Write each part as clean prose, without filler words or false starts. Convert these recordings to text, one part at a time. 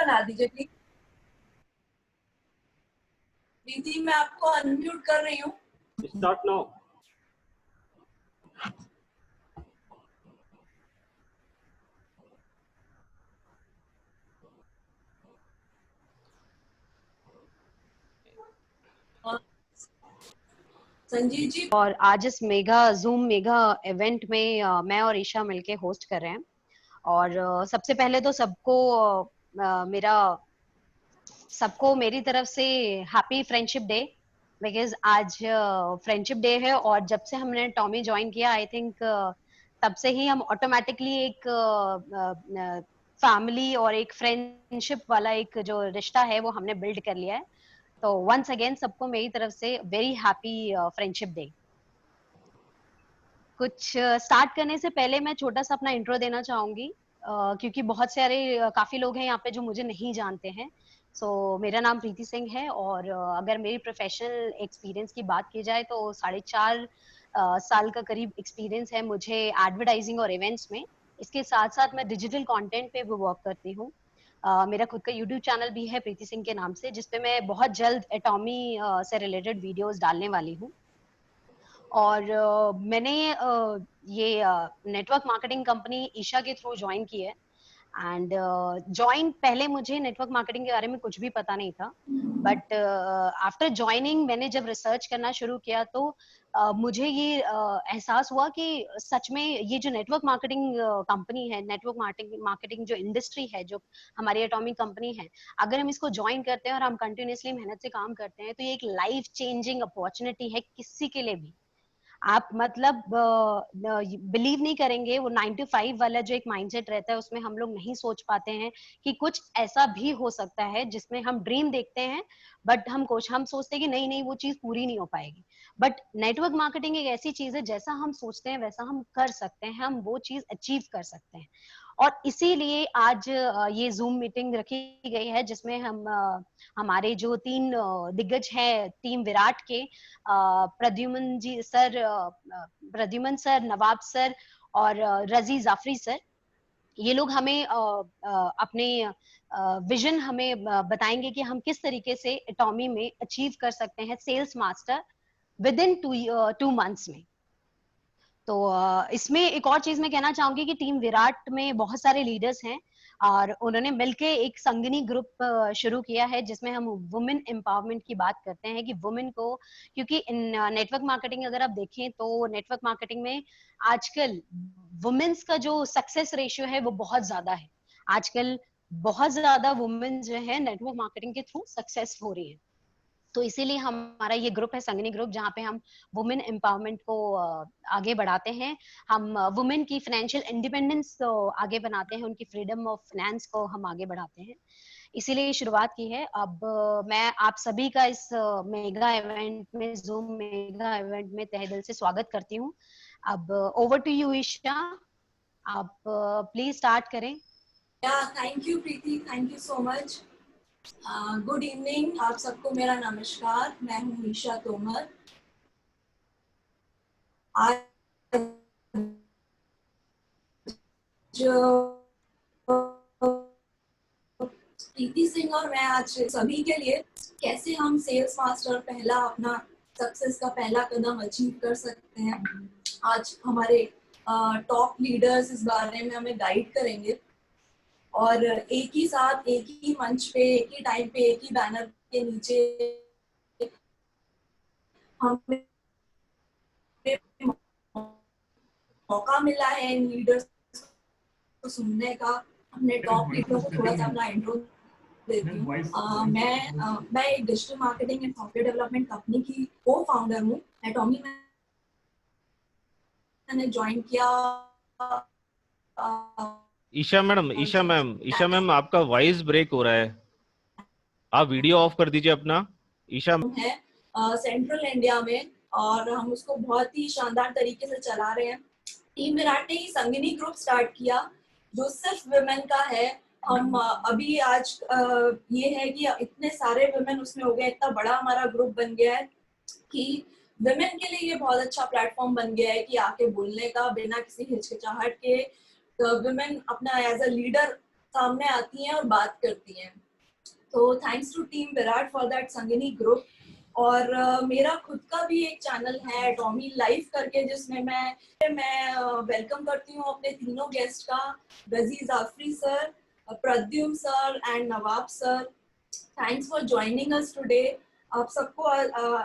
बना दीजिए प्लीज। प्रीति मैं आपको अनम्यूट कर रही हूँ। Start now. संजीव जी। और आज इस जूम मेगा इवेंट में मैं और ईशा मिलके होस्ट कर रहे हैं। और सबसे पहले तो सबको मेरी तरफ से हैप्पी फ्रेंडशिप डे, बिकॉज आज फ्रेंडशिप डे है। और जब से हमने टॉमी ज्वाइन किया, आई थिंक तब से ही हम ऑटोमेटिकली एक फैमिली और एक फ्रेंडशिप वाला एक जो रिश्ता है वो हमने बिल्ड कर लिया है। तो वंस अगेन सबको मेरी तरफ से वेरी हैप्पी फ्रेंडशिप डे। कुछ स्टार्ट करने से पहले मैं छोटा सा अपना इंट्रो देना चाहूंगी, क्योंकि बहुत सारे काफी लोग हैं यहाँ पे जो मुझे नहीं जानते हैं। मेरा नाम प्रीति सिंह है, और अगर मेरी प्रोफेशनल एक्सपीरियंस की बात की जाए तो 4.5 साल का करीब एक्सपीरियंस है मुझे एडवर्टाइजिंग और इवेंट्स में। इसके साथ साथ मैं डिजिटल कंटेंट पे भी वर्क करती हूँ। मेरा खुद का यूट्यूब चैनल भी है प्रीति सिंह के नाम से, जिसपे मैं बहुत जल्द एटॉमी से रिलेटेड वीडियोस डालने वाली हूँ। और मैंने ये नेटवर्क मार्केटिंग कंपनी ईशा के थ्रू ज्वाइन की है। एंड पहले मुझे नेटवर्क मार्केटिंग के बारे में कुछ भी पता नहीं था, बट आफ्टर ज्वाइनिंग मैंने जब रिसर्च करना शुरू किया तो मुझे ये एहसास हुआ कि सच में ये जो नेटवर्क मार्केटिंग कंपनी है, नेटवर्क मार्केटिंग जो इंडस्ट्री है, जो हमारी एटॉमिक कंपनी है, अगर हम इसको ज्वाइन करते हैं और हम कंटिन्यूसली मेहनत से काम करते हैं तो ये एक लाइफ चेंजिंग अपॉर्चुनिटी है किसी के लिए भी। आप मतलब बिलीव नहीं करेंगे, वो 9 to 5 वाला जो एक माइंडसेट रहता है उसमें हम लोग नहीं सोच पाते हैं कि कुछ ऐसा भी हो सकता है जिसमें हम ड्रीम देखते हैं, बट हम सोचते हैं कि नहीं नहीं वो चीज पूरी नहीं हो पाएगी। बट नेटवर्क मार्केटिंग एक ऐसी चीज है, जैसा हम सोचते हैं वैसा हम कर सकते हैं, हम वो चीज अचीव कर सकते हैं। और इसीलिए आज ये जूम मीटिंग रखी गई है, जिसमें हमारे जो 3 दिग्गज हैं टीम विराट के, प्रद्युमन सर, नवाब सर और रजी जाफरी सर, ये लोग हमें अपने विजन हमें बताएंगे कि हम किस तरीके से एटॉमी में अचीव कर सकते हैं sales master within 2 months में। तो इसमें एक और चीज मैं कहना चाहूंगी कि टीम विराट में बहुत सारे लीडर्स हैं, और उन्होंने मिलके एक संगनी ग्रुप शुरू किया है, जिसमें हम वुमेन एम्पावरमेंट की बात करते हैं कि वुमेन को, क्योंकि इन नेटवर्क मार्केटिंग अगर आप देखें तो नेटवर्क मार्केटिंग में आजकल वुमेन्स का जो सक्सेस रेशियो है वो बहुत ज्यादा है। आजकल बहुत ज्यादा वुमेन जो है नेटवर्क मार्केटिंग के थ्रू सक्सेस हो रही है। तो इसीलिए हमारा ये ग्रुप है संगनी ग्रुप, जहाँ पे हम वुमेन एम्पावरमेंट को आगे बढ़ाते हैं। हम वुमेन की फाइनेंशियल इंडिपेंडेंस को आगे बनाते हैं, उनकी फ्रीडम ऑफ फाइनेंस को हम आगे बढ़ाते हैं। इसीलिए ये शुरुआत की है। अब मैं आप सभी का इस मेगा इवेंट में, जूम मेगा इवेंट में तहे दिल से स्वागत करती हूँ। अब ओवर टू यू ईशा, आप प्लीज स्टार्ट करें। Thank you Preeti, thank you so much. Good evening आप सबको, मेरा नमस्कार। मैं हूँ ईशा तोमर। आज प्रीति सिंह और मैं आज सभी के लिए कैसे हम सेल्स मास्टर पहला अपना सक्सेस का पहला कदम अचीव कर सकते हैं, आज हमारे टॉप लीडर्स इस बारे में हमें गाइड करेंगे। और एक ही साथ, एक ही मंच पे, एक ही टाइम पे, एक ही बैनर के नीचे हमें मौका मिला है इन लीडर्स को सुनने का। हमने टॉप लीडरों को थोड़ा सा अपना इंट्रो देती हूँ। मैं एक digital marketing and software development company की को फाउंडर हूँ। एटॉमी में मैंने ज्वाइन किया। ईशा मैम आपका वॉइस ब्रेक हो रहा है, आप वीडियो ऑफ कर दीजिए अपना। ईशा है सेंट्रल इंडिया में, और हम उसको बहुत ही शानदार तरीके से चला रहे हैं। टीम विराट ने ही संगिनी ग्रुप स्टार्ट किया जो सिर्फ वुमेन का है। हम अभी आज ये है कि इतने सारे वुमेन उसमें हो गए, इतना बड़ा हमारा ग्रुप बन गया है कि वुमेन के लिए ये बहुत अच्छा प्लेटफॉर्म बन गया है कि आके बोलने का बिना किसी हिचकिचाहट के। वुमेन अपना एज अ लीडर सामने आती हैं और बात करती हैं। तो thanks to team Virat for that Sangini group. और मेरा खुद का भी एक चैनल है टॉमी लाइफ करके, जिसमें मैं वेलकम करती हूँ अपने तीनों गेस्ट का, Razi Jafri sir, Pradyumna sir and Nawab sir. Thanks for joining us today. आप सबको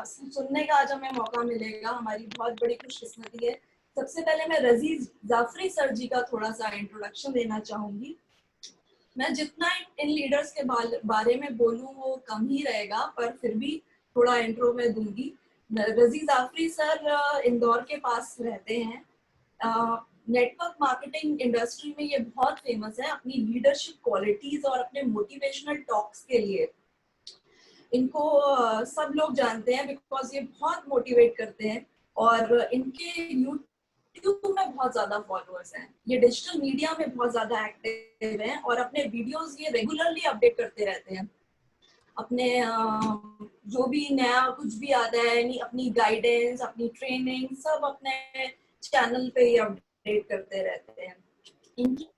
सुनने का आज हमें मौका मिलेगा, हमारी बहुत बड़ी खुशकिस्मती है। सबसे पहले मैं रजी जाफरी सर जी का थोड़ा सा इंट्रोडक्शन देना चाहूंगी। मैं जितना इन लीडर्स के बारे में बोलूं वो कम ही रहेगा, पर फिर भी थोड़ा इंट्रो में दूंगी। रजी जाफरी सर इंदौर के पास रहते हैं। नेटवर्क मार्केटिंग इंडस्ट्री में ये बहुत फेमस है अपनी लीडरशिप क्वालिटीज और अपने मोटिवेशनल टॉक्स के लिए। इनको सब लोग जानते हैं बिकॉज ये बहुत मोटिवेट करते हैं, और इनके यूट्यूब में बहुत ज्यादा फॉलोअर्स हैं। ये डिजिटल मीडिया में बहुत ज्यादा एक्टिव हैं और अपने वीडियोस ये रेगुलरली अपडेट करते रहते हैं। अपने जो भी नया कुछ भी आता है, यानी अपनी गाइडेंस, अपनी ट्रेनिंग सब अपने चैनल पे ये अपडेट करते रहते हैं। इनकी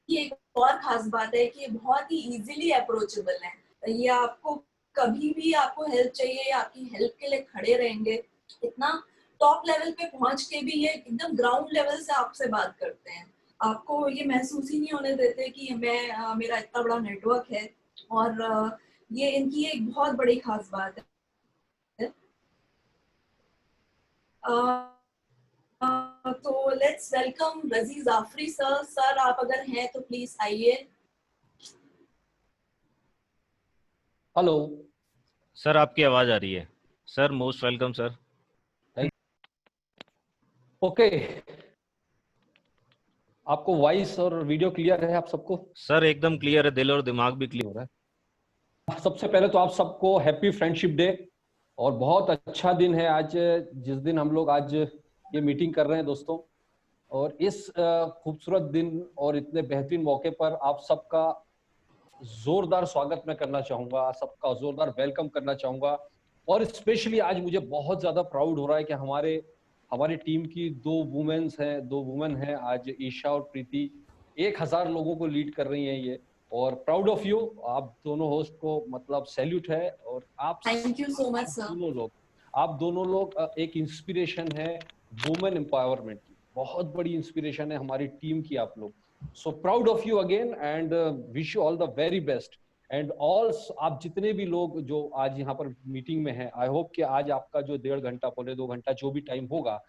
एक और खास बात है कि ये बहुत ही इजीली अप्रोचेबल है। ये आपको कभी भी आपको हेल्प चाहिए या आपकी हेल्प के लिए खड़े रहेंगे। इतना टॉप लेवल पे पहुंच के भी ये एकदम ग्राउंड लेवल से आपसे बात करते हैं। आपको ये महसूस ही नहीं होने देते कि मेरा इतना बड़ा नेटवर्क है, और ये इनकी एक बहुत बड़ी खास बात है। तो लेट्स वेलकम रजी जाफरी सर। सर आप अगर हैं तो प्लीज आइए। हेलो सर, आपकी आवाज आ रही है। Sir most welcome sir. Okay, आपको वॉइस और वीडियो क्लियर है आप सबको? सर एकदम क्लियर है, दिल और दिमाग भी क्लियर हो रहा है। सबसे पहले तो आप सबको हैप्पी फ्रेंडशिप डे, और बहुत अच्छा दिन है आज, जिस दिन हम लोग आज ये मीटिंग कर रहे हैं दोस्तों। और इस खूबसूरत दिन और इतने बेहतरीन मौके पर आप सबका जोरदार स्वागत मैं करना चाहूंगा, सबका जोरदार वेलकम करना चाहूंगा। और स्पेशली आज मुझे बहुत ज्यादा प्राउड हो रहा है कि हमारी टीम की दो वुमेन हैं आज, ईशा और प्रीति। 1000 लोगों को लीड कर रही हैं ये, और प्राउड ऑफ यू। आप दोनों होस्ट को मतलब सैल्यूट है। और आप thank you so much sir. आप दोनों लोग एक इंस्पिरेशन है वुमेन एम्पावरमेंट की, बहुत बड़ी इंस्पिरेशन है हमारी टीम की आप लोग। So proud of you again and wish you all the very best. And all आप जितने भी लोग जो आज यहाँ पर मीटिंग में हैं, आई होप कि आज आपका जो 1.5 घंटा पौने 2 घंटा जो भी टाइम होगा,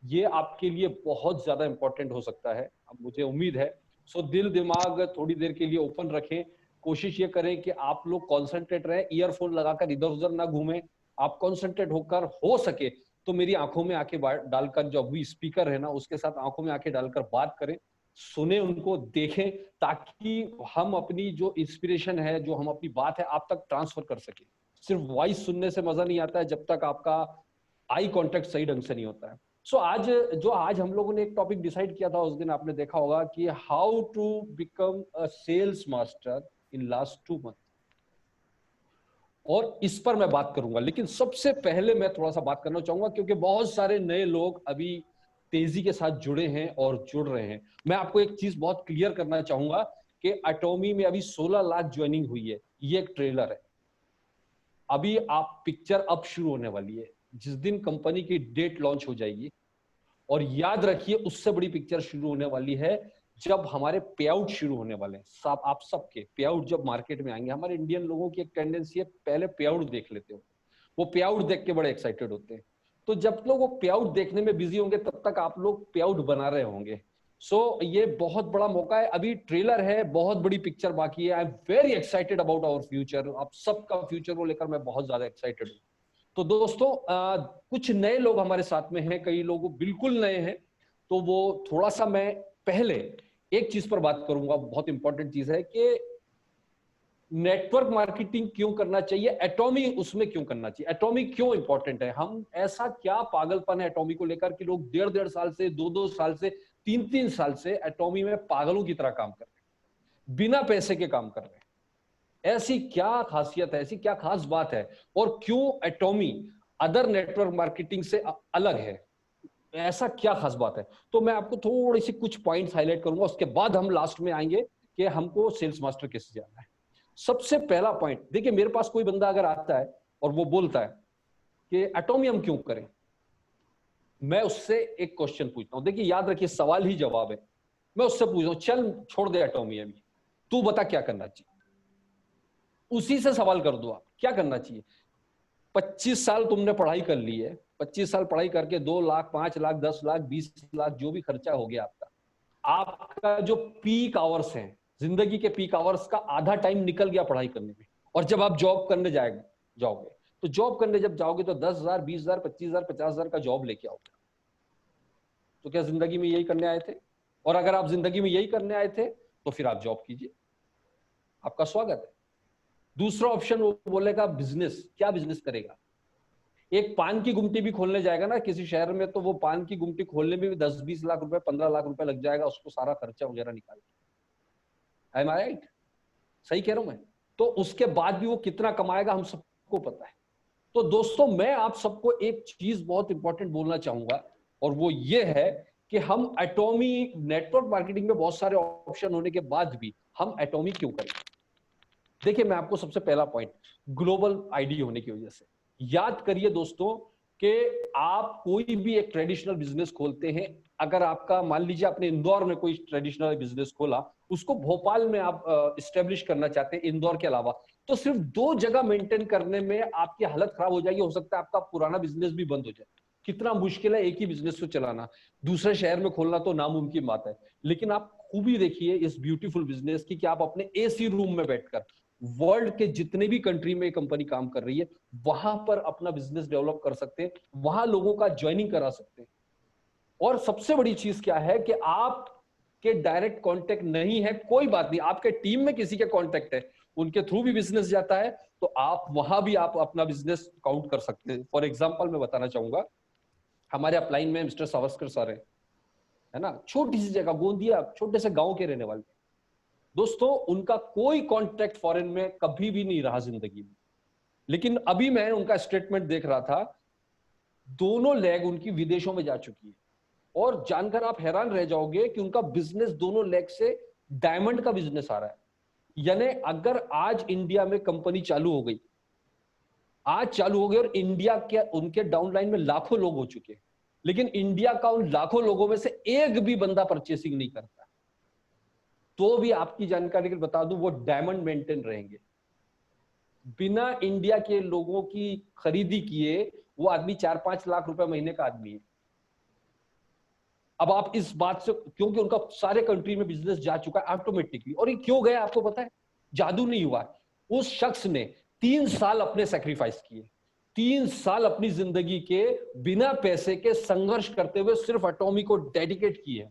ये आपके लिए बहुत ज्यादा इंपॉर्टेंट हो सकता है, अब मुझे उम्मीद है। सो दिल दिमाग थोड़ी देर के लिए ओपन रखें। कोशिश ये करें कि आप लोग कॉन्सेंट्रेट रहें, ईयरफोन लगाकर इधर उधर ना घूमें। आप कॉन्सेंट्रेट होकर, हो सके तो मेरी आंखों में आंखें डालकर, जो अभी स्पीकर है ना उसके साथ आंखों में आंखें डालकर बात करें, सुने उनको, देखें, ताकि हम अपनी जो इंस्पिरेशन है, जो हम अपनी बात है आप तक ट्रांसफर कर सके। सिर्फ वॉइस सुनने से मजा नहीं आता है जब तक आपका आई कांटेक्ट सही ढंग से नहीं होता है। सो आज हम लोगों ने एक टॉपिक डिसाइड किया था, उस दिन आपने देखा होगा कि how to become a sales master in last 2 month, और इस पर मैं बात करूंगा। लेकिन सबसे पहले मैं थोड़ा सा बात करना चाहूंगा, क्योंकि बहुत सारे नए लोग अभी तेजी के साथ जुड़े हैं और जुड़ रहे हैं। मैं आपको एक चीज बहुत क्लियर करना चाहूंगा कि एटॉमी में अभी 16 लाख ज्वाइनिंग हुई है। ये एक ट्रेलर है, अभी आप पिक्चर अब शुरू होने वाली है। जिस दिन कंपनी की डेट लॉन्च हो जाएगी, और याद रखिए उससे बड़ी पिक्चर शुरू होने वाली है जब हमारे पे आउट शुरू होने वाले हैं। सब आप सबके पे आउट जब मार्केट में आएंगे, हमारे इंडियन लोगों की एक टेंडेंसी है पहले पे आउट देख लेते हो, वो पे आउट देख के बड़े एक्साइटेड होते हैं। तो जब लोग वो पे आउट देखने में बिजी होंगे तब तक आप लोग पे आउट बना रहे होंगे। सो ये बहुत बड़ा मौका है, अभी ट्रेलर है, बहुत बड़ी पिक्चर बाकी है। I am very excited about our future, आप सबका फ्यूचर को लेकर मैं बहुत ज्यादा एक्साइटेड हूँ। तो दोस्तों कुछ नए लोग हमारे साथ में हैं, कई लोग बिल्कुल नए हैं, तो वो थोड़ा सा मैं पहले एक चीज पर बात करूंगा, बहुत इंपॉर्टेंट चीज है कि नेटवर्क मार्केटिंग क्यों करना चाहिए, एटॉमी उसमें क्यों करना चाहिए, एटॉमी क्यों इंपॉर्टेंट है। हम ऐसा क्या पागलपन है एटॉमी को लेकर कि लोग 1.5 साल से 2 साल से 3 साल से एटॉमी में पागलों की तरह काम कर रहे हैं, बिना पैसे के काम कर रहे हैं। ऐसी क्या खासियत है, ऐसी क्या खास बात है, और क्यों एटॉमी अदर नेटवर्क मार्केटिंग से अलग है, ऐसा क्या खास बात है। तो मैं आपको थोड़ी सी कुछ पॉइंट्स हाईलाइट करूंगा, उसके बाद हम लास्ट में आएंगे कि हमको सेल्स मास्टर कैसे जाना है। सबसे पहला पॉइंट देखिए, मेरे पास कोई बंदा अगर आता है और वो बोलता है कि एटॉमी हम क्यों करें, मैं उससे एक क्वेश्चन पूछता हूं। देखिए याद रखिए, सवाल ही जवाब है। मैं उससे पूछता हूं, चल छोड़ दे एटॉमी अभी, तू बता क्या करना चाहिए। उसी से सवाल कर दो, आप क्या करना चाहिए। 25 साल तुमने पढ़ाई कर ली है, 25 साल पढ़ाई करके 2 लाख 5 लाख 10 लाख 20 लाख जो भी खर्चा हो गया आपका जो पीक आवर्स हैं, जिंदगी के पीक आवर्स का आधा टाइम निकल गया पढ़ाई करने में। और जब आप जॉब करने जाओगे तो जॉब करने जब जाओगे तो 10,000 20,000 25,000 50,000 का जॉब लेके आओगे। तो क्या जिंदगी में यही करने आए थे? और अगर आप जिंदगी में यही करने आए थे तो फिर आप जॉब कीजिए, आपका स्वागत है। दूसरा ऑप्शन वो बोलेगा बिजनेस। क्या बिजनेस करेगा? एक पान की गुमटी भी खोलने जाएगा ना किसी शहर में, तो वो पान की गुमटी खोलने में भी 10-20 लाख रुपए 15 लाख रुपए लग जाएगा, उसको सारा खर्चा वगैरह निकाल के। Am I right? सही कह रहा हूं मैं? तो उसके बाद भी वो कितना कमाएगा हम सबको पता है। तो दोस्तों, मैं आप सबको एक चीज बहुत इंपॉर्टेंट बोलना चाहूंगा, और वो ये है कि हम एटॉमी नेटवर्क मार्केटिंग में बहुत सारे ऑप्शन होने के बाद भी हम एटॉमी क्यों करें। देखिए, मैं आपको सबसे पहला पॉइंट, ग्लोबल आईडी होने की वजह से। याद करिए दोस्तों कि आप कोई भी एक ट्रेडिशनल बिजनेस खोलते हैं, अगर आपका मान लीजिए आपने इंदौर में कोई ट्रेडिशनल बिजनेस खोला, उसको भोपाल में आप इस्टेब्लिश करना चाहते हैं इंदौर के अलावा, तो सिर्फ 2 जगह मेंटेन करने में आपकी हालत खराब हो जाएगी। हो सकता है आपका पुराना बिजनेस भी बंद हो जाए। कितना मुश्किल है एक ही बिजनेस को चलाना, दूसरे शहर में खोलना तो नामुमकिन बात है। लेकिन आप खूबी देखिए इस ब्यूटीफुल बिजनेस की कि आप अपने एसी रूम में बैठकर वर्ल्ड के जितने भी कंट्री में कंपनी काम कर रही है वहां पर अपना बिजनेस डेवलप कर सकते हैं, वहां लोगों का ज्वाइनिंग करा सकते हैं। और सबसे बड़ी चीज क्या है कि आपके डायरेक्ट कांटेक्ट नहीं है, कोई बात नहीं, आपके टीम में किसी के कांटेक्ट है, उनके थ्रू भी बिजनेस जाता है, तो आप वहां भी आप अपना बिजनेस काउंट कर सकते हैं। फॉर एग्जाम्पल मैं बताना चाहूंगा, हमारे अपलाइन में मिस्टर सावस्कर सर है ना, छोटी सी जगह गोंदिया, छोटे से गांव के रहने वाले। दोस्तों, उनका कोई कॉन्ट्रैक्ट फॉरेन में कभी भी नहीं रहा जिंदगी में, लेकिन अभी मैं उनका स्टेटमेंट देख रहा था, दोनों लेग उनकी विदेशों में जा चुकी है। और जानकर आप हैरान रह जाओगे कि उनका बिजनेस दोनों लेग से डायमंड का बिजनेस आ रहा है। यानी अगर आज इंडिया में कंपनी चालू हो गई, आज चालू हो गई, और इंडिया के उनके डाउनलाइन में लाखों लोग हो चुके हैं, लेकिन इंडिया का उन लाखों लोगों में से एक भी बंदा परचेसिंग नहीं करता, तो भी आपकी जानकारी के लिए बता दूं वो डायमंड मेंटेन रहेंगे। बिना इंडिया के लोगों की खरीदी किए वो आदमी 4-5 लाख रुपए महीने का आदमी है। अब आप इस बात से, क्योंकि उनका सारे कंट्री में बिजनेस जा चुका है ऑटोमेटिकली। और ये क्यों गया आपको पता है? जादू नहीं हुआ, उस शख्स ने 3 साल अपने सैक्रिफाइस किए, 3 साल अपनी जिंदगी के बिना पैसे के संघर्ष करते हुए सिर्फ एटॉमी को डेडिकेट किए।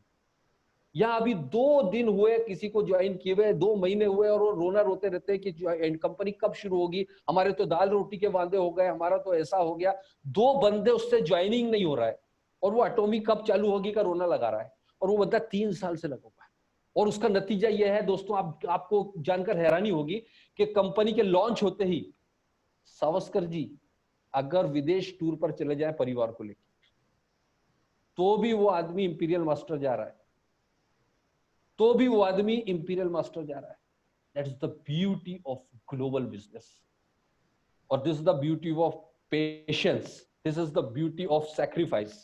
यहाँ अभी 2 दिन हुए किसी को ज्वाइन किए हुए, 2 महीने हुए, और वो रोना रोते रहते हैं कि कंपनी कब शुरू होगी, हमारे तो दाल रोटी के वादे हो गए, हमारा तो ऐसा हो गया। 2 बंदे उससे ज्वाइनिंग नहीं हो रहा है, और वो एटॉमी कब चालू होगी का रोना लगा रहा है, और वो बंदा 3 साल से लगा हुआ है। और उसका नतीजा यह है दोस्तों, आपको जानकर हैरानी होगी कि कंपनी के लॉन्च होते ही सावस्कर जी अगर विदेश टूर पर चले जाए परिवार को लेकर, तो भी वो आदमी इंपीरियल मास्टर जा रहा है, तो भी वो आदमी इंपीरियल मास्टर जा रहा है। That is the beauty of global business, और this is the beauty of patience, this is the beauty of sacrifice.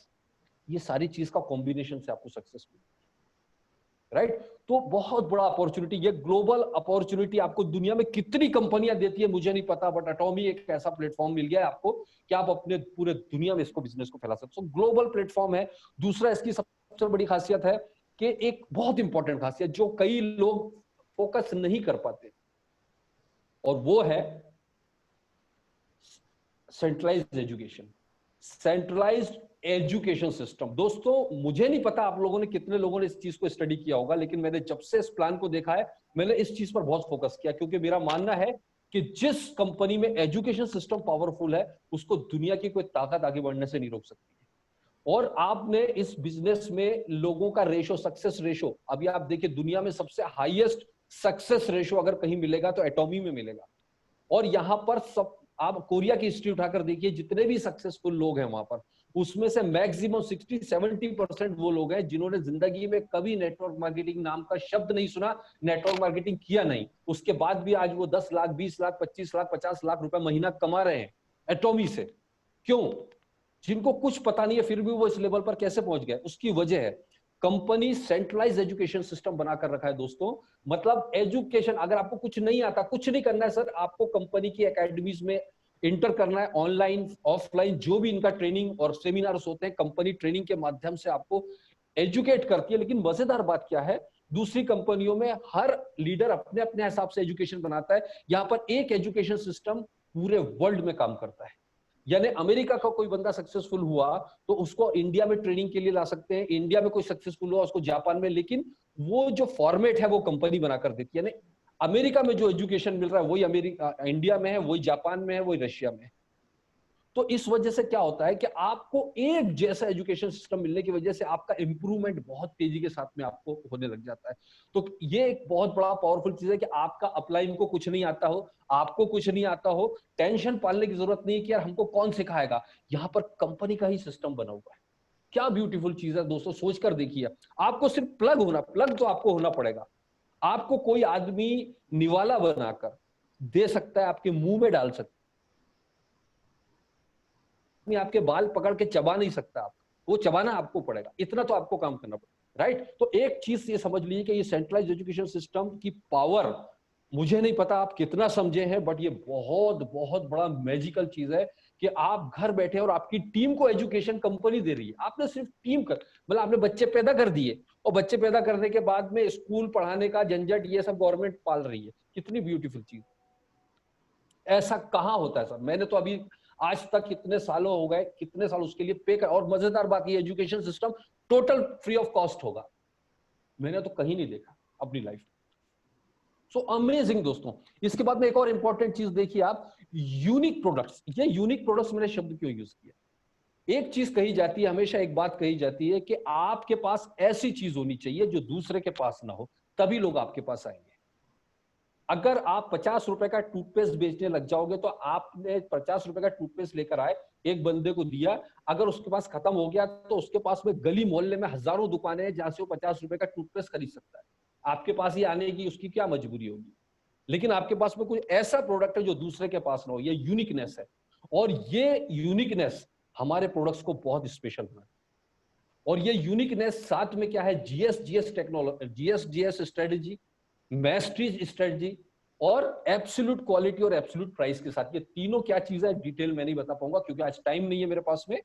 ये सारी चीज का कॉम्बिनेशन से आपको सक्सेस मिलेगी, राइट? तो बहुत बड़ा अपॉर्चुनिटी, ये ग्लोबल अपॉर्चुनिटी आपको दुनिया में कितनी कंपनियां देती है मुझे नहीं पता, बट एटॉमी एक ऐसा प्लेटफॉर्म मिल गया है आपको कि आप अपने पूरे दुनिया में इसको बिजनेस को फैला सकते हो। ग्लोबल प्लेटफॉर्म है। दूसरा इसकी सबसे बड़ी खासियत है कि एक बहुत इंपॉर्टेंट खासियत जो कई लोग फोकस नहीं कर पाते, और वो है centralised education, centralised education system. दोस्तों, मुझे नहीं पता आप लोगों ने कितने लोगों ने इस चीज को स्टडी किया होगा, लेकिन मैंने जब से इस प्लान को देखा है मैंने इस चीज पर बहुत फोकस किया, क्योंकि मेरा मानना है कि जिस कंपनी में एजुकेशन सिस्टम पावरफुल है उसको दुनिया की कोई ताकत आगे बढ़ने से नहीं रोक सकती है। और आपने इस बिजनेस में लोगों का रेशो, सक्सेस रेशो, अभी आप देखिए दुनिया में सबसे हाईएस्ट सक्सेस रेशो अगर कहीं मिलेगा तो एटॉमी में मिलेगा। और यहां पर सब, आप कोरिया की हिस्ट्री उठाकर देखिए, जितने भी सक्सेसफुल लोग हैं वहां पर, उसमें से मैक्सिमम 60-70% वो लोग हैं जिन्होंने जिंदगी में कभी नेटवर्क मार्केटिंग नाम का शब्द नहीं सुना, नेटवर्क मार्केटिंग किया नहीं, उसके बाद भी आज वो 10 लाख, 20 लाख, 25 लाख, 50 लाख रुपए महीना कमा रहे हैं एटॉमी से। क्यों? जिनको कुछ पता नहीं है फिर भी वो इस लेवल पर कैसे पहुंच गए? उसकी वजह है कंपनी सेंट्रलाइज एजुकेशन सिस्टम बनाकर रखा है दोस्तों। मतलब एजुकेशन, अगर आपको कुछ नहीं आता, कुछ नहीं करना है सर, आपको कंपनी की एकेडमीज में इंटर करना है, ऑनलाइन ऑफलाइन जो भी इनका ट्रेनिंग और सेमिनार्स होते हैं, कंपनी ट्रेनिंग के माध्यम से आपको एजुकेट करती है। लेकिन मजेदार बात क्या है, दूसरी कंपनियों में हर लीडर अपने अपने हिसाब से एजुकेशन बनाता है, यहां पर एक एजुकेशन सिस्टम पूरे वर्ल्ड में काम करता है। यानी अमेरिका का कोई बंदा सक्सेसफुल हुआ तो उसको इंडिया में ट्रेनिंग के लिए ला सकते हैं, इंडिया में कोई सक्सेसफुल हुआ उसको जापान में, लेकिन वो जो फॉर्मेट है वो कंपनी बनाकर देती है। यानी अमेरिका में जो एजुकेशन मिल रहा है वही अमेरिका इंडिया में है, वही जापान में है, वही रशिया में है। तो इस वजह से क्या होता है कि आपको एक जैसा एजुकेशन सिस्टम मिलने की वजह से आपका इंप्रूवमेंट बहुत तेजी के साथ में आपको होने लग जाता है। तो ये एक बहुत बड़ा पावरफुल चीज है कि आपका अपलाइन को कुछ नहीं आता हो, आपको कुछ नहीं आता हो, टेंशन पालने की जरूरत नहीं है कि यार हमको कौन सिखाएगा, यहाँ पर कंपनी का ही सिस्टम बना हुआ है। क्या ब्यूटीफुल चीज है दोस्तों, सोच कर देखिए। आपको सिर्फ प्लग तो आपको होना पड़ेगा। आपको कोई आदमी निवाला बनाकर दे सकता है, आपके मुंह में डाल सकता है, आपके बाल पकड़ के चबा नहीं सकता, आप वो चबाना आपको पड़ेगा, इतना तो आपको काम करना पड़ेगा, राइट। तो एक चीज ये समझ लीजिए कि ये सेंट्रलाइज एजुकेशन सिस्टम की पावर, मुझे नहीं पता आप कितना समझे हैं, बट ये बहुत बहुत बड़ा मैजिकल चीज है कि आप घर बैठे और आपकी टीम को एजुकेशन कंपनी दे रही है। आपने सिर्फ टीम कर, मतलब आपने बच्चे पैदा कर दिए और बच्चे पैदा करने के बाद में स्कूल पढ़ाने का झंझट ये सब गवर्नमेंट पाल रही है। कितनी ब्यूटीफुल चीज। ऐसा कहाँ होता है सर? मैंने तो अभी आज तक कितने सालों हो गए, कितने साल उसके लिए पे कर, और मजेदार बात ये education system total free of cost होगा, मैंने तो कहीं नहीं देखा अपनी लाइफ। सो अमेजिंग दोस्तों। इसके बाद में एक और इंपॉर्टेंट चीज देखिए आप, यूनिक प्रोडक्ट्स। ये यूनिक प्रोडक्ट्स मैंने शब्द क्यों यूज किया? एक चीज कही जाती है, हमेशा एक बात कही जाती है कि आपके पास ऐसी चीज होनी चाहिए जो दूसरे के पास ना हो, तभी लोग आपके पास आएंगे। अगर आप 50 रुपए का टूथपेस्ट बेचने लग जाओगे तो आपने 50 रुपए का टूथपेस्ट लेकर आए, एक बंदे को दिया, अगर उसके पास खत्म हो गया तो उसके पास में गली मोहल्ले में हजारों दुकानें हैं जहां से वो 50 रुपए का टूथपेस्ट खरीद सकता है। आपके पास ही आने की उसकी क्या मजबूरी होगी? लेकिन आपके पास में कोई ऐसा प्रोडक्ट है जो दूसरे के पास ना हो, ये यूनिकनेस है। और ये यूनिकनेस हमारे प्रोडक्ट्स को बहुत स्पेशल बनाता है। और ये यूनिकनेस साथ में क्या है, जीएस टेक्नोलॉजी, जीएस स्ट्रेटेजी, मैस्ट्रीज स्ट्रेटजी और एब्सोल्यूट क्वालिटी और एब्सोल्यूट प्राइस के साथ। ये तीनों क्या चीज है डिटेल मैं नहीं बता पाऊंगा क्योंकि आज टाइम नहीं है मेरे पास में।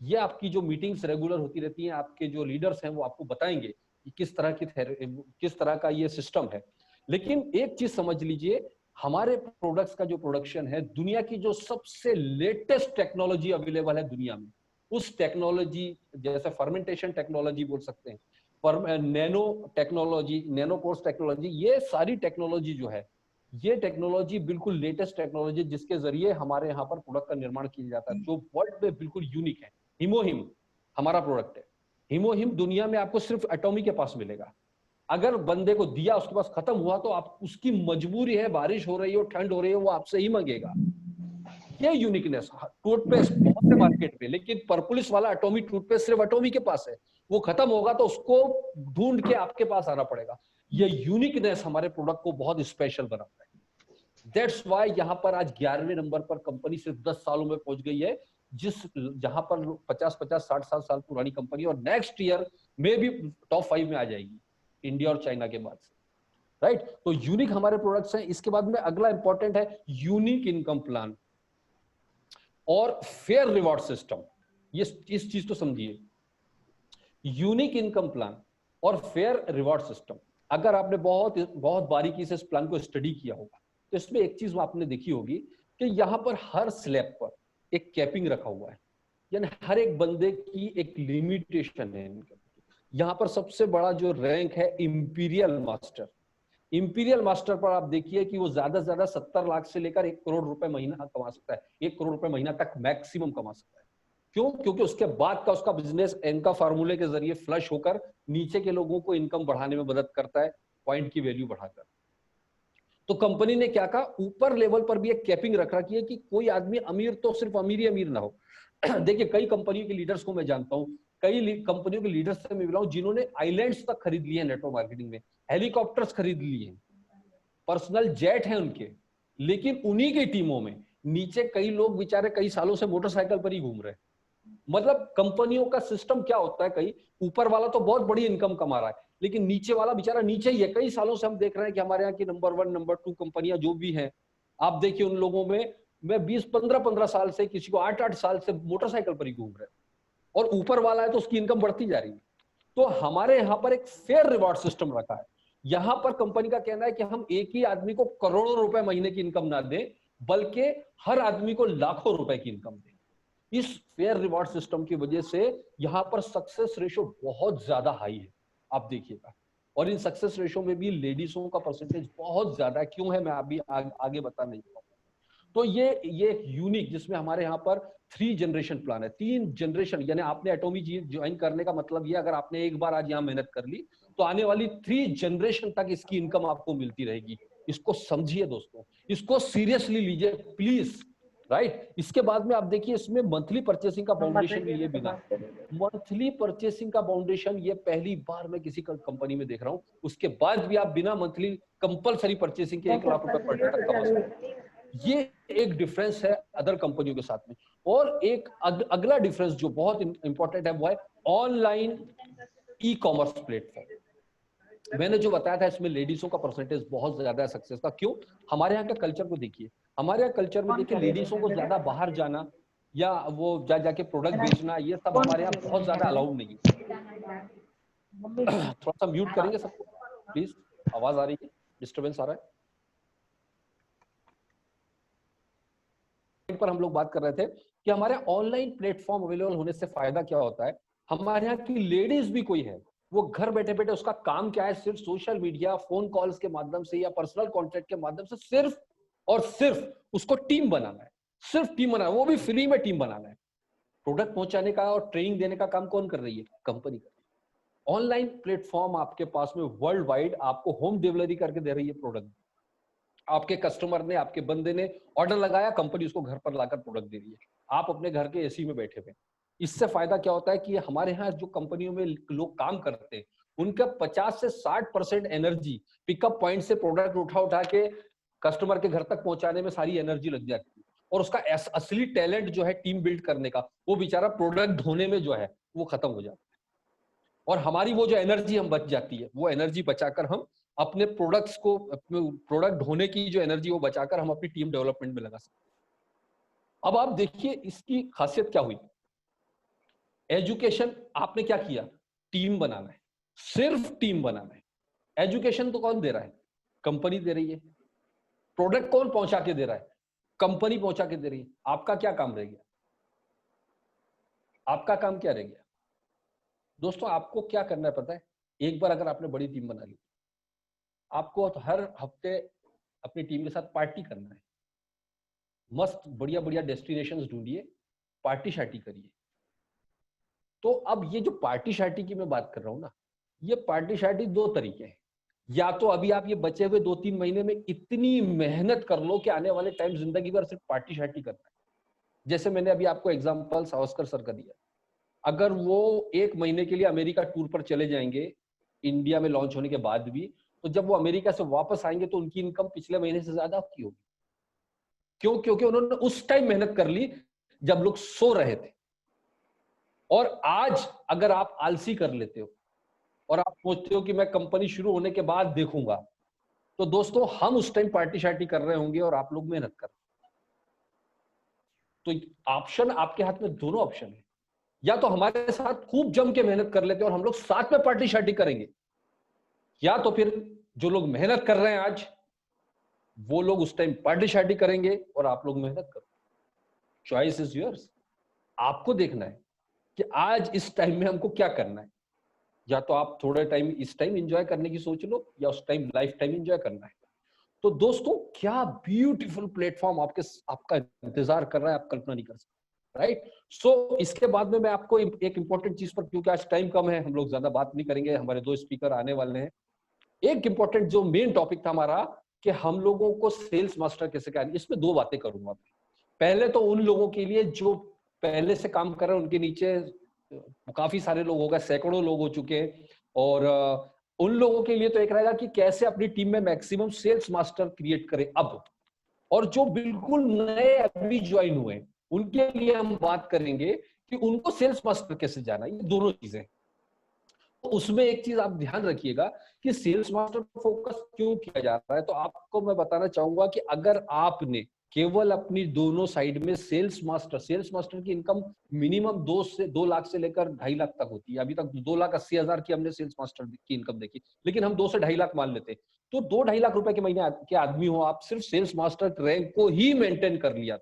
ये आपकी जो मीटिंग्स रेगुलर होती रहती हैं, आपके जो लीडर्स हैं वो आपको बताएंगे कि किस तरह का ये सिस्टम है। लेकिन एक चीज समझ लीजिए, हमारे प्रोडक्ट्स का जो प्रोडक्शन है, दुनिया की जो सबसे लेटेस्ट टेक्नोलॉजी अवेलेबल है दुनिया में, उस टेक्नोलॉजी, जैसे फर्मेंटेशन टेक्नोलॉजी बोल सकते हैं, नैनो टेक्नोलॉजी, नैनोपोर्स टेक्नोलॉजी, ये सारी टेक्नोलॉजी जो है, ये टेक्नोलॉजी बिल्कुल लेटेस्ट टेक्नोलॉजी जिसके जरिए हमारे यहाँ पर प्रोडक्ट का निर्माण किया जाता है, जो वर्ल्ड में बिल्कुल यूनिक है। हिमोहिम हमारा प्रोडक्ट है। हिमोहिम दुनिया में आपको सिर्फ एटॉमी के पास मिलेगा। अगर बंदे को दिया, उसके पास खत्म हुआ तो आप, उसकी मजबूरी है, बारिश हो रही हो, ठंड हो रही है, वो आपसे ही मांगेगा। ये यूनिकनेस। टूथपेस्ट बहुत है मार्केट में, लेकिन पर्पुलिस वाला एटॉमिक टूथपेस्ट सिर्फ एटॉमी के पास है। वो खत्म होगा तो उसको ढूंढ के आपके पास आना पड़ेगा। ये यूनिकनेस हमारे प्रोडक्ट को बहुत स्पेशल बनाता है। दैट्स व्हाई यहाँ पर आज 11वें नंबर पर कंपनी सिर्फ 10 सालों में पहुंच गई है, जहां पर 50-50, 60 साल पुरानी कंपनी, और नेक्स्ट ईयर में भी टॉप 5 में आ जाएगी इंडिया और चाइना के बाद से, राइट। तो यूनिक हमारे प्रोडक्ट्स हैं। इसके बाद में अगला इंपॉर्टेंट है यूनिक इनकम प्लान और फेयर रिवॉर्ड सिस्टम। ये इस चीज को समझिए, यूनिक इनकम प्लान और फेयर रिवॉर्ड सिस्टम। अगर आपने बहुत बहुत बारीकी से इस प्लान को स्टडी किया होगा तो इसमें एक चीज आपने देखी होगी कि यहाँ पर हर स्लैब पर एक कैपिंग रखा हुआ है, यानी हर एक बंदे की एक लिमिटेशन है। यहाँ पर सबसे बड़ा जो रैंक है इंपीरियल मास्टर। इंपीरियल मास्टर पर आप देखिए कि वो ज्यादा से ज्यादा 70 लाख से लेकर 1 करोड़ रुपए महीना कमा सकता है, 1 करोड़ रुपए महीना तक मैक्सिमम कमा सकता है। क्यों? क्योंकि उसके बाद का उसका बिजनेस इनका फार्मूले के जरिए फ्लश होकर नीचे के लोगों को इनकम बढ़ाने में मदद करता है, पॉइंट की वैल्यू बढ़ाकर। तो कंपनी ने क्या कहा, ऊपर लेवल पर भी एक कैपिंग रख रखी है कि कोई आदमी अमीर तो सिर्फ अमीर ही अमीर ना हो, देखिए कई कंपनियों के लीडर्स को मैं जानता हूँ, कई कंपनियों के लीडर्स से मैं मिला हूं जिन्होंने आइलैंड्स तक खरीद लिए हैं नेटवर्क मार्केटिंग में, हेलीकॉप्टर्स खरीद लिए हैं, पर्सनल जेट है उनके, लेकिन उन्हीं की टीमों में नीचे कई लोग बेचारे कई सालों से मोटरसाइकिल पर ही घूम रहे हैं। मतलब कंपनियों का सिस्टम क्या होता है, कई ऊपर वाला तो बहुत बड़ी इनकम कमा रहा है, लेकिन नीचे वाला बेचारा नीचे ही है। कई सालों से हम देख रहे हैं कि हमारे यहाँ की नंबर 1 नंबर 2 कंपनियां जो भी हैं, आप देखिए उन लोगों में मैं 20-15 साल से, किसी को 8-8 साल से मोटरसाइकिल पर ही घूम रहे हैं, और ऊपर वाला है तो उसकी इनकम बढ़ती जा रही है। तो हमारे यहाँ पर एक फेयर रिवॉर्ड सिस्टम रखा है। यहाँ पर कंपनी का कहना है कि हम एक ही आदमी को करोड़ों रुपए महीने की इनकम ना दें, बल्कि हर आदमी को लाखों रुपए की इनकम दें। इस फेयर रिवॉर्ड सिस्टम की वजह से यहाँ पर सक्सेस रेशो बहुत ज्यादा हाई है, आप देखिएगा। और इन सक्सेस रेशो में भी लेडीजों का परसेंटेज बहुत ज्यादा है। क्यों है मैं अभी आगे बता नहीं पाऊंगा। तो ये एक यूनिक, जिसमें हमारे यहाँ पर 3 जनरेशन प्लान है, 3 जनरेशन, यानी आपने एटॉमी ज्वाइन करने का मतलब ये, अगर आपने एक बार आज यहाँ मेहनत कर ली तो आने वाली 3 जनरेशन तक इसकी इनकम आपको मिलती रहेगी। इसको समझिए दोस्तों, इसको सीरियसली लीजिए प्लीज, राइट। इसके बाद में आप देखिए इसमें मंथली परचेसिंग का फाउंडेशन भी लिए बिना, मंथली परचेसिंग का फाउंडेशन ये पहली बार मैं किसी कंपनी में देख रहा हूं। उसके बाद भी आप बिना मंथली कंपलसरी परचेसिंग के 1 लाख रुपए पर डे तक कमा सकते हैं। ये एक डिफरेंस है अदर कंपनियों के साथ में। और एक अगला डिफरेंस जो बहुत इंपॉर्टेंट है वो है ऑनलाइन ई कॉमर्स प्लेटफॉर्म। मैंने जो बताया था इसमें लेडीजों का परसेंटेज बहुत ज्यादा है सक्सेस का। क्यों? हमारे यहाँ के कल्चर को देखिए, हमारे यहाँ कल्चर में देखिए लेडीजों को ज्यादा बाहर जाना या वो जाके प्रोडक्ट बेचना, ये सब हमारे यहाँ बहुत ज्यादा अलाउड नहीं है। थोड़ा सा म्यूट करेंगे सबको प्लीज, आवाज आ रही है, डिस्टर्बेंस आ रहा है। पर हम लोग बात कर रहे थे कि हमारे ऑनलाइन प्लेटफॉर्म अवेलेबल होने से फायदा क्या होता है। हमारे यहाँ की लेडीज भी कोई है, वो घर बैठे बैठे उसका काम क्या है, सिर्फ सोशल मीडिया, फोन कॉल्स के माध्यम से या पर्सनल कॉन्टेक्ट के माध्यम से सिर्फ और सिर्फ उसको टीम बनाना है, सिर्फ टीम बनाना है, वो भी फ्री में टीम बनाना है। प्रोडक्ट पहुंचाने का और ट्रेनिंग देने का काम कौन कर रही है? कंपनी कर रही है। ऑनलाइन प्लेटफॉर्म आपके पास में वर्ल्ड वाइड आपको होम डिलीवरी करके दे रही है प्रोडक्ट। आपके कस्टमर ने, आपके बंदे ने ऑर्डर लगाया, कंपनी उसको घर पर लाकर प्रोडक्ट दे रही है, आप अपने घर के एसी में बैठे हुए। इससे फायदा क्या होता है कि हमारे यहाँ जो कंपनियों में लोग काम करते हैं उनका 50 से 60% एनर्जी पिकअप पॉइंट से प्रोडक्ट उठा के कस्टमर के घर तक पहुंचाने में सारी एनर्जी लग जाती है। और उसका असली टैलेंट जो है टीम बिल्ड करने का, वो बेचारा प्रोडक्ट धोने में जो है वो खत्म हो जाता है। और हमारी वो जो एनर्जी हम बच जाती है, वो एनर्जी बचाकर हम अपने प्रोडक्ट्स को, प्रोडक्ट ढोने की जो एनर्जी वो बचाकर हम अपनी टीम डेवलपमेंट में लगा सकते हैं। अब आप देखिए इसकी खासियत क्या हुई। एजुकेशन आपने क्या किया? टीम बनाना है, सिर्फ टीम बनाना है। एजुकेशन तो कौन दे रहा है? कंपनी दे रही है। प्रोडक्ट कौन पहुंचा के दे रहा है? कंपनी पहुंचा के दे रही है। आपका क्या काम रह गया? आपका काम क्या रह गया? दोस्तों आपको क्या करना है पता है? एक बार अगर आपने बड़ी टीम बना ली, आपको हर हफ्ते अपनी टीम के साथ पार्टी करना है। मस्त बढ़िया बढ़िया डेस्टिनेशंस ढूंढिए, पार्टी शार्टी करिए। तो अब ये जो पार्टी शार्टी की मैं बात कर रहा हूं ना, ये पार्टी शार्टी 2 तरीके हैं। या तो अभी आप ये बचे हुए 2-3 महीने में इतनी मेहनत कर लो कि आने वाले टाइम जिंदगी भर सिर्फ पार्टी शार्टी करना है। जैसे मैंने अभी आपको एग्जांपल सावस्कर सर का दिया। अगर वो 1 महीने के लिए अमेरिका टूर पर चले जाएंगे इंडिया में लॉन्च होने के बाद भी, तो जब वो अमेरिका से वापस आएंगे तो उनकी इनकम पिछले महीने से ज्यादा की होगी। क्यों? क्योंकि उन्होंने उस टाइम मेहनत कर ली जब लोग सो रहे थे। और आज अगर आप आलसी कर लेते हो और आप सोचते हो कि मैं कंपनी शुरू होने के बाद देखूंगा, तो दोस्तों हम उस टाइम पार्टी शार्टी कर रहे होंगे और आप लोग मेहनत कर रहे। तो ऑप्शन आपके हाथ में, दोनों ऑप्शन है। या तो हमारे साथ खूब जम के मेहनत कर लेते और हम लोग साथ में पार्टी शार्टी करेंगे, या तो फिर जो लोग मेहनत कर रहे हैं आज, वो लोग उस टाइम पार्टी शार्टी करेंगे और आप लोग मेहनत करो। Choice is yours. आपको देखना है कि आज इस टाइम में हमको क्या करना है। या तो आप थोड़ा टाइम इस टाइम एंजॉय करने की सोच लो, या उस टाइम लाइफ टाइम एंजॉय करना है। तो दोस्तों क्या ब्यूटीफुल प्लेटफॉर्म आपका इंतजार कर रहा है, आप कल्पना नहीं कर सकते, राइट। सो इसके बाद में मैं आपको एक इंपॉर्टेंट चीज पर, क्योंकि आज टाइम कम है, हम लोग ज्यादा बात नहीं करेंगे, हमारे 2 स्पीकर आने वाले हैं। एक इंपॉर्टेंट जो मेन टॉपिक था हमारा कि हम लोगों को सेल्स मास्टर कैसे करना, इसमें 2 बातें करूंगा। पहले तो उन लोगों के लिए जो पहले से काम कर रहे हैं, उनके नीचे काफी सारे लोग हो गए, सैकड़ों लोग हो चुके हैं। और उन लोगों के लिए तो एक रहेगा कि कैसे अपनी टीम में मैक्सिमम सेल्स मास्टर क्रिएट करें अब। और जो बिल्कुल नए अभी ज्वाइन हुए हैं उनके लिए हम बात करेंगे कि उनको सेल्स मास्टर कैसे जाना, ये दोनों चीजें। तो उसमें एक चीज आप ध्यान रखिएगा कि सेल्स मास्टर पर फोकस क्यों किया जा रहा है। तो आपको मैं बताना चाहूंगा कि अगर आपने केवल अपनी दोनों साइड में सेल्स मास्टर की इनकम मिनिमम 2 लाख से लेकर 2.5 लाख तक होती है। अभी तक 2,80,000 की हमने सेल्स मास्टर की इनकम देखी, लेकिन हम 2 से 2.5 लाख मान लेते। तो 2-2.5 लाख रुपए के महीने के आदमी हो आप, सिर्फ सेल्स मास्टर रैंक को ही मेंटेन कर लिया।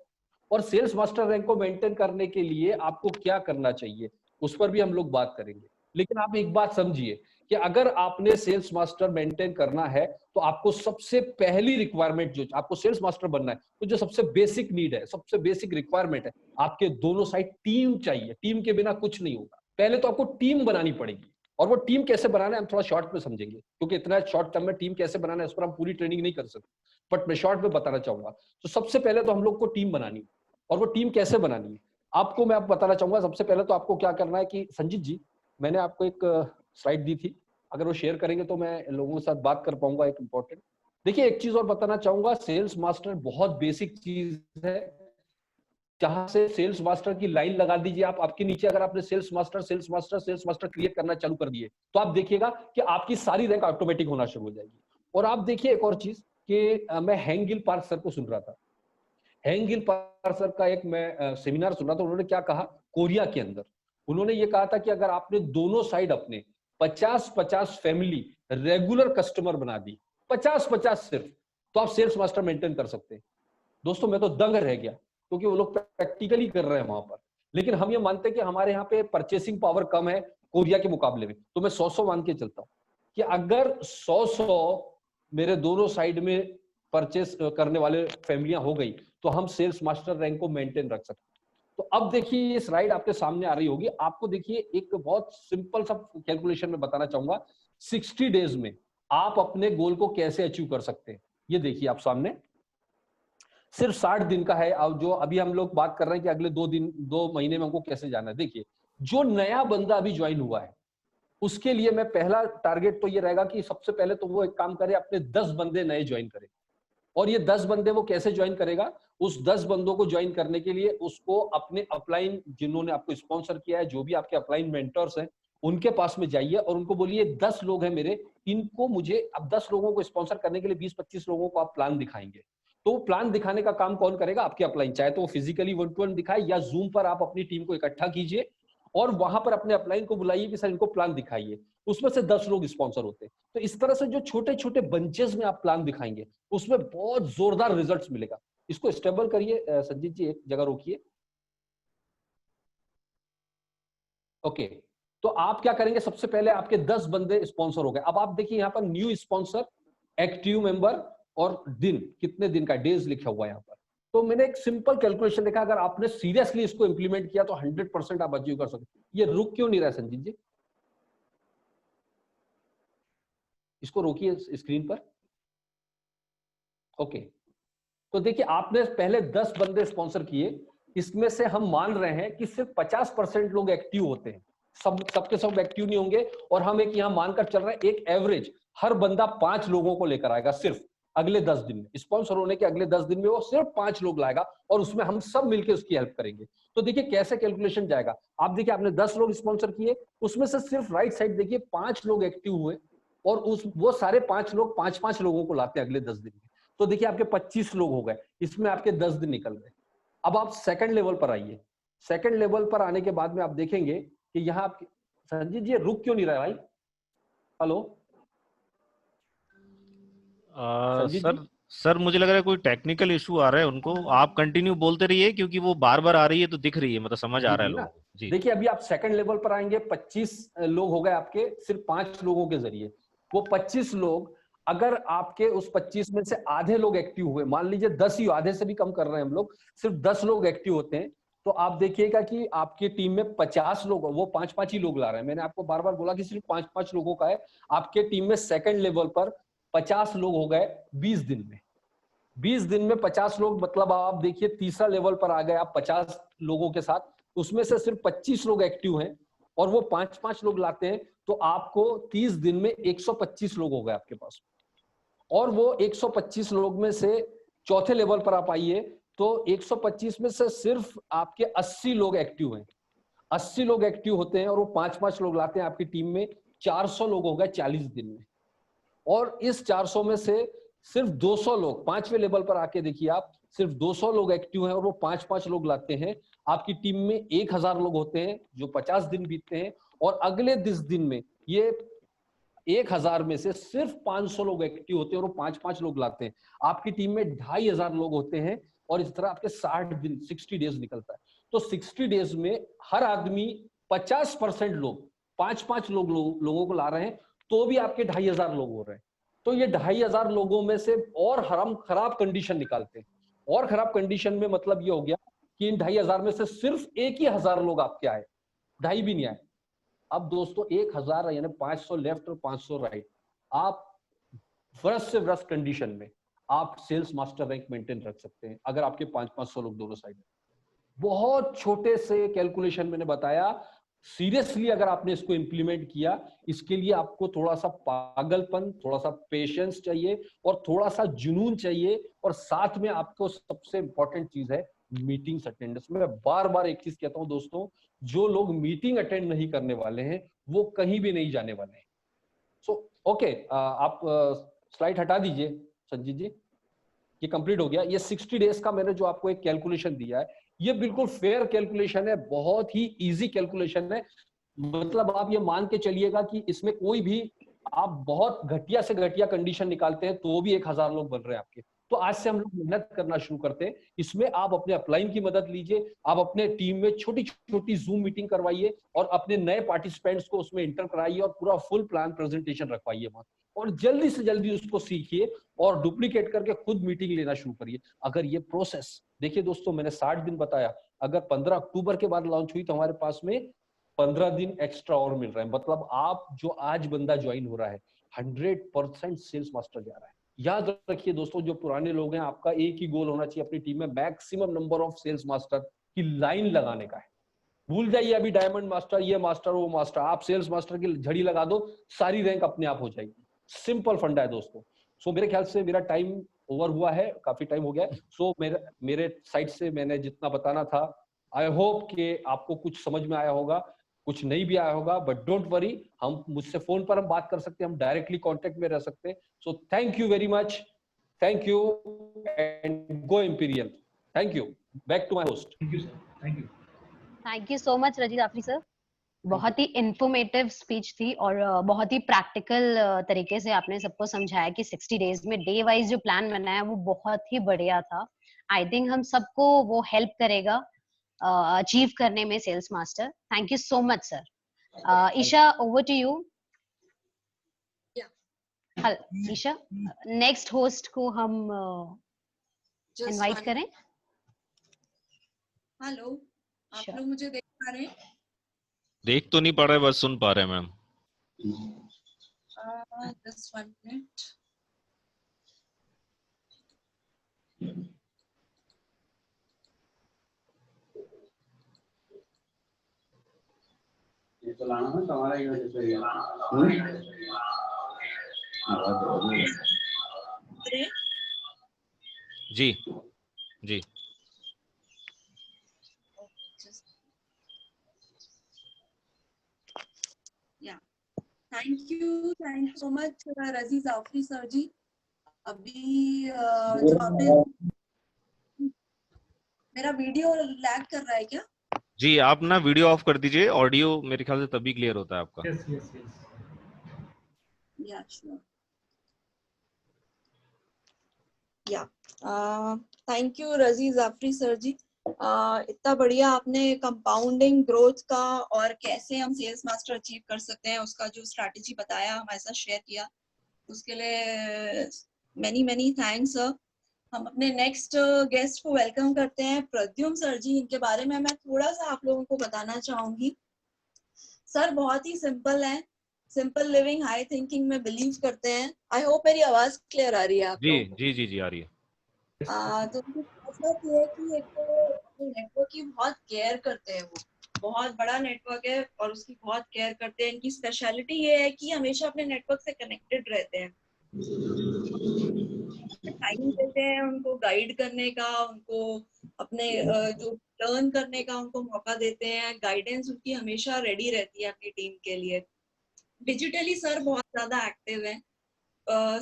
और सेल्स मास्टर रैंक को मेंटेन करने के लिए आपको क्या करना चाहिए उस पर भी हम लोग बात करेंगे। लेकिन आप एक बात समझिए कि अगर आपने सेल्स मास्टर मेंटेन करना है तो आपको सबसे पहली रिक्वायरमेंट, जो आपको सेल्स मास्टर बनना है तो जो सबसे बेसिक नीड है, सबसे बेसिक रिक्वायरमेंट है, आपके दोनों साइड टीम चाहिए। टीम के बिना कुछ नहीं होगा। पहले तो आपको टीम बनानी पड़ेगी, और वो टीम कैसे बनाना है हम थोड़ा शॉर्ट में समझेंगे, क्योंकि इतना शॉर्ट टर्म में टीम कैसे बनाना है उस पर हम पूरी ट्रेनिंग नहीं कर सकते, बट मैं शॉर्ट में बताना चाहूंगा। तो सबसे पहले तो हम लोग को टीम बनानी है, और वो टीम कैसे बनानी है आपको मैं बताना चाहूंगा। सबसे पहले तो आपको क्या करना है कि संजीत जी, मैंने आपको एक स्लाइड दी थी, अगर वो शेयर करेंगे तो मैं लोगों के साथ बात कर पाऊंगा। एक इंपॉर्टेंट देखिए, एक चीज और बताना चाहूंगा, सेल्स मास्टर बहुत बेसिक चीज है। जहां से सेल्स मास्टर की लाइन लगा दीजिए आप, आपके नीचे अगर आपने सेल्स मास्टर क्रिएट करना चालू कर दिए तो आप देखिएगा कि आपकी सारी रैंक ऑटोमेटिक होना शुरू हो जाएगी। और आप देखिए एक और चीज कि मैं हैंगिल पार्क सर को सुन रहा था। हैंगिल पार्क सर का एक मैं सेमिनार सुन रहा था। उन्होंने क्या कहा, कोरिया के अंदर उन्होंने ये कहा था कि अगर आपने दोनों साइड अपने 50-50 फैमिली रेगुलर कस्टमर बना दी, 50-50 सिर्फ, तो आप सेल्स मास्टर मेंटेन कर सकते हैं। दोस्तों मैं तो दंग रह गया, क्योंकि वो लोग प्रैक्टिकली कर रहे हैं वहां पर। लेकिन हम ये मानते हैं कि हमारे यहाँ पे परचेसिंग पावर कम है कोरिया के मुकाबले में, तो मैं 100 मान के चलता हूँ कि अगर 100 मेरे दोनों साइड में परचेस करने वाले फैमिलियां हो गई तो हम सेल्स मास्टर रैंक को मेंटेन रख सकते हैं। तो अब देखिए ये स्लाइड आपके सामने आ रही होगी, आपको देखिए एक बहुत सिंपल सा कैलकुलेशन में बताना चाहूंगा। 60 डेज में आप अपने गोल को कैसे अचीव कर सकते हैं, ये देखिए आप सामने। सिर्फ 60 दिन का है। अब जो अभी हम लोग बात कर रहे हैं कि अगले 2 महीने में हमको कैसे जाना है। देखिए जो नया बंदा अभी ज्वाइन हुआ है उसके लिए मैं पहला टारगेट तो ये रहेगा कि सबसे पहले तो वो एक काम करे, अपने 10 बंदे नए ज्वाइन करे। और ये 10 बंदे वो कैसे ज्वाइन करेगा, उस 10 बंदों को ज्वाइन करने के लिए उसको अपने अपलाइन, जिन्होंने आपको स्पॉन्सर किया है, जो भी आपके अपलाइन मेंटर्स हैं, उनके पास में जाइए और उनको बोलिए 10 लोग हैं मेरे, इनको मुझे, अब 10 लोगों को स्पॉन्सर करने के लिए 20-25 लोगों को आप प्लान दिखाएंगे। तो प्लान दिखाने का काम कौन करेगा, आपके अपलाइन। चाहे तो वो फिजिकली 1-to-1 दिखाए या जूम पर आप अपनी टीम को इकट्ठा कीजिए और वहां पर अपने अपलाइन को बुलाइए कि सर इनको प्लान दिखाइए। उसमें से 10 लोग स्पॉन्सर होते हैं। तो इस तरह से जो छोटे छोटे बंचेस में आप प्लान दिखाएंगे उसमें बहुत जोरदार रिजल्ट्स मिलेगा। इसको स्टेबल करिए संजीत जी, एक जगह रोकिए। ओके, तो आप क्या करेंगे, सबसे पहले आपके 10 बंदे स्पॉन्सर हो गए। अब आप देखिए यहाँ पर न्यू स्पॉन्सर, एक्टिव मेंबर और दिन, कितने दिन का, डेज लिखा हुआ है यहाँ पर। तो मैंने एक सिंपल कैलकुलेशन देखा, अगर आपने सीरियसली इसको इंप्लीमेंट किया तो 100% आप अचीव कर सकते। ये रुक क्यों नहीं रहा संजीत जी, इसको रोकिए स्क्रीन पर। ओके, तो देखिए आपने पहले 10 बंदे स्पॉन्सर किए, इसमें से हम मान रहे हैं कि सिर्फ 50% लोग एक्टिव होते हैं। सबके सब एक्टिव नहीं होंगे। और हम एक यहां मानकर चल रहे हैं, एक एवरेज हर बंदा 5 लोगों को लेकर आएगा सिर्फ अगले 10 दिन में। स्पॉन्सर होने के अगले 10 दिन में वो सिर्फ 5 लोग लाएगा और उसमें हम सब मिलकर उसकी हेल्प करेंगे। तो देखिए कैसे कैलकुलेशन जाएगा। आप देखिए आपने 10 लोग स्पॉन्सर किए, उसमें से सिर्फ राइट साइड देखिए 5 लोग एक्टिव हुए और वो सारे 5 लोग 5-5 लोगों को लाते हैं अगले 10 दिन में। तो देखिए आपके 25 लोग हो गए, इसमें आपके 10 दिन निकल गए। अब आप सेकंड लेवल पर आइए। सेकंड लेवल पर आने के बाद में आप देखेंगे कि यहाँ आप, संजीत जी रुक क्यों नहीं रहा है भाई, हेलो सर मुझे लग रहा है कोई टेक्निकल इशू आ रहा है उनको। आप कंटिन्यू बोलते रहिए क्योंकि वो बार बार आ रही है तो दिख रही है, मतलब समझ आ रहा है लोगों को। जी देखिए अभी आप सेकंड लेवल पर आएंगे, 25 लोग हो गए आपके सिर्फ 5 लोगों के जरिए। वो 25 लोग, अगर आपके उस 25 में से आधे लोग एक्टिव हुए, मान लीजिए 10 ही, आधे से भी कम कर रहे हैं हम लोग, सिर्फ 10 लोग एक्टिव होते हैं, तो आप देखिएगा कि आपकी टीम में 50 लोग, वो 5-5 ही लोग ला रहे हैं। मैंने आपको बार बार बोला कि सिर्फ 5-5 लोगों का है। आपके टीम में सेकंड लेवल पर 50 लोग हो गए 20 दिन में। 20 दिन में 50 लोग, मतलब आप देखिए तीसरा लेवल पर आ गए आप 50 लोगों के साथ। उसमें से सिर्फ 25 लोग एक्टिव हैं और वो 5-5 लोग लाते हैं, तो आपको 30 दिन में 125 लोग हो गए आपके पास। और वो 125 लोग में से चौथे लेवल पर आप आइए तो 125 में से सिर्फ आपके 80 लोग एक्टिव हैं। 80 लोग एक्टिव होते हैं और वो 5-5 लोग लाते हैं आपकी टीम में, 400 लोग हो गए 40 दिन में। और इस 400 में से सिर्फ 200 लोग, 5वें लेवल पर आके देखिए आप, सिर्फ 200 लोग एक्टिव हैं और वो 5-5 लोग लाते हैं। आपकी टीम में 1000 लोग होते हैं जो 50 दिन बीतते हैं, और अगले 10 दिन में ये 1000 में से सिर्फ 500 लोग एक्टिव होते हैं और वो 5-5 लोग लाते हैं। आपकी टीम में 2500 लोग होते हैं और इस तरह आपके 60 दिन 60 डेज निकलता है। तो 60 डेज में हर आदमी 50% लोग, 5-5 लोगों को ला रहे हैं, तो भी आपके 2500 लोग हो रहे हैं। तो ये 2500 लोगों में से और हम खराब कंडीशन निकालते हैं, और खराब कंडीशन में मतलब ये हो गया कि इन 2500 में से सिर्फ 1000 लोग आपके आए, 2.5 भी नहीं आए। अब दोस्तों 1000 यानी 500 लेफ्ट और 500 राइट, आप वर्स्ट से वर्स्ट कंडीशन में आप सेल्स मास्टर रैंक मेंटेन रख सकते हैं अगर आपके 500-500 लोग दोनों साइड में। बहुत छोटे से कैलकुलेशन मैंने बताया, सीरियसली अगर आपने इसको इंप्लीमेंट किया, इसके लिए आपको थोड़ा सा पागलपन, थोड़ा सा पेशेंस चाहिए और थोड़ा सा जुनून चाहिए, और साथ में आपको सबसे इंपॉर्टेंट चीज है मीटिंग्स अटेंडेंस। मैं बार बार एक चीज कहता हूं दोस्तों, जो लोग मीटिंग अटेंड नहीं करने वाले हैं वो कहीं भी नहीं जाने वाले हैं। सो ओके, आप स्लाइड हटा दीजिए संजीत जी, ये कंप्लीट हो गया। ये 60 डेज का मैंने जो आपको एक कैलकुलेशन दिया है, ये बिल्कुल फेयर कैलकुलेशन है, बहुत ही इजी कैलकुलेशन है। मतलब आप ये मान के चलिएगा कि इसमें कोई भी आप बहुत घटिया से घटिया कंडीशन निकालते हैं तो भी 1000 लोग बन रहे हैं आपके। तो आज से हम लोग मेहनत करना शुरू करते हैं। इसमें आप अपने अपलाइन की मदद लीजिए, आप अपने टीम में छोटी छोटी जूम मीटिंग करवाइए और अपने नए पार्टिसिपेंट्स को उसमें इंटर कराइए और पूरा फुल प्लान प्रेजेंटेशन रखवाइए वहां, और जल्दी से जल्दी उसको सीखिए और डुप्लीकेट करके खुद मीटिंग लेना शुरू करिए। अगर ये प्रोसेस, देखिए दोस्तों मैंने 60 दिन बताया, अगर 15 अक्टूबर के बाद लॉन्च हुई तो हमारे पास में 15 दिन एक्स्ट्रा और मिल रहे हैं। मतलब आप जो आज बंदा ज्वाइन हो रहा है 100% सेल्स मास्टर जा रहा है। याद रखिए दोस्तों, जो पुराने लोग हैं, आपका एक ही गोल होना चाहिए अपनी टीम में, maximum number of sales master की लाइन लगाने का है। भूल जाइए अभी डायमंड मास्टर, ये मास्टर वो मास्टर, आप सेल्स मास्टर की झड़ी लगा दो, सारी रैंक अपने आप हो जाएगी। सिंपल फंडा है दोस्तों। सो मेरे ख्याल से मेरा टाइम ओवर हुआ है, काफी टाइम हो गया है। सो मेरे साइड से मैंने जितना बताना था, आई होप कि आपको कुछ समझ में आया होगा, कुछ नहीं भी आया होगा, बट डोंट वरी, हम मुझसे फोन पर हम बात कर सकते हैं, हम डायरेक्टली कांटेक्ट में रह सकते हैं। So thank you very much, thank you and go imperial. Thank you, back to my host. Thank you sir, thank you so much Rajit Jafri sir. बहुत ही इंफॉर्मेटिव स्पीच थी और बहुत ही प्रैक्टिकल तरीके से आपने सबको समझाया कि 60 डेज में डे वाइज जो प्लान बनाया वो बहुत ही बढ़िया था। आई थिंक हम सबको वो हेल्प करेगा अचीव करने में sales master. Thank you so much sir. Isha, over to you. Isha, next host को हम इनवाइट करें। हेलो, आप लोग मुझे देख पा रहे हैं? देख तो नहीं पा रहे, बस सुन पा रहे हैं मैम। Just 1 minute. ये तो लाना ना तुम्हारा ही वजह से जी जी। Thank you so much Rajit Jafri sir ji. अभी जो आपने, मेरा वीडियो लैग कर रहा है क्या? जी, आप ना वीडियो ऑफ कर दीजिए, ऑडियो मेरे ख्याल से तभी क्लियर होता है आपका। Yes yes yes, yeah sure. Yeah thank you Rajeet Jafri sir ji. इतना बढ़िया आपने कंपाउंडिंग ग्रोथ का और कैसे हम सेल्स मास्टर अचीव कर सकते हैं उसका जो स्ट्रैटेजी बताया, हमारे साथ शेयर किया, उसके लिए मेनी मेनी थैंक्स सर। हम अपने नेक्स्ट गेस्ट को वेलकम करते हैं, प्रद्युम्न सर जी। इनके बारे में मैं थोड़ा सा आप लोगों को बताना चाहूंगी। सर बहुत ही सिंपल है, सिंपल लिविंग हाई थिंकिंग में बिलीव करते हैं। आई होप मेरी आवाज क्लियर आ रही है आप जी लोगों को? जी जी जी आ रही है। तो मतलब ये है कि एक नेटवर्क की बहुत केयर करते हैं, वो बहुत बड़ा नेटवर्क है और उसकी बहुत केयर करते हैं। इनकी स्पेशलिटी ये है कि हमेशा अपने नेटवर्क से कनेक्टेड रहते हैं, टाइम देते हैं उनको गाइड करने का, उनको अपने जो लर्न करने का उनको मौका देते हैं। गाइडेंस उनकी हमेशा रेडी रहती है अपनी टीम के लिए। डिजिटली सर बहुत ज्यादा एक्टिव है।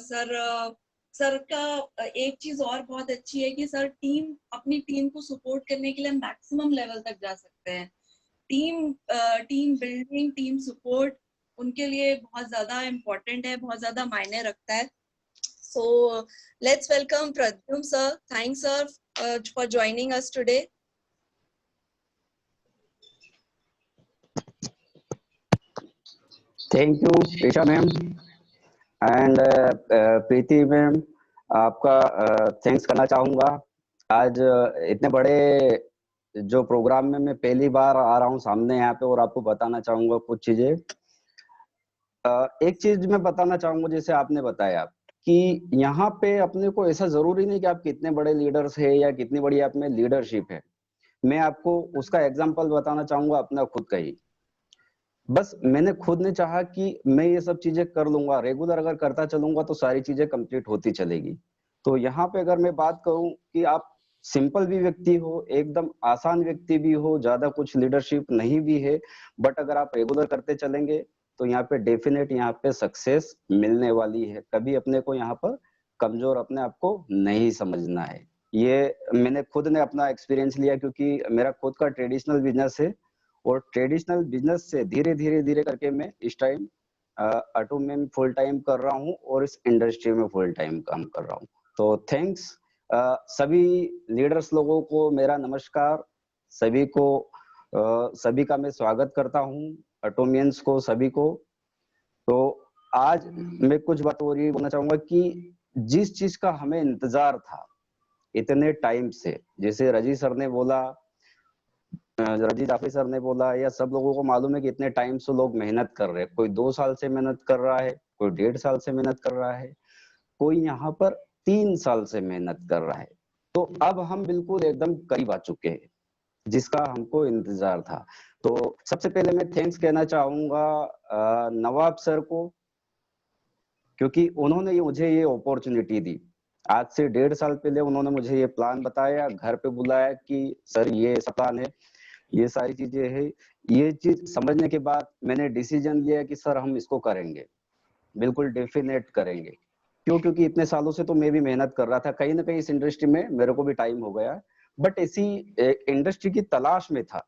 सर सर का एक चीज और बहुत अच्छी है कि सर अपनी टीम को सपोर्ट करने के लिए मैक्सिमम लेवल तक जा सकते हैं। टीम बिल्डिंग, टीम सपोर्ट उनके लिए बहुत ज्यादा इम्पोर्टेंट है, बहुत ज्यादा मायने रखता है। So let's welcome Pradyumna sir. Thanks sir for joining us today. Thank you Isha ma'am and Preeti ma'am, आपका थैंक्स करना चाहूंगा। आज इतने बड़े जो प्रोग्राम में मैं पहली बार आ रहा हूँ सामने यहाँ पे, और आपको बताना चाहूंगा कुछ चीजें। एक चीज मैं बताना चाहूंगा, जैसे आपने बताया कि यहाँ पे अपने को ऐसा जरूरी नहीं कि आप कितने बड़े लीडर्स है या कितनी बड़ी आप में लीडरशिप है। मैं आपको उसका एग्जाम्पल बताना चाहूंगा अपना खुद का ही। बस मैंने खुद ने चाहा कि मैं ये सब चीजें कर लूंगा, रेगुलर अगर करता चलूंगा तो सारी चीजें कंप्लीट होती चलेगी। तो यहाँ पे अगर मैं बात करूं कि आप सिंपल भी व्यक्ति हो, एकदम आसान व्यक्ति भी हो, ज्यादा कुछ लीडरशिप नहीं भी है, बट अगर आप रेगुलर करते चलेंगे तो यहाँ पे डेफिनेट यहाँ पे सक्सेस मिलने वाली है। कभी अपने को यहाँ पर कमजोर अपने आप को नहीं समझना है। ये मैंने खुद ने अपना एक्सपीरियंस लिया, क्योंकि मेरा खुद का ट्रेडिशनल बिजनेस है और ट्रेडिशनल बिजनेस से धीरे धीरे धीरे करके मैं इस टाइम ऑटो में फुल टाइम कर रहा हूँ और इस इंडस्ट्री में फुल टाइम काम कर रहा हूँ। तो थैंक्स सभी लीडर्स लोगों को, मेरा नमस्कार सभी को, सभी का मैं स्वागत करता हूँ, ऑटोमियंस को, सभी को। तो आज मैं कुछ बात और ये बोलना चाहूंगा कि जिस चीज का हमें इंतजार था इतने टाइम से, जैसे रजी सर ने बोला, रजी जाफरी सर ने बोला, या सब लोगों को मालूम है कि इतने टाइम से लोग मेहनत कर रहे हैं। कोई 2 साल से मेहनत कर रहा है, कोई 1.5 साल से मेहनत कर रहा है, कोई यहाँ पर 3 साल से मेहनत कर रहा है। तो अब हम बिल्कुल एकदम करीब आ चुके हैं जिसका हमको इंतजार था। तो सबसे पहले मैं थैंक्स कहना चाहूंगा नवाब सर को, क्योंकि उन्होंने मुझे ये अपॉर्चुनिटी दी। आज से 1.5 साल पहले उन्होंने मुझे ये प्लान बताया, घर पे बुलाया कि सर ये प्लान है, ये सारी चीजें है। ये चीज समझने के बाद मैंने डिसीजन लिया कि सर हम इसको करेंगे, बिल्कुल डेफिनेट करेंगे। क्यों? क्योंकि इतने सालों से तो मैं भी मेहनत कर रहा था, कहीं ना कहीं इस इंडस्ट्री में मेरे को भी टाइम हो गया, बट ऐसी इंडस्ट्री की तलाश में था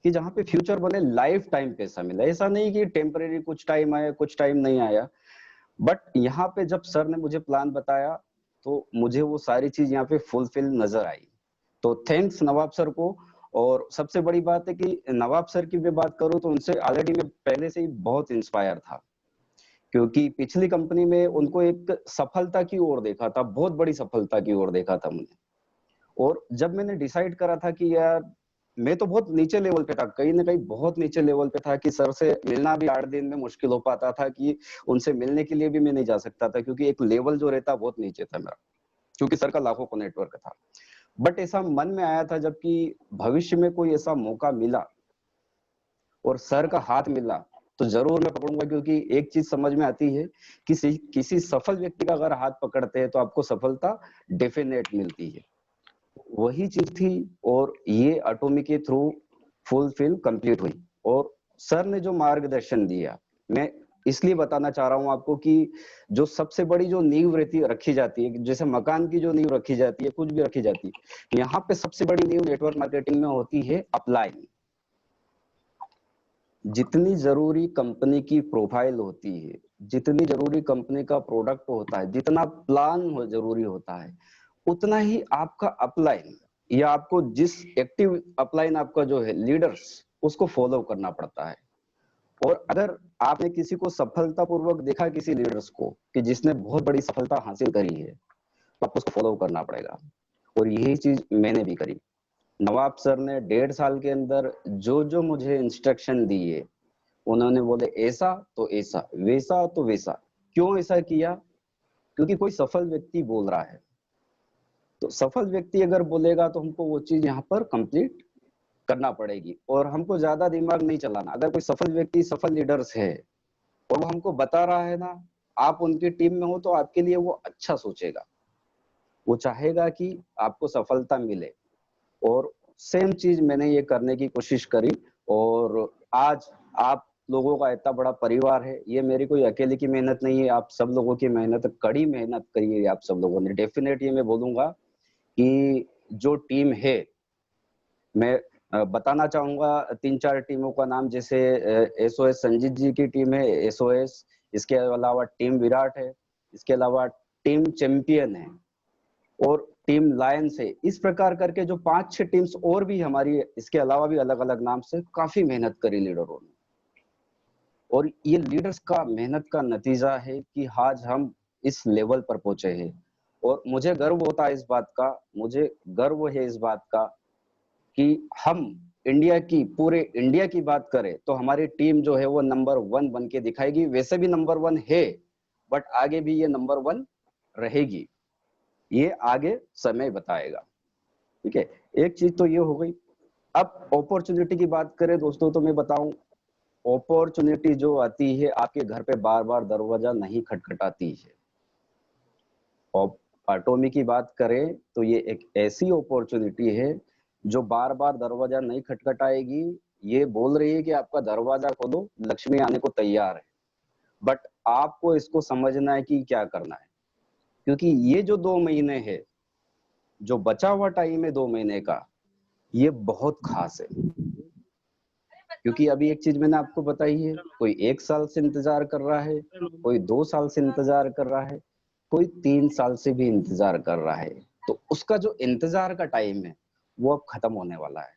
कि जहाँ पे फ्यूचर बने, लाइफ टाइम पैसा मिला। ऐसा नहीं कि टेम्परेरी कुछ टाइम आया कुछ टाइम नहीं आया, बट यहाँ पे जब सर ने मुझे प्लान बताया तो मुझे वो सारी चीज यहाँ पे फुलफिल नजर आई। तो थैंक्स नवाब सर को। और सबसे बड़ी बात है कि नवाब सर की मैं बात करूं तो उनसे ऑलरेडी मैं पहले से ही बहुत इंस्पायर था, क्योंकि पिछली कंपनी में उनको एक सफलता की ओर देखा था, बहुत बड़ी सफलता की ओर देखा था मैंने। और जब मैंने डिसाइड करा था कि यार मैं तो बहुत नीचे लेवल पे था, कहीं ना कहीं बहुत नीचे लेवल पे था, कि सर से मिलना भी 8 दिन में मुश्किल हो पाता था, कि उनसे मिलने के लिए भी मैं नहीं जा सकता था, क्योंकि एक लेवल जो रहता बहुत नीचे था मेरा, क्योंकि सर का लाखों को नेटवर्क था। बट ऐसा मन में आया था जबकि भविष्य में कोई ऐसा मौका मिला और सर का हाथ मिला तो जरूर मैं पकड़ूंगा, क्योंकि एक चीज समझ में आती है, किसी सफल व्यक्ति का अगर हाथ पकड़ते हैं तो आपको सफलता डेफिनेट मिलती है। वही चीज थी और ये ऑटोमी के थ्रू फुलफिल कंप्लीट हुई। और सर ने जो मार्गदर्शन दिया, मैं इसलिए बताना चाह रहा हूं आपको कि जो सबसे बड़ी जो नींव रखी जाती है, जैसे मकान की जो नींव रखी जाती है, कुछ भी रखी जाती है, यहाँ पे सबसे बड़ी नींव नेटवर्क मार्केटिंग में होती है अपलाइन। जितनी जरूरी कंपनी की प्रोफाइल होती है, जितनी जरूरी कंपनी का प्रोडक्ट होता है, जितना प्लान जरूरी होता है, उतना ही आपका अपलाइन या आपको जिस एक्टिव अपलाइन आपका जो है लीडर्स, उसको फॉलो करना पड़ता है। और अगर आपने किसी को सफलतापूर्वक देखा, किसी लीडर्स को कि जिसने बहुत बड़ी सफलता हासिल करी है, तो आपको उसको फॉलो करना पड़ेगा। और यही चीज मैंने भी करी। नवाब सर ने 1.5 साल के अंदर जो जो मुझे इंस्ट्रक्शन दिए, उन्होंने बोले ऐसा तो ऐसा, वैसा तो वैसा। क्यों ऐसा किया? क्योंकि कोई सफल व्यक्ति बोल रहा है तो सफल व्यक्ति अगर बोलेगा तो हमको वो चीज यहाँ पर कंप्लीट करना पड़ेगी और हमको ज्यादा दिमाग नहीं चलाना। अगर कोई सफल व्यक्ति, सफल लीडर्स है और वो हमको बता रहा है ना, आप उनकी टीम में हो तो आपके लिए वो अच्छा सोचेगा, वो चाहेगा कि आपको सफलता मिले। और सेम चीज मैंने ये करने की कोशिश करी और आज आप लोगों का इतना बड़ा परिवार है। ये मेरी कोई अकेले की मेहनत नहीं है, आप सब लोगों की मेहनत, कड़ी मेहनत करी है आप सब लोगों ने। डेफिनेट ये मैं बोलूंगा कि जो टीम है, मैं बताना चाहूंगा 3-4 टीमों का नाम। जैसे एसओएस संजीत जी की टीम है, एसओएस, इसके अलावा टीम विराट है, इसके अलावा टीम चैंपियन है और टीम लायंस है। इस प्रकार करके जो 5-6 टीम्स और भी हमारी, इसके अलावा भी अलग अलग नाम से काफी मेहनत करी लीडरों ने। और ये लीडर्स का मेहनत का नतीजा है कि आज हम इस लेवल पर पहुंचे हैं। और मुझे गर्व होता है इस बात का, मुझे गर्व है इस बात का कि हम इंडिया की, पूरे इंडिया की बात करें तो हमारी टीम जो है वो नंबर 1 बन के दिखाएगी। वैसे भी नंबर 1 है, बट आगे भी ये नंबर 1 रहेगी, ये आगे समय बताएगा। ठीक है, एक चीज तो ये हो गई। अब अपॉर्चुनिटी की बात करें दोस्तों, तो मैं बताऊं, अपॉर्चुनिटी जो आती है आपके घर पे बार बार दरवाजा नहीं खटखटाती है। और एटॉमी की बात करें तो ये एक ऐसी अपॉर्चुनिटी है जो बार बार दरवाजा नहीं खटखटाएगी, ये बोल रही है कि आपका दरवाजा खोलो, लक्ष्मी आने को तैयार है। बट आपको इसको समझना है कि क्या करना है, क्योंकि ये जो 2 महीने है, जो बचा हुआ टाइम है 2 महीने का, ये बहुत खास है। क्योंकि अभी एक चीज मैंने आपको बताई है, कोई 1 साल से इंतजार कर रहा है, कोई 2 साल से इंतजार कर रहा है, कोई 3 साल से भी इंतजार कर रहा है। तो उसका जो इंतजार का टाइम है वो अब खत्म होने वाला है।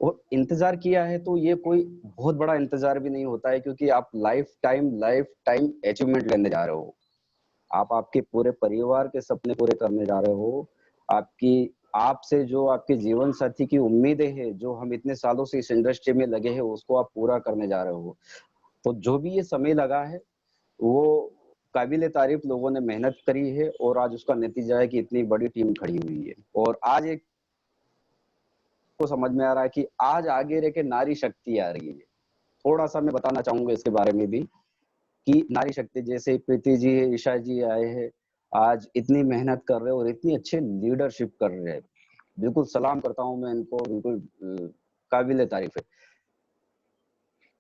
और इंतजार किया है तो ये कोई बहुत बड़ा इंतजार भी नहीं होता है, क्योंकि आप लाइफ टाइम अचीवमेंट लेने जा रहे हो। आप आपके पूरे परिवार के सपने पूरे करने जा रहे हो। आपसे जो आपके जीवन साथी की उम्मीदें हैं, जो हम इतने सालों से इस इंडस्ट्री में लगे हैं, उसको आप पूरा करने जा रहे हो। तो जो भी ये समय लगा है वो काबिले तारीफ, लोगों ने मेहनत करी है और आज उसका नतीजा है कि इतनी बड़ी टीम खड़ी हुई है। और आज एक को समझ में आ रहा है कि आज आगे रह के नारी शक्ति आ रही है। थोड़ा सा मैं बताना चाहूंगा इसके बारे में भी कि नारी शक्ति, जैसे प्रीति जी है, ईशा जी आए हैं, आज इतनी मेहनत कर रहे हैं और इतनी अच्छे लीडरशिप कर रहे हैं। बिल्कुल सलाम करता हूं मैं इनको, बिल्कुल काबिले तारीफ है।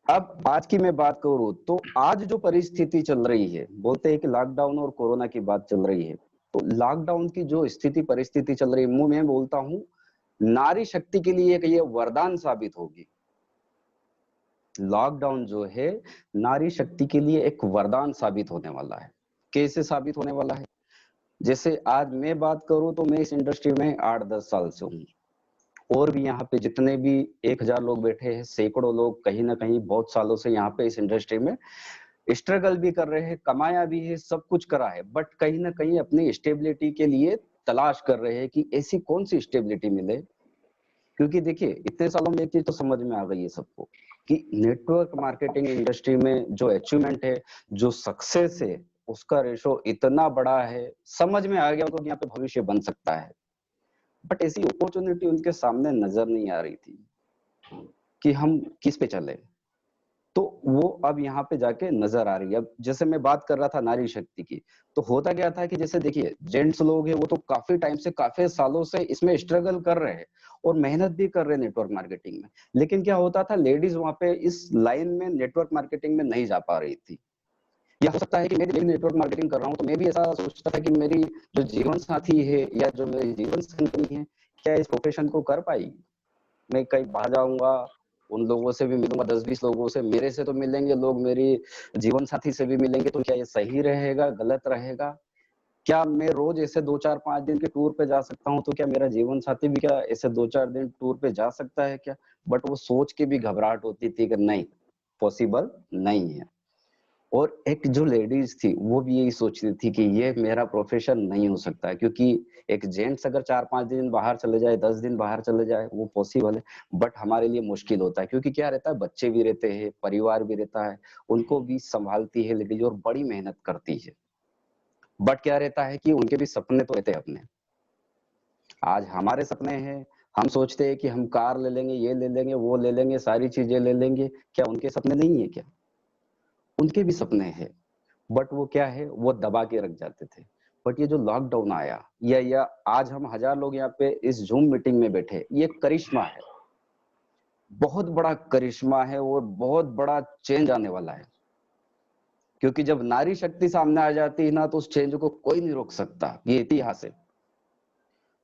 अब आज की मैं बात करूं तो आज जो परिस्थिति चल रही है, बोलते हैं कि लॉकडाउन और कोरोना की बात चल रही है, तो लॉकडाउन की जो स्थिति परिस्थिति चल रही है, मैं बोलता हूं नारी शक्ति के लिए ये वरदान साबित होगी। लॉकडाउन जो है नारी शक्ति के लिए एक वरदान साबित होने वाला है। कैसे साबित होने वाला है? जैसे आज मैं बात करूं तो मैं इस इंडस्ट्री में 8-10 साल से हूँ, और भी यहाँ पे जितने भी 1000 लोग बैठे हैं, सैकड़ों लोग कहीं ना कहीं बहुत सालों से यहाँ पे इस इंडस्ट्री में स्ट्रगल भी कर रहे हैं, कमाया भी है, सब कुछ करा है, बट कहीं ना कहीं अपनी स्टेबिलिटी के लिए तलाश कर रहे हैं कि ऐसी कौन सी स्टेबिलिटी मिले। क्योंकि देखिए इतने सालों में एक चीज तो समझ में आ गई है सबको कि नेटवर्क मार्केटिंग इंडस्ट्री में जो अचीवमेंट है, जो सक्सेस है, उसका रेशो इतना बड़ा है, समझ में आ गया तो यहाँ पे भविष्य बन सकता है। बट ऐसी अपॉर्चुनिटी उनके सामने नजर नहीं आ रही थी कि हम किस पे चले, तो वो अब यहाँ पे जाके नजर आ रही है। अब जैसे मैं बात कर रहा था नारी शक्ति की, तो होता क्या था कि जैसे देखिए जेंट्स लोग हैं वो तो काफी टाइम से, काफी सालों से इसमें स्ट्रगल कर रहे हैं और मेहनत भी कर रहे हैं नेटवर्क मार्केटिंग में, लेकिन क्या होता था, लेडीज वहां पे इस लाइन में नेटवर्क मार्केटिंग में नहीं जा पा रही थी। या हो सकता है कि मैं भी नेटवर्क मार्केटिंग कर रहा हूँ तो मैं भी ऐसा सोचता था कि मेरी जो जीवन साथी है या जो मेरी जीवन संगनी है, क्या इस प्रोफेशन को कर पाएगी। मैं कहीं बाहर जाऊंगा, उन लोगों से भी मिलूंगा, 10-20 लोगों से, मेरे से तो मिलेंगे लोग, मेरी जीवन साथी से भी मिलेंगे, तो क्या ये सही रहेगा, गलत रहेगा? क्या मैं रोज ऐसे 2-4-5 दिन के टूर पे जा सकता हूँ, तो क्या मेरा जीवन साथी भी क्या ऐसे 2-4 दिन टूर पे जा सकता है क्या? बट वो सोच के भी घबराहट होती थी कि नहीं, पॉसिबल नहीं है। और एक जो लेडीज थी वो भी यही सोचती थी कि ये मेरा प्रोफेशन नहीं हो सकता, क्योंकि एक जेंट्स अगर 4-5 दिन बाहर चले जाए, 10 दिन बाहर चले जाए, वो पॉसिबल है, बट हमारे लिए मुश्किल होता है, क्योंकि क्या रहता है, बच्चे भी रहते हैं, परिवार भी रहता है, उनको भी संभालती है लेडीज और बड़ी मेहनत करती है। बट क्या रहता है कि उनके भी सपने तो रहते हैं अपने। आज हमारे सपने हैं, हम सोचते हैं कि हम कार ले लेंगे, ये ले लेंगे, वो ले लेंगे, सारी चीजें ले लेंगे। क्या उनके सपने नहीं है क्या? उनके भी सपने हैं, बट वो क्या है, वो दबा के रख जाते थे। बट ये जो लॉकडाउन आया, या आज हम 1000 लोग यहाँ पे इस जूम मीटिंग में बैठे, ये करिश्मा है, बहुत बड़ा करिश्मा है और बहुत बड़ा चेंज आने वाला है। क्योंकि जब नारी शक्ति सामने आ जाती है ना, तो उस चेंज को कोई नहीं रोक सकता, ये इतिहास है।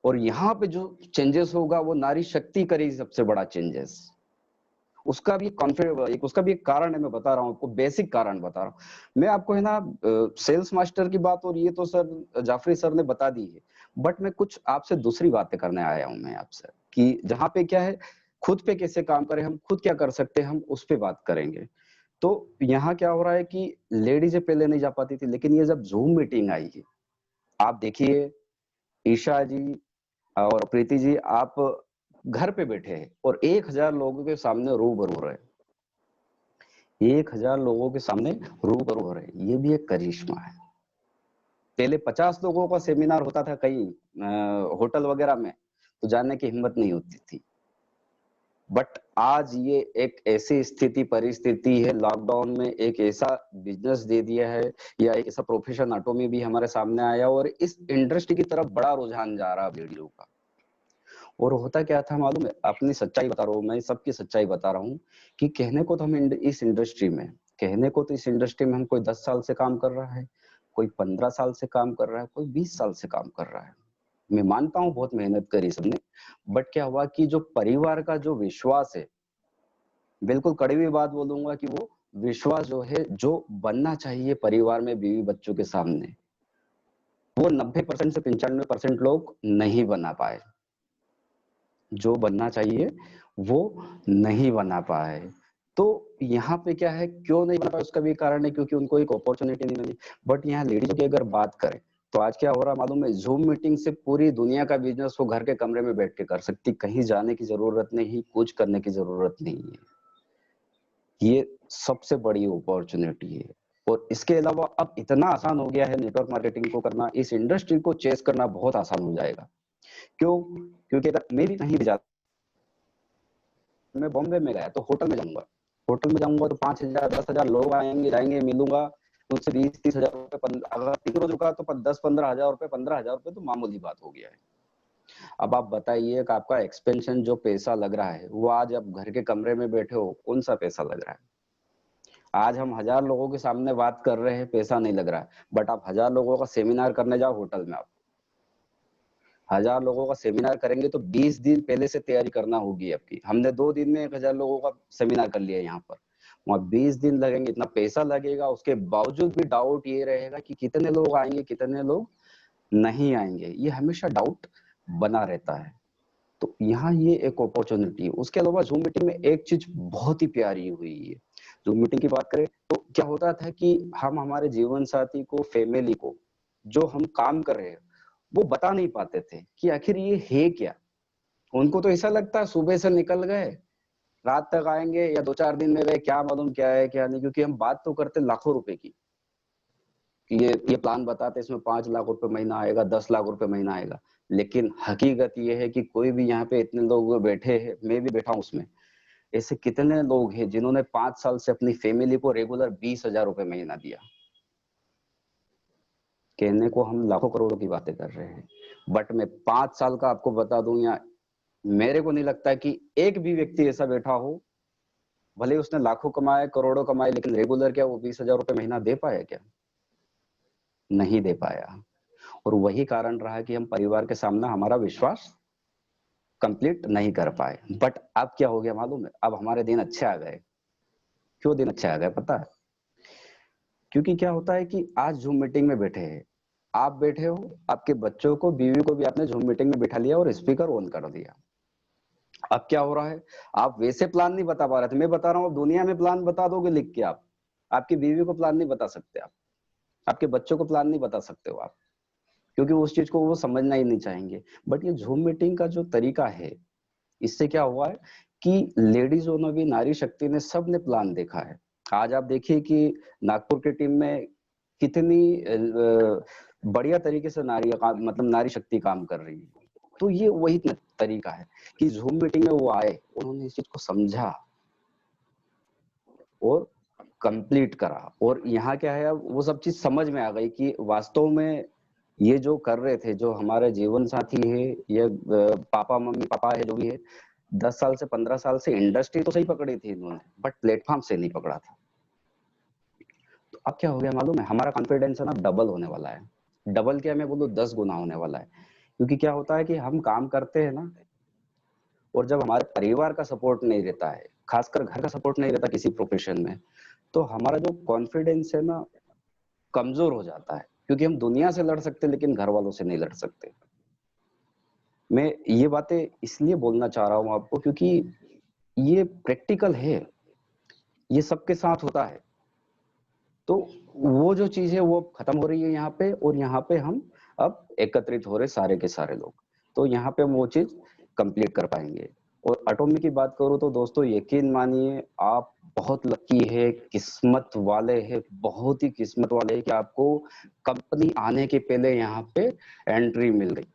और यहाँ पे जो चेंजेस होगा वो नारी शक्ति करेगी सबसे बड़ा चेंजेस। उसका भी कॉन्फिडेंस, उसका भी एक कारण है, मैं बता रहा हूँ आपको, बेसिक कारण बता रहा हूँ मैं आपको, है ना। सेल्स मास्टर की बात और ये तो सर जाफरी सर ने बता दी है, बट मैं कुछ आपसे दूसरी बातें करने आया हूँ मैं आपसे, कि जहाँ पे क्या है, खुद पे कैसे काम करें, हम खुद क्या कर सकते हैं, हम उस पे बात करेंगे। तो यहाँ क्या हो रहा है कि लेडीजें पहले नहीं जा पाती थी, लेकिन ये जब जूम मीटिंग आई है, आप देखिए ईशा जी और प्रीति जी, आप घर पे बैठे हैं और 1000 लोगों के सामने रूबरू हो रहे हैं। 1000 लोगों के सामने रूबरू हो रहे हैं, ये भी एक करिश्मा है। पहले 50 लोगों का सेमिनार होता था कहीं होटल वगैरह में, तो जाने की हिम्मत नहीं होती थी। बट आज ये एक ऐसी स्थिति परिस्थिति है, लॉकडाउन में एक ऐसा बिजनेस दे दिया है, या एक ऐसा प्रोफेशन ऑटो में भी हमारे सामने आया, और इस इंडस्ट्री की तरफ बड़ा रुझान जा रहा है वीडियो का। और होता क्या था मालूम है, अपनी सच्चाई बता रहा हूँ मैं, सबकी सच्चाई बता रहा हूँ, कि कहने को तो हम इस इंडस्ट्री में, कहने को तो इस इंडस्ट्री में हम कोई 10 साल से काम कर रहा है, कोई 15 साल से काम कर रहा है, कोई 20 साल से काम कर रहा है। मैं मानता हूँ बहुत मेहनत करी सबने, बट क्या हुआ कि जो परिवार का जो विश्वास है, बिल्कुल कड़वी बात बोलूंगा, कि वो विश्वास जो है, जो बनना चाहिए परिवार में बीवी बच्चों के सामने, वो 90% से 95% लोग नहीं बना पाए। जो बनना चाहिए वो नहीं बना पाए। तो यहाँ पे क्या है, क्यों नहीं बना पाए, उसका भी कारण है क्योंकि उनको एक अपॉर्चुनिटी नहीं मिली। बट यहाँ लेडीज की अगर बात करें, तो आज क्या हो रहा मालूम है, जूम मीटिंग से पूरी दुनिया का बिजनेस वो घर के कमरे में बैठ के कर सकती, कहीं जाने की जरूरत नहीं, कुछ करने की जरूरत नहीं है। ये सबसे बड़ी अपॉर्चुनिटी है। और इसके अलावा अब इतना आसान हो गया है नेटवर्क मार्केटिंग को करना, इस इंडस्ट्री को चेस करना बहुत आसान हो जाएगा। क्यों? क्योंकि मैं भी कहीं भी जाता, मैं बॉम्बे में गया तो होटल में जाऊंगा, होटल में जाऊंगा तो 5000 10,000 लोग आएंगे, जाएंगे, मिलूंगा उनसे 20-30 हजार रुपए, अगर 3 रोज रुका तो 10-15 हजार रुपए, 15 हजार रुपए तो मामूली बात हो गया है। अब आप बताइए कि आपका एक्सपेंशन जो पैसा लग रहा है, वो आज आप घर के कमरे में बैठे हो, कौन सा पैसा लग रहा है? आज हम 1000 लोगों के सामने बात कर रहे हैं, पैसा नहीं लग रहा है। बट आप 1000 लोगों का सेमिनार करने जाओ होटल में, आप 1000 लोगों का सेमिनार करेंगे तो 20 दिन पहले से तैयारी करना होगी आपकी। हमने 2 दिन में 1000 लोगों का सेमिनार कर लिया यहाँ पर, वहाँ 20 दिन लगेंगे, इतना पैसा लगेगा। उसके बावजूद भी डाउट ये रहेगा कि कितने लोग आएंगे, कितने लोग नहीं आएंगे, ये हमेशा डाउट बना रहता है। तो यहाँ ये एक अपॉर्चुनिटी है। उसके अलावा जूम मीटिंग में एक चीज बहुत ही प्यारी हुई है। जूम मीटिंग की बात करें तो क्या होता था कि हम हमारे जीवन साथी को, फैमिली को, जो हम काम कर रहे हैं वो बता नहीं पाते थे कि आखिर ये है क्या। उनको तो ऐसा लगता है सुबह से निकल गए, रात तक आएंगे या 2-4 दिन में गए, क्या मालूम क्या है क्या नहीं। क्योंकि हम बात तो करते लाखों रुपए की, कि ये प्लान बताते इसमें 5 लाख रुपए महीना आएगा, 10 लाख रुपए महीना आएगा। लेकिन हकीकत ये है कि कोई भी यहाँ पे इतने लोग बैठे हैं, मैं भी बैठा हूँ उसमें, ऐसे कितने लोग हैं जिन्होंने 5 साल से अपनी फैमिली को रेगुलर 20,000 रुपए महीना दिया। कहने को हम लाखों करोड़ों की बातें कर रहे हैं, बट मैं 5 साल का आपको बता दूं, या मेरे को नहीं लगता कि एक भी व्यक्ति ऐसा बैठा हो, भले उसने लाखों कमाए, करोड़ों कमाए, लेकिन रेगुलर क्या वो 20,000 रुपए महीना दे पाया क्या? नहीं दे पाया। और वही कारण रहा कि हम परिवार के सामने हमारा विश्वास कंप्लीट नहीं कर पाए। बट अब क्या हो गया मालूम है, अब हमारे दिन अच्छे आ गए। क्यों दिन अच्छे आ गए पता है? क्योंकि क्या होता है कि आज जूम मीटिंग में बैठे हैं, आप बैठे हो, आपके बच्चों को, बीवी को भी आपने जूम मीटिंग में बिठा लिया और स्पीकर ऑन कर दिया। अब क्या हो रहा है, आप वैसे प्लान नहीं बता पा रहे थे, मैं बता रहा हूँ, दुनिया में प्लान बता दोगे लिख के आप, आपकी बीवी को प्लान नहीं बता सकते, आप आपके बच्चों को प्लान नहीं बता सकते हो आप, क्योंकि उस चीज को वो समझना ही नहीं चाहेंगे। बट ये जूम मीटिंग का जो तरीका है, इससे क्या हुआ है कि लेडीजों ने भी, नारी शक्ति ने, सब ने प्लान देखा है। आज आप देखिए कि नागपुर की टीम में कितनी बढ़िया तरीके से मतलब नारी शक्ति काम कर रही है। तो ये वही तरीका है कि जूम मीटिंग में वो आए, उन्होंने इस चीज को समझा और कंप्लीट करा, और यहाँ क्या है, अब वो सब चीज समझ में आ गई कि वास्तव में ये जो कर रहे थे, जो हमारे जीवन साथी है, ये पापा मम्मी पापा है जो भी है, 10 साल से 15 साल से इंडस्ट्री तो सही पकड़ी थी इन्होंने, बट प्लेटफॉर्म से नहीं पकड़ा था। तो अब क्या हो गया मालूम है, हमारा कॉन्फिडेंस है ना डबल होने वाला है। डबल क्या, मैं बोलूं 10 गुना होने वाला है। क्योंकि क्या होता है कि हम काम करते हैं ना, और जब हमारे परिवार का सपोर्ट नहीं रहता है, खासकर घर का सपोर्ट नहीं रहता किसी प्रोफेशन में, तो हमारा जो कॉन्फिडेंस है ना कमजोर हो जाता है। क्योंकि हम दुनिया से लड़ सकते लेकिन घर वालों से नहीं लड़ सकते। मैं ये बातें इसलिए बोलना चाह रहा हूं आपको क्योंकि ये प्रैक्टिकल है, ये सबके साथ होता है। तो वो जो चीज है वो खत्म हो रही है यहाँ पे, और यहाँ पे हम अब एकत्रित हो रहे सारे के सारे लोग, तो यहाँ पे हम वो चीज कंप्लीट कर पाएंगे। और एटॉमी की बात करूँ तो दोस्तों यकीन मानिए आप बहुत लकी है, किस्मत वाले हैं, बहुत ही किस्मत वाले हैं कि आपको कंपनी आने के पहले यहाँ पे एंट्री मिल गई।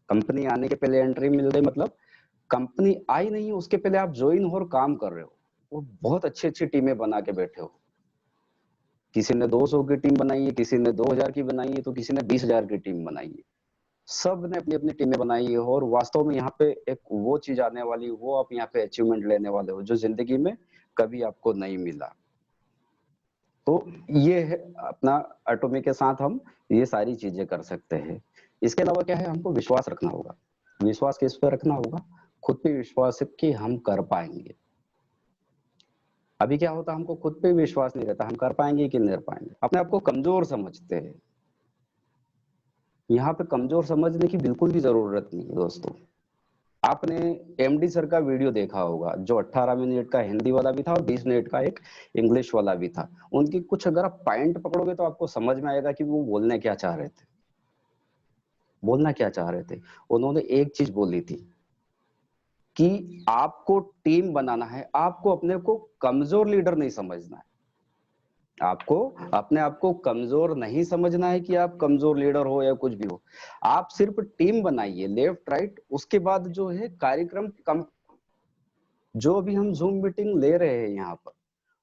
कंपनी आने के पहले एंट्री मिल गई मतलब कंपनी आई नहीं उसके पहले आप ज्वाइन हो और काम कर रहे हो, और बहुत अच्छी अच्छी टीमें बना के बैठे हो। किसी ने 200 की टीम बनाई है, किसी ने 2000 की बनाई है, तो किसी ने 20,000 की टीम बनाई है। सब ने अपनी अपनी टीमें बनाई है, और वास्तव में यहाँ पे एक वो चीज आने वाली, वो आप यहाँ पे अचीवमेंट लेने वाले हो जो जिंदगी में कभी आपको नहीं मिला। तो ये है अपना एटॉमी के साथ हम ये सारी चीजें कर सकते हैं। इसके अलावा क्या है, हमको विश्वास रखना होगा। विश्वास किस पे रखना होगा? खुद पे विश्वास है कि हम कर पाएंगे। अभी क्या होता है, हमको खुद पे विश्वास नहीं रहता, हम कर पाएंगे कि नहीं कर पाएंगे, अपने आप को कमजोर समझते हैं। यहाँ पे कमजोर समझने की बिल्कुल भी जरूरत नहीं है दोस्तों। आपने एमडी सर का वीडियो देखा होगा जो 18 मिनट का हिंदी वाला भी था और 20 मिनट का एक इंग्लिश वाला भी था। उनकी कुछ अगर आप पॉइंट पकड़ोगे तो आपको समझ में आएगा कि वो बोलने क्या चाह रहे थे। बोलना क्या चाह रहे थे, उन्होंने एक चीज बोली थी कि आपको टीम बनाना है, आपको अपने को कमजोर लीडर नहीं समझना है। आपको अपने आप को कमजोर नहीं समझना है कि आप कमजोर लीडर हो या कुछ भी हो। आप सिर्फ टीम बनाइए लेफ्ट राइट, उसके बाद जो है कार्यक्रम जो भी हम जूम मीटिंग ले रहे हैं यहाँ पर,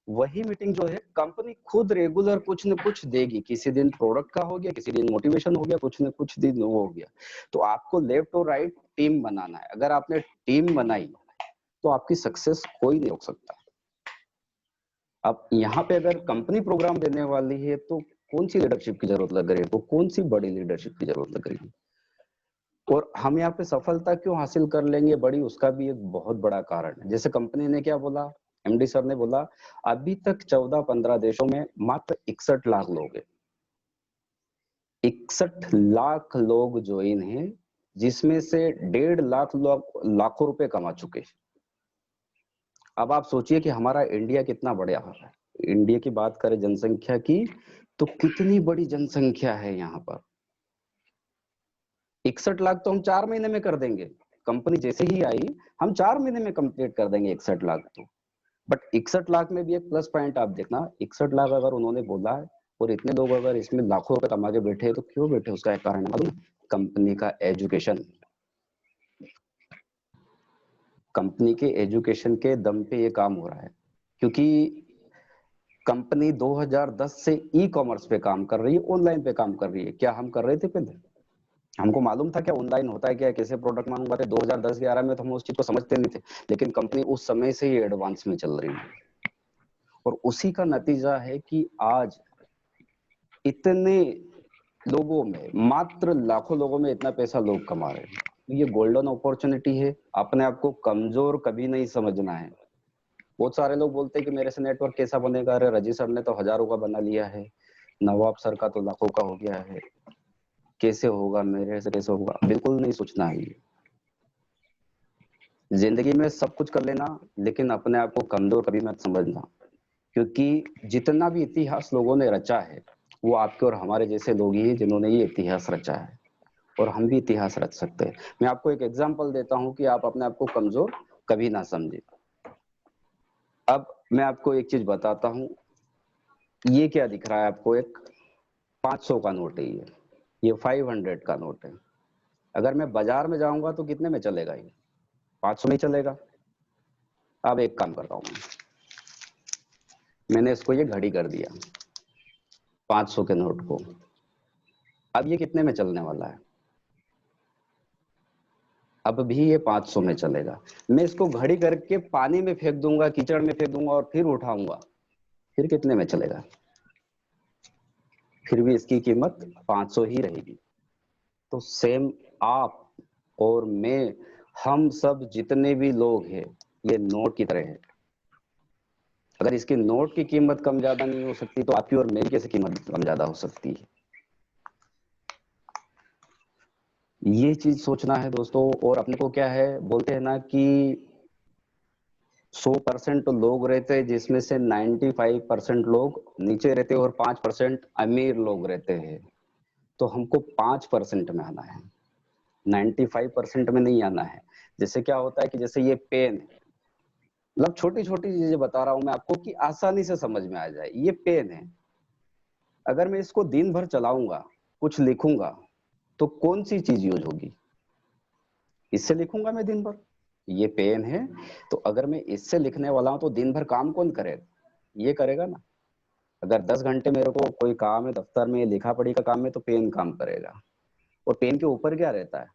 वही मीटिंग जो है कंपनी खुद रेगुलर कुछ न कुछ देगी। किसी दिन प्रोडक्ट का हो गया, किसी दिन मोटिवेशन हो गया, कुछ न कुछ दिन वो हो गया। तो आपको लेफ्ट और राइट टीम बनाना है। अगर आपने टीम बनाई तो आपकी सक्सेस कोई नहीं रोक सकता। अब यहाँ पे अगर कंपनी प्रोग्राम देने वाली है तो कौन सी लीडरशिप की जरूरत लग रही है, तो कौन सी बड़ी लीडरशिप की जरूरत लग रही है। और हम यहाँ पे सफलता क्यों हासिल कर लेंगे बड़ी, उसका भी एक बहुत बड़ा कारण है। जैसे कंपनी ने क्या बोला, एमडी सर ने बोला अभी तक 14-15 देशों में मात्र 61 लाख लोग हैं। 61 लाख लोग ज्वाइन हैं, जिसमें से 1.5 लाख लोग लाखों रुपए कमा चुके हैं। अब आप सोचिए कि हमारा इंडिया कितना बड़ा है। इंडिया की बात करें जनसंख्या की तो कितनी बड़ी जनसंख्या है यहाँ पर। 61 लाख तो हम 4 महीने में कर देंगे। कंपनी जैसे ही आई हम 4 महीने में कंप्लीट कर देंगे 61 लाख तो। बट 61 लाख में भी एक प्लस पॉइंट आप देखना, 61 लाख अगर उन्होंने बोला है और इतने लोग अगर इसमें लाखों रुपए कमा के बैठे हैं तो क्यों बैठे, उसका एक कारण मालूम, कंपनी का एजुकेशन। कंपनी के एजुकेशन के दम पे ये काम हो रहा है। क्योंकि कंपनी 2010 से ई कॉमर्स पे काम कर रही है, ऑनलाइन पे काम कर रही है। क्या हम कर रहे थे पहले? हमको मालूम था क्या ऑनलाइन होता है, क्या कैसे प्रोडक्ट मंगवाते? 2010-11 में तो हम उस चीज को समझते नहीं थे, लेकिन कंपनी उस समय से ही एडवांस में चल रही है। और उसी का नतीजा है कि आज इतने लोगों में, मात्र लाखों लोगों में इतना पैसा लोग कमा रहे हैं। ये गोल्डन अपॉर्चुनिटी है। अपने आप को कमजोर कभी नहीं समझना है। बहुत सारे लोग बोलते हैं कि मेरे से नेटवर्क कैसा बनेगा, अरे रजी सर ने तो हजारों का बना लिया है, नवाब सर का तो लाखों का हो गया है, कैसे होगा, मेरे से कैसे होगा। बिल्कुल नहीं सोचना है। जिंदगी में सब कुछ कर लेना, लेकिन अपने आप को कमजोर कभी मत समझना। क्योंकि जितना भी इतिहास लोगों ने रचा है वो आपके और हमारे जैसे लोग ही हैं जिन्होंने ये इतिहास रचा है, और हम भी इतिहास रच सकते हैं। मैं आपको एक एग्जांपल देता हूं कि आप अपने आप को कमजोर कभी ना समझे। अब मैं आपको एक चीज बताता हूं, ये क्या दिख रहा है आपको, एक 500 का नोट है ये 500 का नोट है। अगर मैं बाजार में जाऊंगा तो कितने में चलेगा ये? 500 में चलेगा। अब एक काम करता हूँ, मैंने इसको ये घड़ी कर दिया 500 के नोट को। अब ये कितने में चलने वाला है? अब भी ये 500 में चलेगा। मैं इसको घड़ी करके पानी में फेंक दूंगा, कीचड़ में फेंक दूंगा और फिर उठाऊंगा, फिर कितने में चलेगा? फिर भी इसकी कीमत 500 ही रहेगी। तो सेम आप और मैं, हम सब जितने भी लोग हैं, ये नोट की तरह है। अगर इसकी नोट की कीमत कम ज्यादा नहीं हो सकती तो आपकी और मेरी कैसे कीमत कम ज्यादा हो सकती है? ये चीज सोचना है दोस्तों। और अपने को क्या है, बोलते हैं ना कि 100% तो लोग रहते हैं जिसमें से 95% लोग नीचे रहते हैं और 5% अमीर लोग रहते हैं। तो हमको 5% में आना है, 95% में नहीं आना है। जैसे क्या होता है कि जैसे ये पेन, मतलब छोटी छोटी चीजें बता रहा हूं मैं आपको कि आसानी से समझ में आ जाए। ये पेन है, अगर मैं इसको दिन भर चलाऊंगा, कुछ लिखूंगा, तो कौन सी चीज यूज होगी? इससे लिखूंगा मैं दिन भर, ये पेन है, तो अगर मैं इससे लिखने वाला हूं तो दिन भर काम कौन करेगा? ये करेगा ना। अगर 10 घंटे मेरे को कोई काम है, दफ्तर में लिखा पढ़ी का काम है, तो पेन काम करेगा। और पेन के ऊपर क्या रहता है?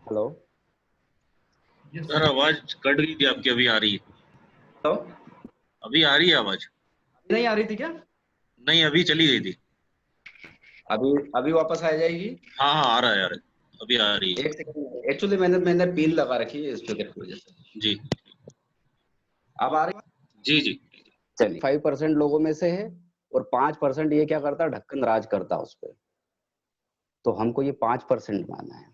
हेलो सर आवाज कट गई थी आपकी, अभी आ रही है। तो अभी आ रही है आवाज। नहीं आ रही थी क्या? नहीं, अभी चली गई थी। अभी अभी वापस आ जाएगी। हाँ हाँ, आ रहा है यार, अभी आ रही है। एक सेकंड, एक्चुअली मैंने पिन लगा रखी है स्पीकर की वजह से। जी अब आ रही है? जी जी। चलिए, 5% लोगों में से है और 5% ये क्या करता है, ढक्कन राज करता है उस पर। तो हमको ये 5% मानना है,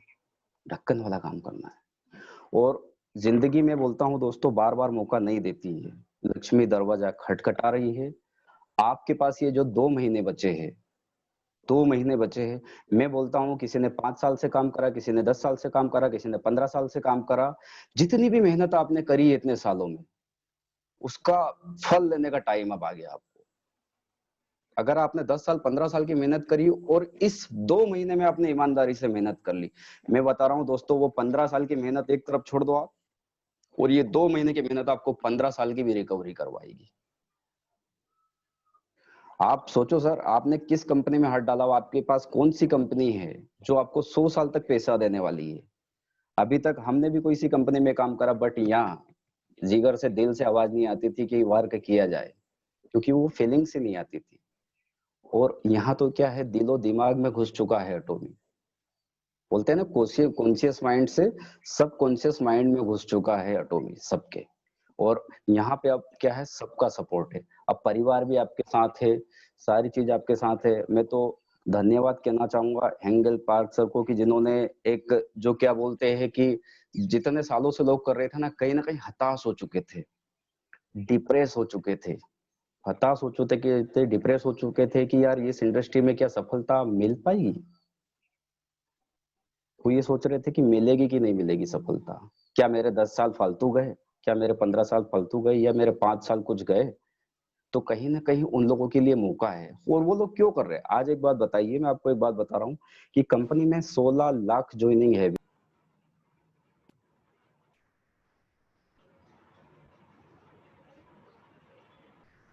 ढक्कन वाला काम करना है। और जिंदगी में बोलता हूँ दोस्तों, बार बार मौका नहीं देती है, लक्ष्मी दरवाजा खटखटा रही है। आपके पास ये जो 2 महीने बचे हैं, 2 महीने बचे हैं, मैं बोलता हूँ किसी ने 5 साल से काम करा, किसी ने 10 साल से काम करा, किसी ने 15 साल से काम करा। जितनी भी मेहनत आपने करी है इतने सालों में, उसका फल लेने का टाइम अब आ गया आपको। अगर आपने 10 साल 15 साल की मेहनत करी और इस 2 महीने में आपने ईमानदारी से मेहनत कर ली, मैं बता रहा हूँ दोस्तों, वो 15 साल की मेहनत एक तरफ छोड़ दो आप, और ये 2 महीने की मेहनत आपको 15 साल की भी रिकवरी करवाएगी। आप सोचो सर, आपने किस कंपनी में हाथ डाला हो? आपके पास कौन सी कंपनी है जो आपको 100 साल तक पैसा देने वाली है? अभी तक हमने भी कोई सी कंपनी में काम करा, बट यहाँ जिगर से दिल से आवाज नहीं आती थी कि वर्क किया जाए, क्योंकि वो फीलिंग से नहीं आती थी। और यहाँ तो क्या है, दिलो दिमाग में घुस चुका है एटॉमी। बोलते हैं ना, कॉन्शियस माइंड से सब कॉन्शियस माइंड में घुस चुका है एटॉमी सबके। और यहाँ पे अब क्या है, सबका सपोर्ट है। अब परिवार भी आपके साथ है, सारी चीज आपके साथ है। मैं तो धन्यवाद कहना चाहूंगा हेंगल पार्क सर को, कि जिन्होंने एक जो क्या बोलते हैं कि जितने सालों से लोग कर रहे थे ना कहीं हताश हो चुके थे, डिप्रेस हो चुके थे, हताश हो चुके थे, डिप्रेस हो चुके थे कि यार इस इंडस्ट्री में क्या सफलता मिल पाएगी। वो ये सोच रहे थे कि मिलेगी कि नहीं मिलेगी सफलता, क्या मेरे 10 साल फालतू गए, क्या मेरे 15 साल फालतू गए, या मेरे 5 साल कुछ गए। तो कहीं ना कहीं उन लोगों के लिए मौका है। और वो लोग क्यों कर रहे हैं, आज एक बात बताइए, मैं आपको एक बात बता रहा हूँ कि कंपनी में 16 लाख ज्वाइनिंग है,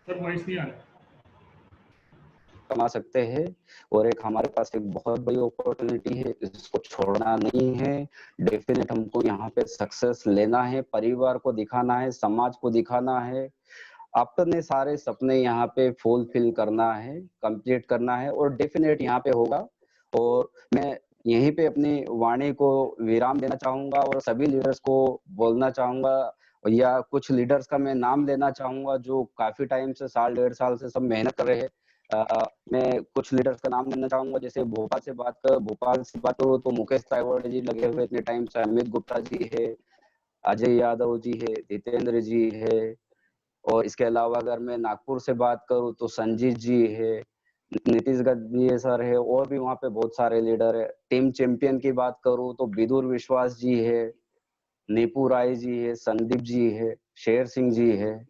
सर वॉइस नहीं आ रहा। कमा सकते हैं। और एक हमारे पास एक बहुत बड़ी अपॉर्चुनिटी है, इसको छोड़ना नहीं है। डेफिनेट हमको यहाँ पे सक्सेस लेना है, परिवार को दिखाना है, समाज को दिखाना है, अपने सारे सपने यहाँ पे फुलफिल करना है, कंप्लीट करना है, और डेफिनेट यहाँ पे होगा। और मैं यहीं पे अपनी वाणी को विराम देना चाहूंगा और सभी लीडर्स को बोलना चाहूंगा, या कुछ लीडर्स का मैं नाम लेना चाहूंगा जो काफी टाइम से, साल 1.5 साल से सब मेहनत कर रहे हैं। मैं कुछ लीडर्स का नाम लेना चाहूंगा, जैसे भोपाल से बात करो तो मुकेश तायवाड़े जी लगे हुए इतने टाइम से, अमित गुप्ता जी है, अजय यादव जी है, जितेंद्र जी है, और इसके अलावा अगर मैं नागपुर से बात करूं तो संजीत जी है, नीतीश गद्दी सर है, और भी वहाँ पे बहुत सारे लीडर है। टीम चैंपियन की बात करूं तो विदुर विश्वास जी है, नीपू राय जी है, संदीप जी है, शेर सिंह जी है,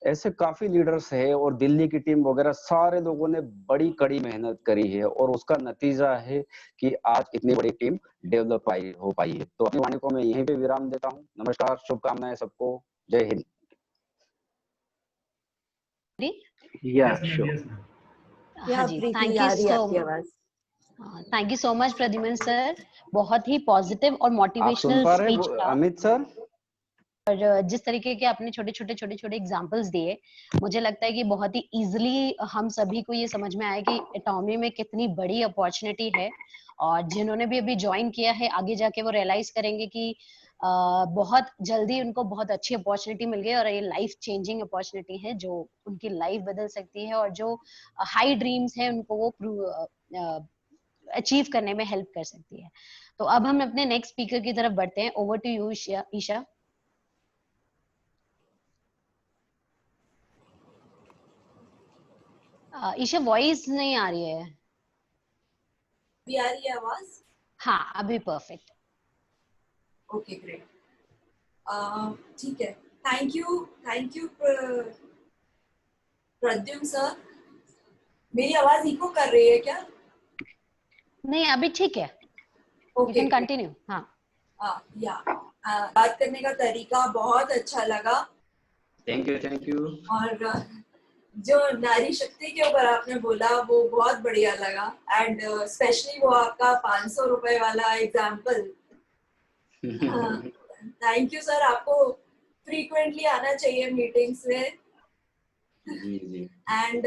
ऐसे काफी लीडर्स है। और दिल्ली की टीम वगैरह सारे लोगों ने बड़ी कड़ी मेहनत करी है और उसका नतीजा है कि आज इतनी बड़ी टीम डेवलप हो पाई है। तो अपनी वाणी को मैं यहीं पे विराम देता हूँ। नमस्कार, शुभकामनाएं सबको, जय Hind. Yes, ma'am. Yes, ma'am. हाँ जी, प्रीति आ रही है आपकी आवाज। Thank you so much Pradyuman sir, बहुत ही पॉजिटिव और आप सुन मोटिवेशनल पा रहे स्पीच हैं था। अमित सर? और जिस तरीके के आपने छोटे छोटे एग्जांपल्स दिए, मुझे लगता है कि बहुत ही इजीली हम सभी को ये समझ में आया कि एटॉमी में कितनी बड़ी अपॉर्चुनिटी है। और जिन्होंने भी अभी ज्वाइन किया है, आगे जाके वो रियलाइज करेंगे कि बहुत जल्दी उनको बहुत अच्छी अपॉर्चुनिटी मिल गई और ये लाइफ चेंजिंग अपॉर्चुनिटी है जो उनकी लाइफ बदल सकती है, और जो हाई ड्रीम्स है उनको वो अचीव करने में हेल्प कर सकती है। तो अब हम अपने नेक्स्ट स्पीकर की तरफ बढ़ते हैं। Over to you Isha. Isha voice नहीं आ रही है। भी आ रही है आवाज? हाँ, अभी परफेक्ट। Okay, great. ठीक है, थैंक यू प्रद्युम्न सर। मेरी आवाज इको कर रही है क्या? नहीं, अभी ठीक है, यू कैन कंटिन्यू। हाँ बात करने का तरीका बहुत अच्छा लगा। Thank you. और जो नारी शक्ति के ऊपर आपने बोला वो बहुत बढ़िया लगा, एंड स्पेशली वो आपका 500 रुपए वाला एग्जाम्पल। थैंक यू सर, आपको फ्रीक्वेंटली आना चाहिए मीटिंग्स में। जी। And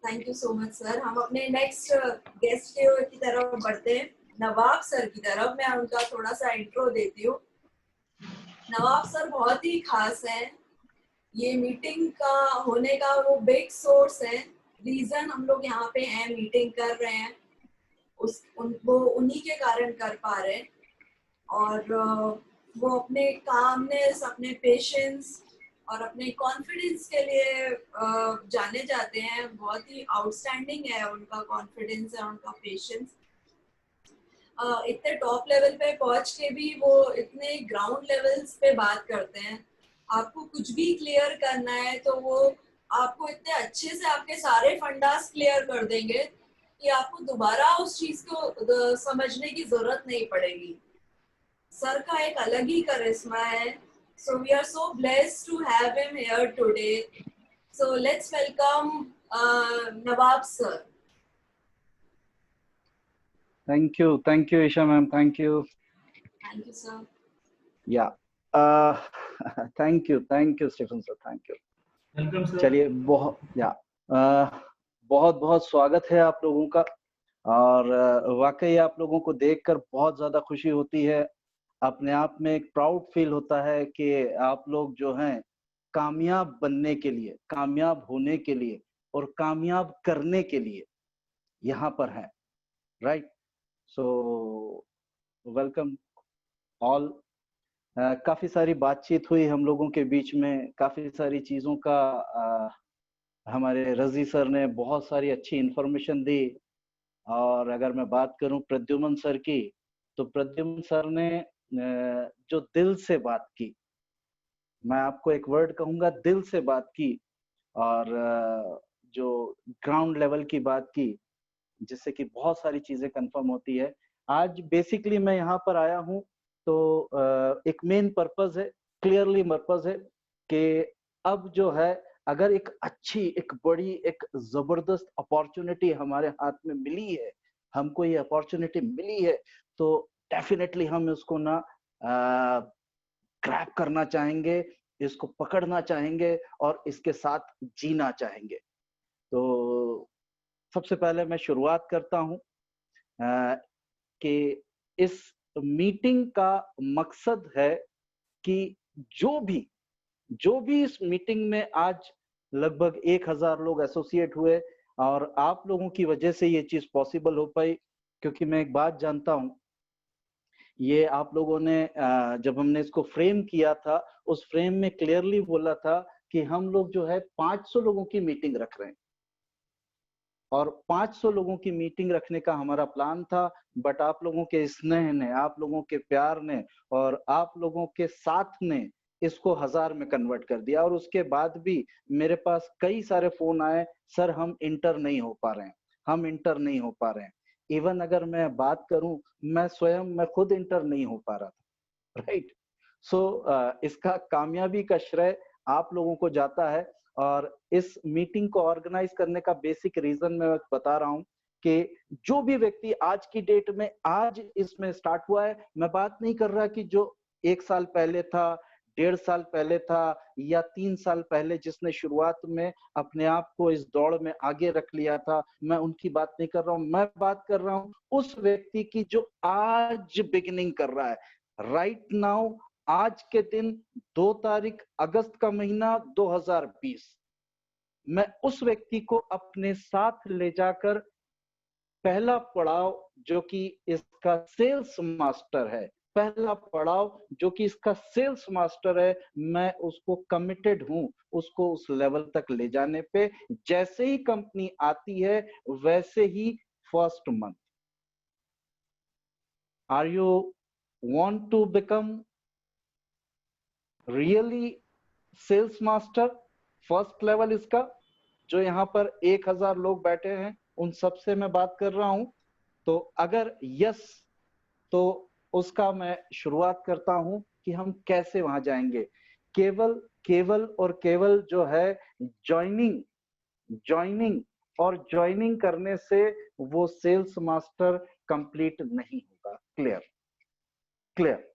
thank you so much sir. हम अपने नेक्स्ट गेस्ट की तरफ बढ़ते हैं, नवाब सर की तरफ। मैं उनका थोड़ा सा इंट्रो देती हूँ। नवाब सर बहुत ही खास हैं। ये मीटिंग का होने का वो बिग सोर्स है, रीजन हम लोग यहाँ पे हैं, मीटिंग कर रहे हैं, वो उन्हीं के कारण कर पा रहे हैं। और वो अपने कामनेस, अपने पेशेंस और अपने कॉन्फिडेंस के लिए जाने जाते हैं। बहुत ही आउटस्टैंडिंग है उनका कॉन्फिडेंस है, उनका पेशेंस। इतने टॉप लेवल पे पहुंच के भी वो इतने ग्राउंड लेवल्स पे बात करते हैं। आपको कुछ भी क्लियर करना है तो वो आपको इतने अच्छे से आपके सारे फंडास क्लियर कर देंगे कि आपको दोबारा उस चीज को समझने की जरूरत नहीं पड़ेगी। सर का एक अलग ही करिश्मा है। So we are so blessed to have him here today. So let's welcome Nawab sir. Thank you, Isha ma'am. Thank you. Thank you, sir. Yeah. Thank you, Stephen sir. Thank you. Welcome, sir. चलिए, बहुत स्वागत है आप लोगों का। और वाकई आप लोगों को देखकर बहुत ज्यादा खुशी होती है। अपने आप में एक प्राउड फील होता है कि आप लोग जो हैं कामयाब बनने के लिए, कामयाब होने के लिए और कामयाब करने के लिए यहाँ पर हैं, राइट? So welcome all. काफी सारी बातचीत हुई हम लोगों के बीच में, काफी सारी चीजों का हमारे रजी सर ने बहुत सारी अच्छी इंफॉर्मेशन दी। और अगर मैं बात करूं प्रद्युमन सर की, तो प्रद्युमन सर ने जो दिल से बात की, मैं आपको एक वर्ड कहूंगा, दिल से बात की, और जो ग्राउंड लेवल की बात की, जिससे कि बहुत सारी चीजें कंफर्म होती है। आज बेसिकली मैं यहाँ पर आया हूँ तो एक मेन पर्पस है, क्लियरली पर्पस है कि अब जो है अगर एक अच्छी, एक बड़ी, एक जबरदस्त अपॉर्चुनिटी हमारे हाथ में मिली है, हमको ये अपॉर्चुनिटी मिली है, तो डेफिनेटली हम इसको ना ग्रैब करना चाहेंगे, इसको पकड़ना चाहेंगे और इसके साथ जीना चाहेंगे। तो सबसे पहले मैं शुरुआत करता हूं कि इस मीटिंग का मकसद है कि जो भी इस मीटिंग में आज लगभग 1000 लोग एसोसिएट हुए, और आप लोगों की वजह से ये चीज पॉसिबल हो पाई। क्योंकि मैं एक बात जानता हूं, ये आप लोगों ने जब हमने इसको फ्रेम किया था, उस फ्रेम में क्लियरली बोला था कि हम लोग जो है 500 लोगों की मीटिंग रख रहे हैं और 500 लोगों की मीटिंग रखने का हमारा प्लान था, बट आप लोगों के स्नेह ने, आप लोगों के प्यार ने और आप लोगों के साथ ने इसको 1000 में कन्वर्ट कर दिया। और उसके बाद भी मेरे पास कई सारे फोन आए, सर हम इंटर नहीं हो पा रहे हैं, हम इंटर नहीं हो पा रहे हैं। इवन अगर मैं बात करूं, मैं खुद इंटर नहीं हो पा रहा था, राइट। सो इसका कामयाबी का श्रेय आप लोगों को जाता है। और इस मीटिंग को ऑर्गेनाइज करने का बेसिक रीजन मैं बता रहा हूं कि जो भी व्यक्ति आज की डेट में आज इसमें स्टार्ट हुआ है, मैं बात नहीं कर रहा कि जो 1 साल पहले था, 1.5 साल पहले था या 3 साल पहले जिसने शुरुआत में अपने आप को इस दौड़ में आगे रख लिया था, मैं उनकी बात नहीं कर रहा हूं। मैं बात कर रहा हूं उस व्यक्ति की जो आज बिगिनिंग कर रहा है, राइट नाउ, आज के दिन 2 तारीख अगस्त का महीना 2020, मैं उस व्यक्ति को अपने साथ ले जाकर पहला पड़ाव जो कि इसका सेल्स मास्टर है, पहला पड़ाव जो कि इसका सेल्स मास्टर है, मैं उसको कमिटेड हूं उसको उस लेवल तक ले जाने पे। जैसे ही कंपनी आती है वैसे ही first month, are you want to become really sales master? First level इसका, जो यहाँ पर 1000 लोग बैठे हैं उन सब से मैं बात कर रहा हूं। तो अगर यस, तो उसका मैं शुरुआत करता हूं कि हम कैसे वहां जाएंगे। केवल और केवल जो है ज्वाइनिंग और ज्वाइनिंग करने से वो सेल्स मास्टर कंप्लीट नहीं होगा। क्लियर,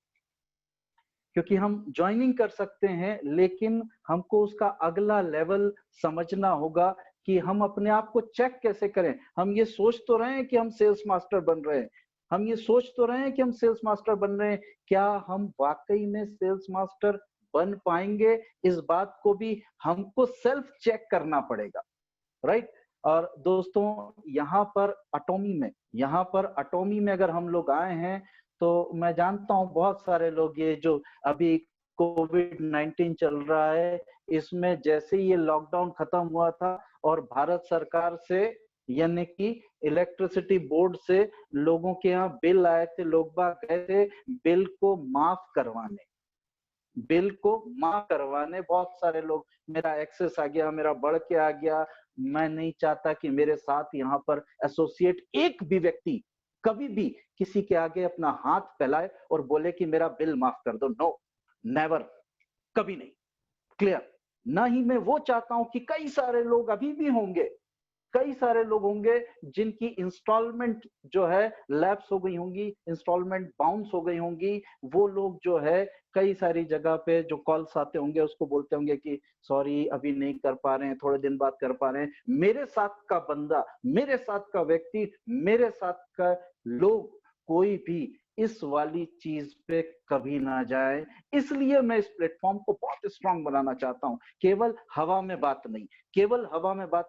क्योंकि हम ज्वाइनिंग कर सकते हैं लेकिन हमको उसका अगला लेवल समझना होगा कि हम अपने आप को चेक कैसे करें। हम ये सोच तो रहे हैं कि हम सेल्स मास्टर बन रहे हैं, हम ये सोच तो रहे हैं कि हम सेल्स मास्टर बन रहे हैं, क्या हम वाकई में सेल्स मास्टर बन पाएंगे? इस बात को भी हमको सेल्फ चेक करना पड़ेगा, राइट। और दोस्तों यहाँ पर अटोमी में अगर हम लोग आए हैं तो मैं जानता हूँ बहुत सारे लोग, ये जो अभी कोविड-19 चल रहा है, इसमें जैसे ही ये लॉकडाउन खत्म हुआ था और भारत सरकार से यानी कि इलेक्ट्रिसिटी बोर्ड से लोगों के यहाँ बिल आए थे, लोग बाग गए थे बिल को माफ करवाने, बहुत सारे लोग, मेरा एक्सेस आ गया, मेरा बढ़ के आ गया, मैं नहीं चाहता कि मेरे साथ यहाँ पर एसोसिएट एक भी व्यक्ति कभी भी किसी के आगे अपना हाथ फैलाए और बोले कि मेरा बिल माफ कर दो। नो, नेवर, कभी नहीं। क्लियर। ना ही मैं वो चाहता हूं कि कई सारे लोग अभी भी होंगे, कई सारे लोग होंगे जिनकी इंस्टॉलमेंट जो है लैप्स हो गई होंगी, इंस्टॉलमेंट बाउंस हो गई होंगी। वो लोग जो है कई सारी जगह पे जो कॉल्स आते होंगे उसको बोलते होंगे कि सॉरी अभी नहीं कर पा रहे हैं, थोड़े दिन बाद कर पा रहे हैं। मेरे साथ का बंदा, मेरे साथ का व्यक्ति, मेरे साथ का लोग कोई भी इस वाली चीज पे कभी ना जाए। इसलिए मैं इस प्लेटफॉर्म को बहुत स्ट्रांग बनाना चाहता हूं। केवल हवा में बात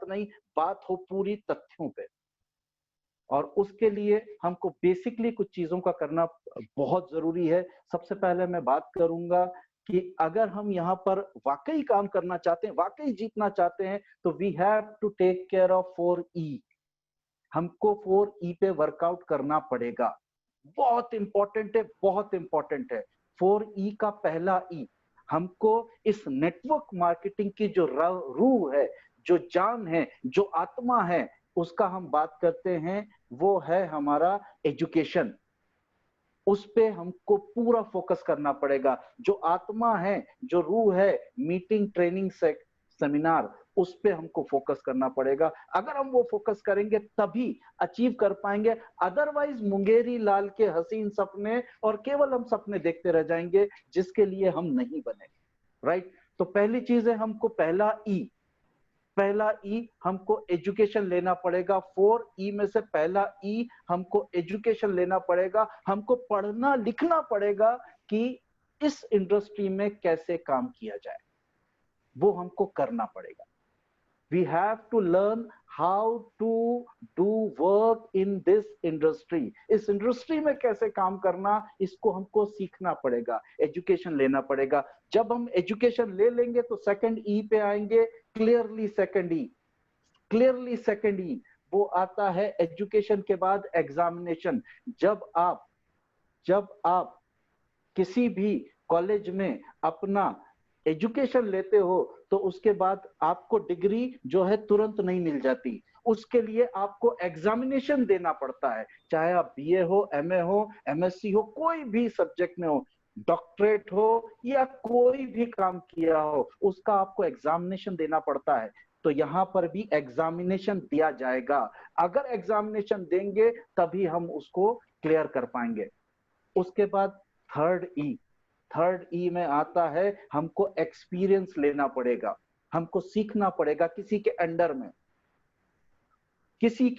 नहीं, बात हो पूरी तथ्यों पे। और उसके लिए हमको बेसिकली कुछ चीजों का करना बहुत जरूरी है। सबसे पहले मैं बात करूंगा कि अगर हम यहाँ पर वाकई काम करना चाहते हैं, वाकई जीतना चाहते हैं, तो we have to take care of 4E। हमको 4E पे वर्कआउट करना पड़ेगा। बहुत इंपॉर्टेंट है 4E का पहला E। हमको इस नेटवर्क मार्केटिंग की जो रूह है, जो जान है, जो आत्मा है, उसका हम बात करते हैं, वो है हमारा एजुकेशन। उस पे हमको पूरा फोकस करना पड़ेगा। जो आत्मा है, जो रूह है, मीटिंग, ट्रेनिंग, सेमिनार, उस पे हमको फोकस करना पड़ेगा। अगर हम वो फोकस करेंगे तभी अचीव कर पाएंगे, अदरवाइज मुंगेरी लाल के हसीन सपने और केवल हम सपने देखते रह जाएंगे जिसके लिए हम नहीं बने, राइट। तो पहली चीज है हमको पहला ई हमको एजुकेशन लेना पड़ेगा। 4E में से पहला ई हमको एजुकेशन लेना पड़ेगा। हमको पढ़ना लिखना पड़ेगा कि इस इंडस्ट्री में कैसे काम किया जाए, वो हमको करना पड़ेगा। We have to learn how to do work in this industry. इस इंडस्ट्री में कैसे काम करना, इसको हमको सीखना पड़ेगा, एजुकेशन लेना पड़ेगा। जब हम एजुकेशन ले लेंगे तो सेकंड ई पे आएंगे, क्लियरली सेकंड ई, क्लियरली सेकंड ई वो आता है एजुकेशन के बाद एग्जामिनेशन। जब आप किसी भी कॉलेज में अपना एजुकेशन लेते हो तो उसके बाद आपको डिग्री जो है तुरंत नहीं मिल जाती, उसके लिए आपको एग्जामिनेशन देना पड़ता है, चाहे आप बीए हो, एमए हो, एमएससी हो, कोई भी सब्जेक्ट में हो, डॉक्टरेट हो या कोई भी काम किया हो, उसका आपको एग्जामिनेशन देना पड़ता है। तो यहाँ पर भी एग्जामिनेशन दिया जाएगा। अगर एग्जामिनेशन देंगे तभी हम उसको क्लियर कर पाएंगे। उसके बाद थर्ड ई में आता है हमको एक्सपीरियंस लेना पड़ेगा, हमको सीखना पड़ेगा किसी के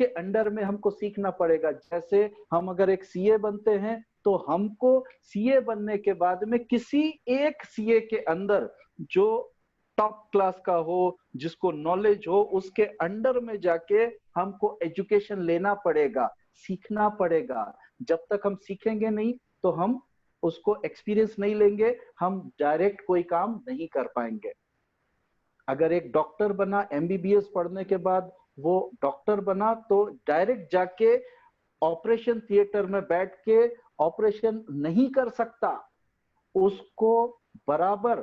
अंडर में हमको सीखना पड़ेगा। जैसे हम अगर एक सीए बनते हैं तो हमको सीए बनने के बाद में किसी एक सीए के अंदर जो टॉप क्लास का हो, जिसको नॉलेज हो, उसके अंडर में जाके हमको एजुकेशन लेना पड़ेगा, सीखना पड़ेगा। जब तक हम सीखेंगे नहीं तो हम उसको एक्सपीरियंस नहीं लेंगे, हम डायरेक्ट कोई काम नहीं कर पाएंगे। अगर एक डॉक्टर बना, एमबीबीएस पढ़ने के बाद वो डॉक्टर बना तो डायरेक्ट जाके ऑपरेशन थिएटर में बैठ के ऑपरेशन नहीं कर सकता, उसको बराबर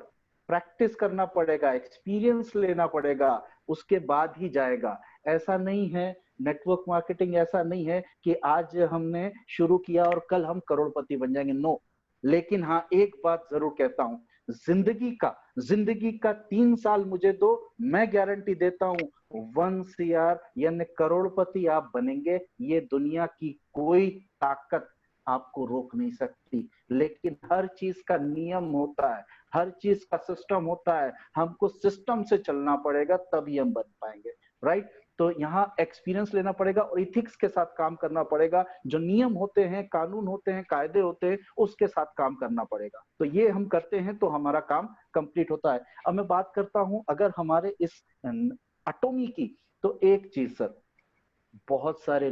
प्रैक्टिस करना पड़ेगा, एक्सपीरियंस लेना पड़ेगा, उसके बाद ही जाएगा। ऐसा नहीं है, नेटवर्क मार्केटिंग ऐसा नहीं है कि आज हमने शुरू किया और कल हम करोड़पति बन जाएंगे, नो। लेकिन हाँ, एक बात जरूर कहता हूं, जिंदगी का 3 साल मुझे दो, मैं गारंटी देता हूं 1 CR यानी करोड़पति आप बनेंगे। ये दुनिया की कोई ताकत आपको रोक नहीं सकती। लेकिन हर चीज का नियम होता है, हर चीज का सिस्टम होता है, हमको सिस्टम से चलना पड़ेगा तभी हम बन पाएंगे, राइट। तो यहाँ एक्सपीरियंस लेना पड़ेगा और इथिक्स के साथ काम करना पड़ेगा। जो नियम होते हैं, कानून होते हैं, कायदे होते हैं, उसके साथ काम करना पड़ेगा। तो ये हम करते हैं तो हमारा काम कंप्लीट होता है। अब मैं बात करता हूं अगर हमारे इस एटॉमी की, तो एक चीज सर, बहुत सारे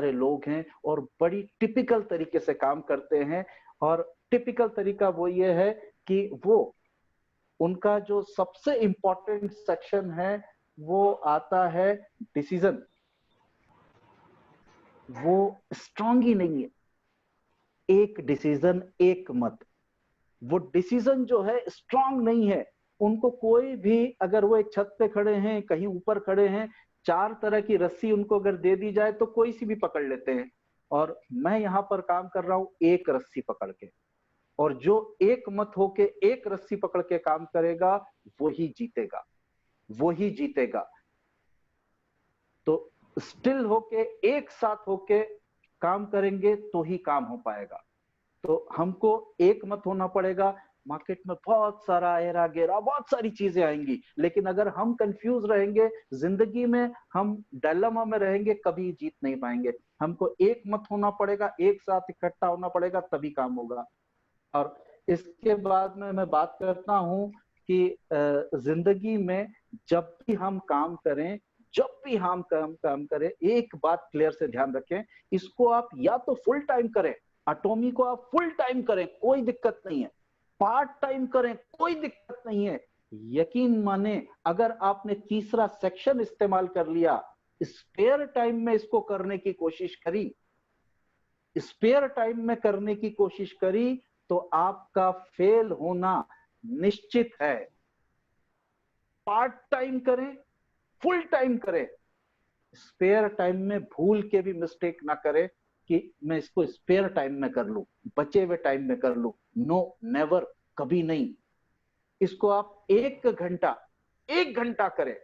लोग हैं और बड़ी टिपिकल तरीके से काम करते हैं। और टिपिकल तरीका वो ये है कि वो उनका जो सबसे इंपॉर्टेंट सेक्शन है वो आता है डिसीजन। वो स्ट्रांग ही नहीं है, एक डिसीजन एक मत। वो डिसीजन जो है स्ट्रांग नहीं है। उनको कोई भी, अगर वो एक छत पे खड़े हैं, कहीं ऊपर खड़े हैं, 4 तरह की रस्सी उनको अगर दे दी जाए तो कोई सी भी पकड़ लेते हैं। और मैं यहाँ पर काम कर रहा हूं एक रस्सी पकड़ के, और जो एक मत होके एक रस्सी पकड़ के काम करेगा वही जीतेगा। तो स्टिल होके, एक साथ होके काम करेंगे तो ही काम हो पाएगा। तो हमको एक मत होना पड़ेगा। मार्केट में बहुत सारा एरा गेरा, बहुत सारी चीजें आएंगी, लेकिन अगर हम कंफ्यूज रहेंगे, जिंदगी में हम डायलेमा में रहेंगे, कभी जीत नहीं पाएंगे। हमको एक मत होना पड़ेगा, एक साथ इकट्ठा होना पड़ेगा, तभी काम होगा। और इसके बाद में मैं बात करता हूं कि जिंदगी में जब भी हम काम करें, एक बात क्लियर से ध्यान रखें, इसको आप या तो फुल टाइम करें, एटॉमी को आप फुल टाइम करें, कोई दिक्कत नहीं है, पार्ट टाइम करें, कोई दिक्कत नहीं है। यकीन माने, अगर आपने तीसरा सेक्शन इस्तेमाल कर लिया, स्पेयर टाइम में इसको करने की कोशिश करी, तो आपका फेल होना निश्चित है। पार्ट टाइम करें, फुल टाइम करें, स्पेयर टाइम में भूल के भी मिस्टेक ना करें कि मैं इसको स्पेयर टाइम में कर लूं, बचे हुए टाइम में कर लूं। नो, नेवर, कभी नहीं। इसको आप 1 घंटा करें।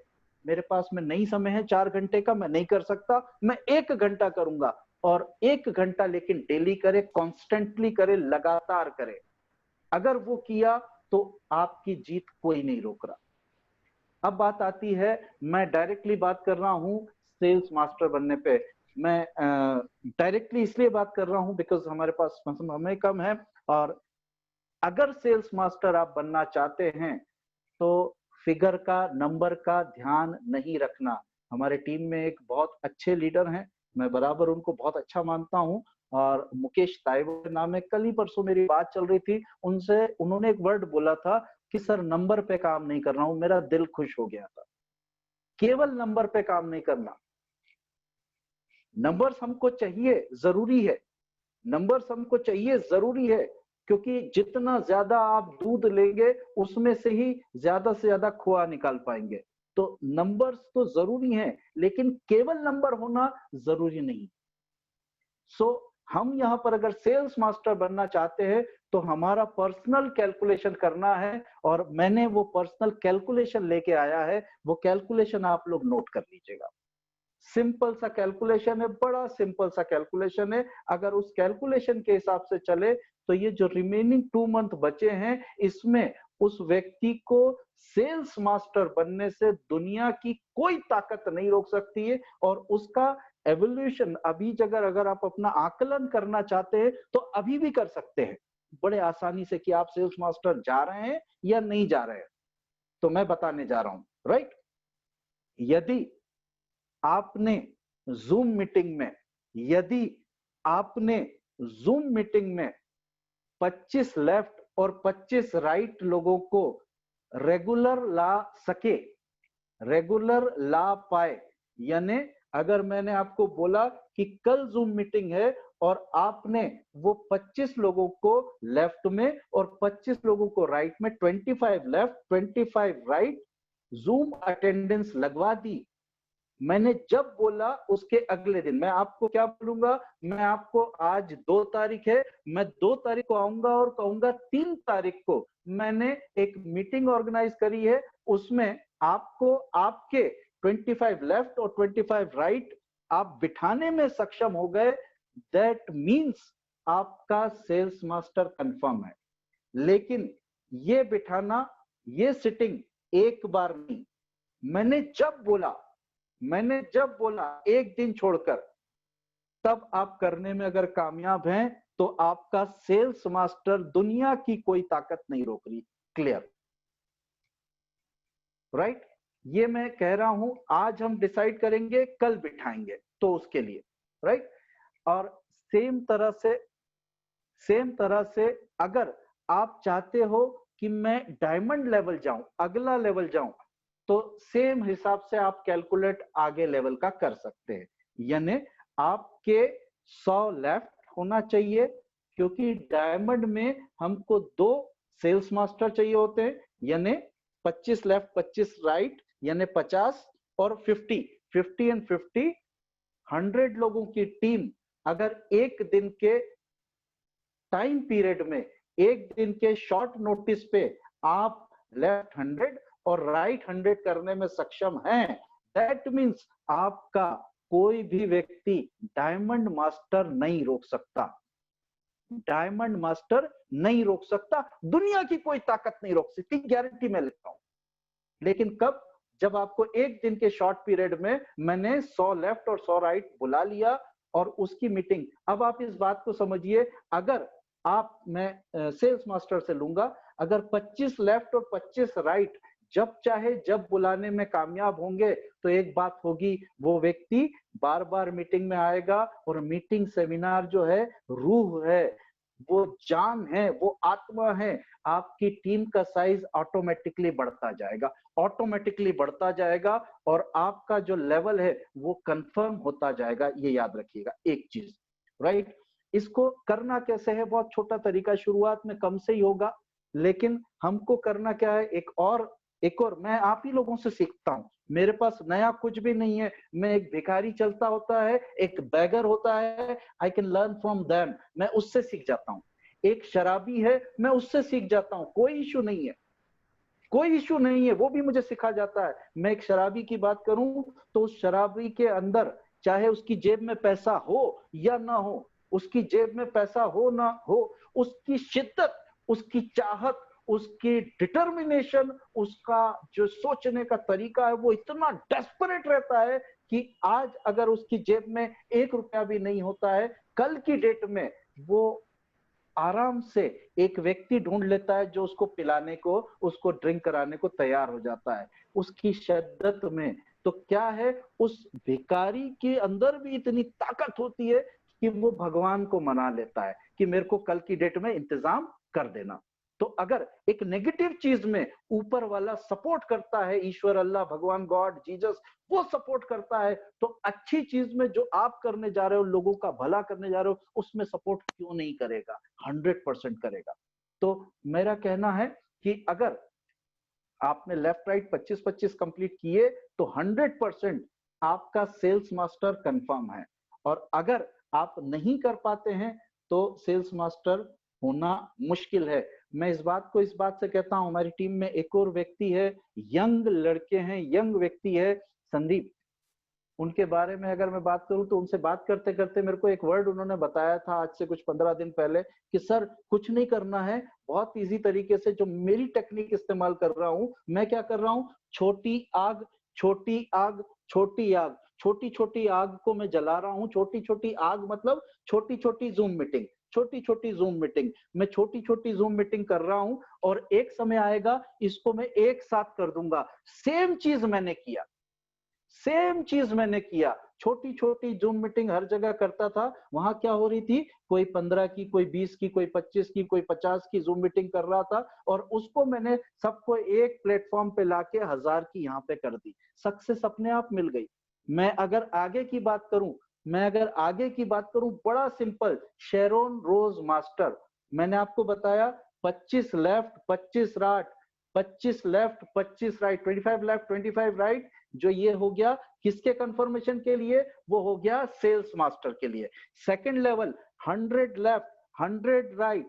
मेरे पास में नहीं समय है 4 घंटे का, मैं नहीं कर सकता, मैं 1 घंटा करूंगा। और 1 घंटा लेकिन डेली करे, कॉन्स्टेंटली करे, लगातार करे। अगर वो किया तो आपकी जीत कोई नहीं रोक रहा। अब बात आती है, मैं डायरेक्टली बात कर रहा हूं सेल्स मास्टर बनने पे। मैं डायरेक्टली इसलिए बात कर रहा हूं बिकॉज हमारे पास समय कम है। और अगर सेल्स मास्टर आप बनना चाहते हैं तो फिगर का, नंबर का ध्यान नहीं रखना। हमारे टीम में एक बहुत अच्छे लीडर हैं, मैं बराबर उनको बहुत अच्छा मानता हूँ, और मुकेश ताइवर नाम है, कल ही परसों मेरी बात चल रही थी उनसे, उन्होंने एक वर्ड बोला था कि सर नंबर पे काम नहीं कर रहा हूँ, मेरा दिल खुश हो गया था। केवल नंबर पे काम नहीं करना, नंबर्स हमको चाहिए, जरूरी है, नंबर्स हमको चाहिए, जरूरी है, क्योंकि जितना ज्यादा आप दूध लेंगे उसमें से ही ज्यादा खोआ निकाल पाएंगे। तो नंबर्स तो जरूरी हैं, लेकिन केवल नंबर होना जरूरी नहीं। सो हम यहाँ पर अगर सेल्स मास्टर बनना चाहते हैं तो हमारा पर्सनल कैलकुलेशन करना है, और मैंने वो पर्सनल कैलकुलेशन लेके आया है, वो कैलकुलेशन आप लोग नोट कर लीजिएगा। सिंपल सा कैलकुलेशन है, बड़ा सिंपल सा कैलकुलेशन है। अगर उस कैलकुलेशन के हिसाब से चले तो ये जो रिमेनिंग 2 मंथ बचे हैं, इसमें उस व्यक्ति को सेल्स मास्टर बनने से दुनिया की कोई ताकत नहीं रोक सकती है। और उसका एवोल्यूशन अभी अगर आप अपना आकलन करना चाहते हैं तो अभी भी कर सकते हैं बड़े आसानी से, कि आप सेल्स मास्टर जा रहे हैं या नहीं जा रहे हैं। तो मैं बताने जा रहा हूं, राइट। यदि आपने जूम मीटिंग में 25 लेफ्ट और 25 राइट लोगों को रेगुलर ला पाए, यानी अगर मैंने आपको बोला कि कल जूम मीटिंग है और आपने वो 25 लोगों को लेफ्ट में और 25 लोगों को राइट में, 25 लेफ्ट 25 राइट, जूम अटेंडेंस लगवा दी। मैंने जब बोला उसके अगले दिन मैं आपको क्या बोलूंगा, मैं आपको, आज 2 तारीख है, मैं 2 तारीख को आऊंगा और कहूंगा 3 तारीख को मैंने एक मीटिंग ऑर्गेनाइज करी है, उसमें आपको आपके 25 लेफ्ट और 25 राइट आप बिठाने में सक्षम हो गए। दैट मीन्स आपका सेल्स मास्टर कंफर्म है। लेकिन ये बिठाना, ये सिटिंग एक बार नहीं, मैंने जब बोला एक दिन छोड़कर, तब आप करने में अगर कामयाब हैं तो आपका सेल्स मास्टर दुनिया की कोई ताकत नहीं रोक रही। Clear, right. ये मैं कह रहा हूं, आज हम डिसाइड करेंगे, कल बिठाएंगे, तो उसके लिए, राइट। और सेम तरह से अगर आप चाहते हो कि मैं डायमंड लेवल जाऊं, अगला लेवल जाऊं, तो सेम हिसाब से आप कैलकुलेट आगे लेवल का कर सकते हैं। यानी आपके 100 लेफ्ट होना चाहिए, क्योंकि डायमंड में हमको 2 सेल्स मास्टर चाहिए होते हैं, यानी 25 लेफ्ट 25 राइट, यानी 50 और 50 एंड 50, 100 लोगों की टीम अगर एक दिन के टाइम पीरियड में, एक दिन के शॉर्ट नोटिस पे आप लेफ्ट 100 और राइट 100 करने में सक्षम हैं, दैट मीन्स आपका कोई भी व्यक्ति डायमंड मास्टर नहीं रोक सकता। डायमंड मास्टर नहीं रोक सकता, दुनिया की कोई ताकत नहीं रोक सकती, गारंटी मैं लेता हूं। लेकिन कब? जब आपको एक दिन के शॉर्ट पीरियड में मैंने 100 लेफ्ट और 100 राइट बुला लिया और उसकी मीटिंग। अब आप इस बात को समझिए, अगर आप, मैं सेल्स मास्टर से लूंगा, अगर 25 लेफ्ट और 25 राइट जब चाहे जब बुलाने में कामयाब होंगे, तो एक बात होगी, वो व्यक्ति बार बार मीटिंग में आएगा। और मीटिंग सेमिनार जो है, रूह है, वो जान है, वो आत्मा है। आपकी टीम का साइज ऑटोमेटिकली बढ़ता जाएगा और आपका जो लेवल है वो कंफर्म होता जाएगा। ये याद रखिएगा एक चीज, राइट। इसको करना कैसे है? बहुत छोटा तरीका, शुरुआत में कम से ही होगा, लेकिन हमको करना क्या है, एक और मैं आप ही लोगों से सीखता हूं। मेरे पास नया कुछ भी नहीं है, मैं एक भिखारी चलता होता है, एक बैगर होता है, I can learn from them, मैं उससे सीख जाता हूं। एक शराबी है, मैं उससे सीख जाता हूं, कोई इशू नहीं है, वो भी मुझे सिखा जाता है। मैं एक शराबी की बात करूं तो उस शराबी के अंदर, चाहे उसकी जेब में पैसा हो या ना हो, उसकी जेब में पैसा हो ना हो, उसकी शिद्दत, उसकी चाहत, उसकी डिटर्मिनेशन, उसका जो सोचने का तरीका है, वो इतना डेस्परेट रहता है कि आज अगर उसकी जेब में 1 रुपया भी नहीं होता है, कल की डेट में वो आराम से एक व्यक्ति ढूंढ लेता है जो उसको पिलाने को, उसको ड्रिंक कराने को तैयार हो जाता है उसकी शिद्दत में। तो क्या है, उस भिखारी के अंदर भी इतनी ताकत होती है कि वो भगवान को मना लेता है कि मेरे को कल की डेट में इंतजाम कर देना। तो अगर एक नेगेटिव चीज में ऊपर वाला सपोर्ट करता है, ईश्वर, अल्लाह, भगवान, गॉड, जीसस, वो सपोर्ट करता है, तो अच्छी चीज में जो आप करने जा रहे हो, लोगों का भला करने जा रहे हो, उसमें सपोर्ट क्यों नहीं करेगा? 100% करेगा। तो मेरा कहना है कि अगर आपने लेफ्ट राइट 25-25 कंप्लीट किए तो 100% आपका सेल्स मास्टर कंफर्म है। और अगर आप नहीं कर पाते हैं तो सेल्स मास्टर होना मुश्किल है। मैं इस बात से कहता हूं, हमारी टीम में एक और व्यक्ति है, यंग लड़के हैं, यंग व्यक्ति है संदीप। उनके बारे में अगर मैं बात करूं तो उनसे बात करते करते मेरे को एक वर्ड उन्होंने बताया था आज से कुछ 15 दिन पहले कि सर कुछ नहीं करना है, बहुत इजी तरीके से जो मेरी टेक्निक इस्तेमाल कर रहा हूं, मैं क्या कर रहा हूं, छोटी आग छोटी आग छोटी आग, छोटी छोटी आग को मैं जला रहा हूं। छोटी छोटी आग मतलब छोटी छोटी जूम मीटिंग, छोटी छोटी जूम मीटिंग, मैं छोटी छोटी जूम मीटिंग कर रहा हूं और एक समय आएगा इसको मैं एक साथ कर दूंगा। सेम चीज मैंने किया, सेम चीज मैंने किया, छोटी छोटी जूम मीटिंग हर जगह करता था। वहां क्या हो रही थी, कोई 15 की, कोई 20 की, कोई 25 की, कोई 50 की जूम मीटिंग कर रहा था और उसको मैंने सबको एक प्लेटफॉर्म पे लाके 1000 की यहाँ पे कर दी। सक्सेस अपने आप मिल गई। मैं अगर आगे की बात करूं, बड़ा सिंपल, शेरोन रोज मास्टर, मैंने आपको बताया 25 left 25 right, 25 left 25 right, 25 left 25 right, जो ये हो गया किसके कंफर्मेशन के लिए, वो हो गया सेल्स मास्टर के लिए। Second level 100 left 100 right,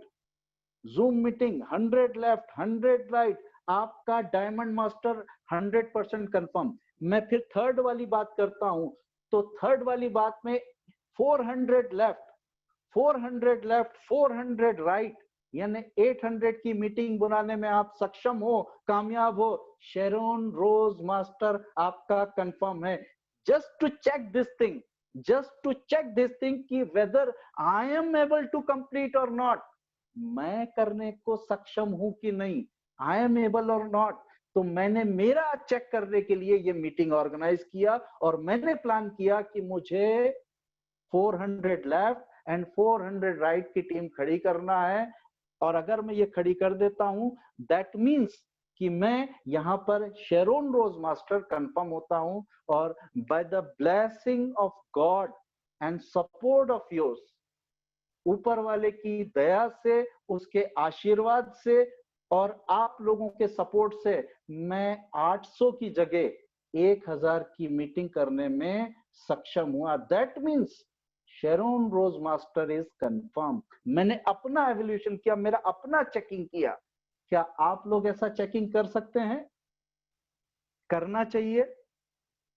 zoom meeting 100 left 100 right, आपका डायमंड मास्टर 100% कंफर्म। मैं फिर थर्ड वाली बात करता हूं, तो थर्ड वाली बात में 400 लेफ्ट 400 राइट, यानी 800 की मीटिंग बनाने में आप सक्षम हो, कामयाब हो, शेरोन रोज मास्टर आपका कंफर्म है। Just to check this thing कि whether I am able to complete or not, मैं करने को सक्षम हूं कि नहीं, I am able or not. तो मैंने मेरा चेक करने के लिए ये मीटिंग ऑर्गेनाइज किया और मैंने प्लान किया कि मुझे 400 लेफ्ट एंड 400 राइट की टीम खड़ी करना है। और अगर मैं ये खड़ी कर देता हूं, दैट मीन्स कि मैं यहाँ पर शेरोन रोज मास्टर कंफर्म होता हूं और by the blessing of God and support of yours, ऊपर वाले की दया से, उसके आशीर्वाद से और आप लोगों के सपोर्ट से मैं 800 की जगह 1000 की मीटिंग करने में सक्षम हुआ। That means Sharon rose master is confirm. मैंने अपना एवोल्यूशन किया, मेरा अपना चेकिंग किया। क्या आप लोग ऐसा चेकिंग कर सकते हैं? करना चाहिए,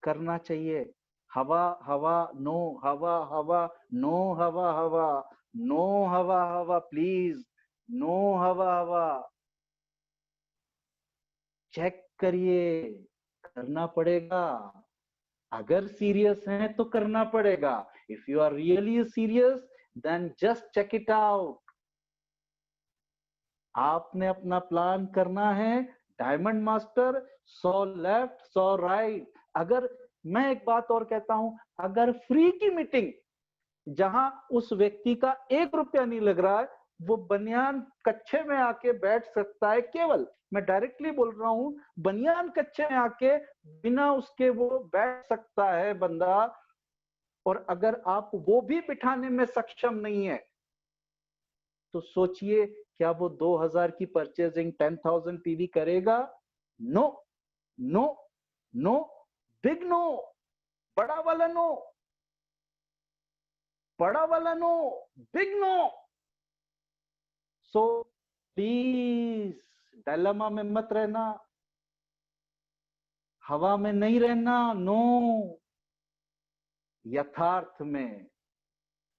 करना चाहिए। हवा हवा नो, हवा हवा नो, हवा हवा नो, हवा हवा प्लीज, नो हवा हवा। चेक करिए, करना पड़ेगा। अगर सीरियस हैं तो करना पड़ेगा। If you are really serious then just check it out. आपने अपना प्लान करना है, डायमंड मास्टर 100 लेफ्ट 100 राइट। अगर मैं एक बात और कहता हूं, अगर फ्री की मीटिंग जहां उस व्यक्ति का 1 रुपया नहीं लग रहा है, वो बनियान कच्छे में आके बैठ सकता है, केवल मैं डायरेक्टली बोल रहा हूं, बनियान कच्छे में आके बिना उसके वो बैठ सकता है बंदा। और अगर आप वो भी बिठाने में सक्षम नहीं है तो सोचिए क्या वो 2000 की परचेजिंग 10,000 पीवी करेगा? No no no, big no, बड़ा वाला नो, बड़ा वाला no, big no. So please dilemma में मत रहना, हवा में नहीं रहना, नो, यथार्थ में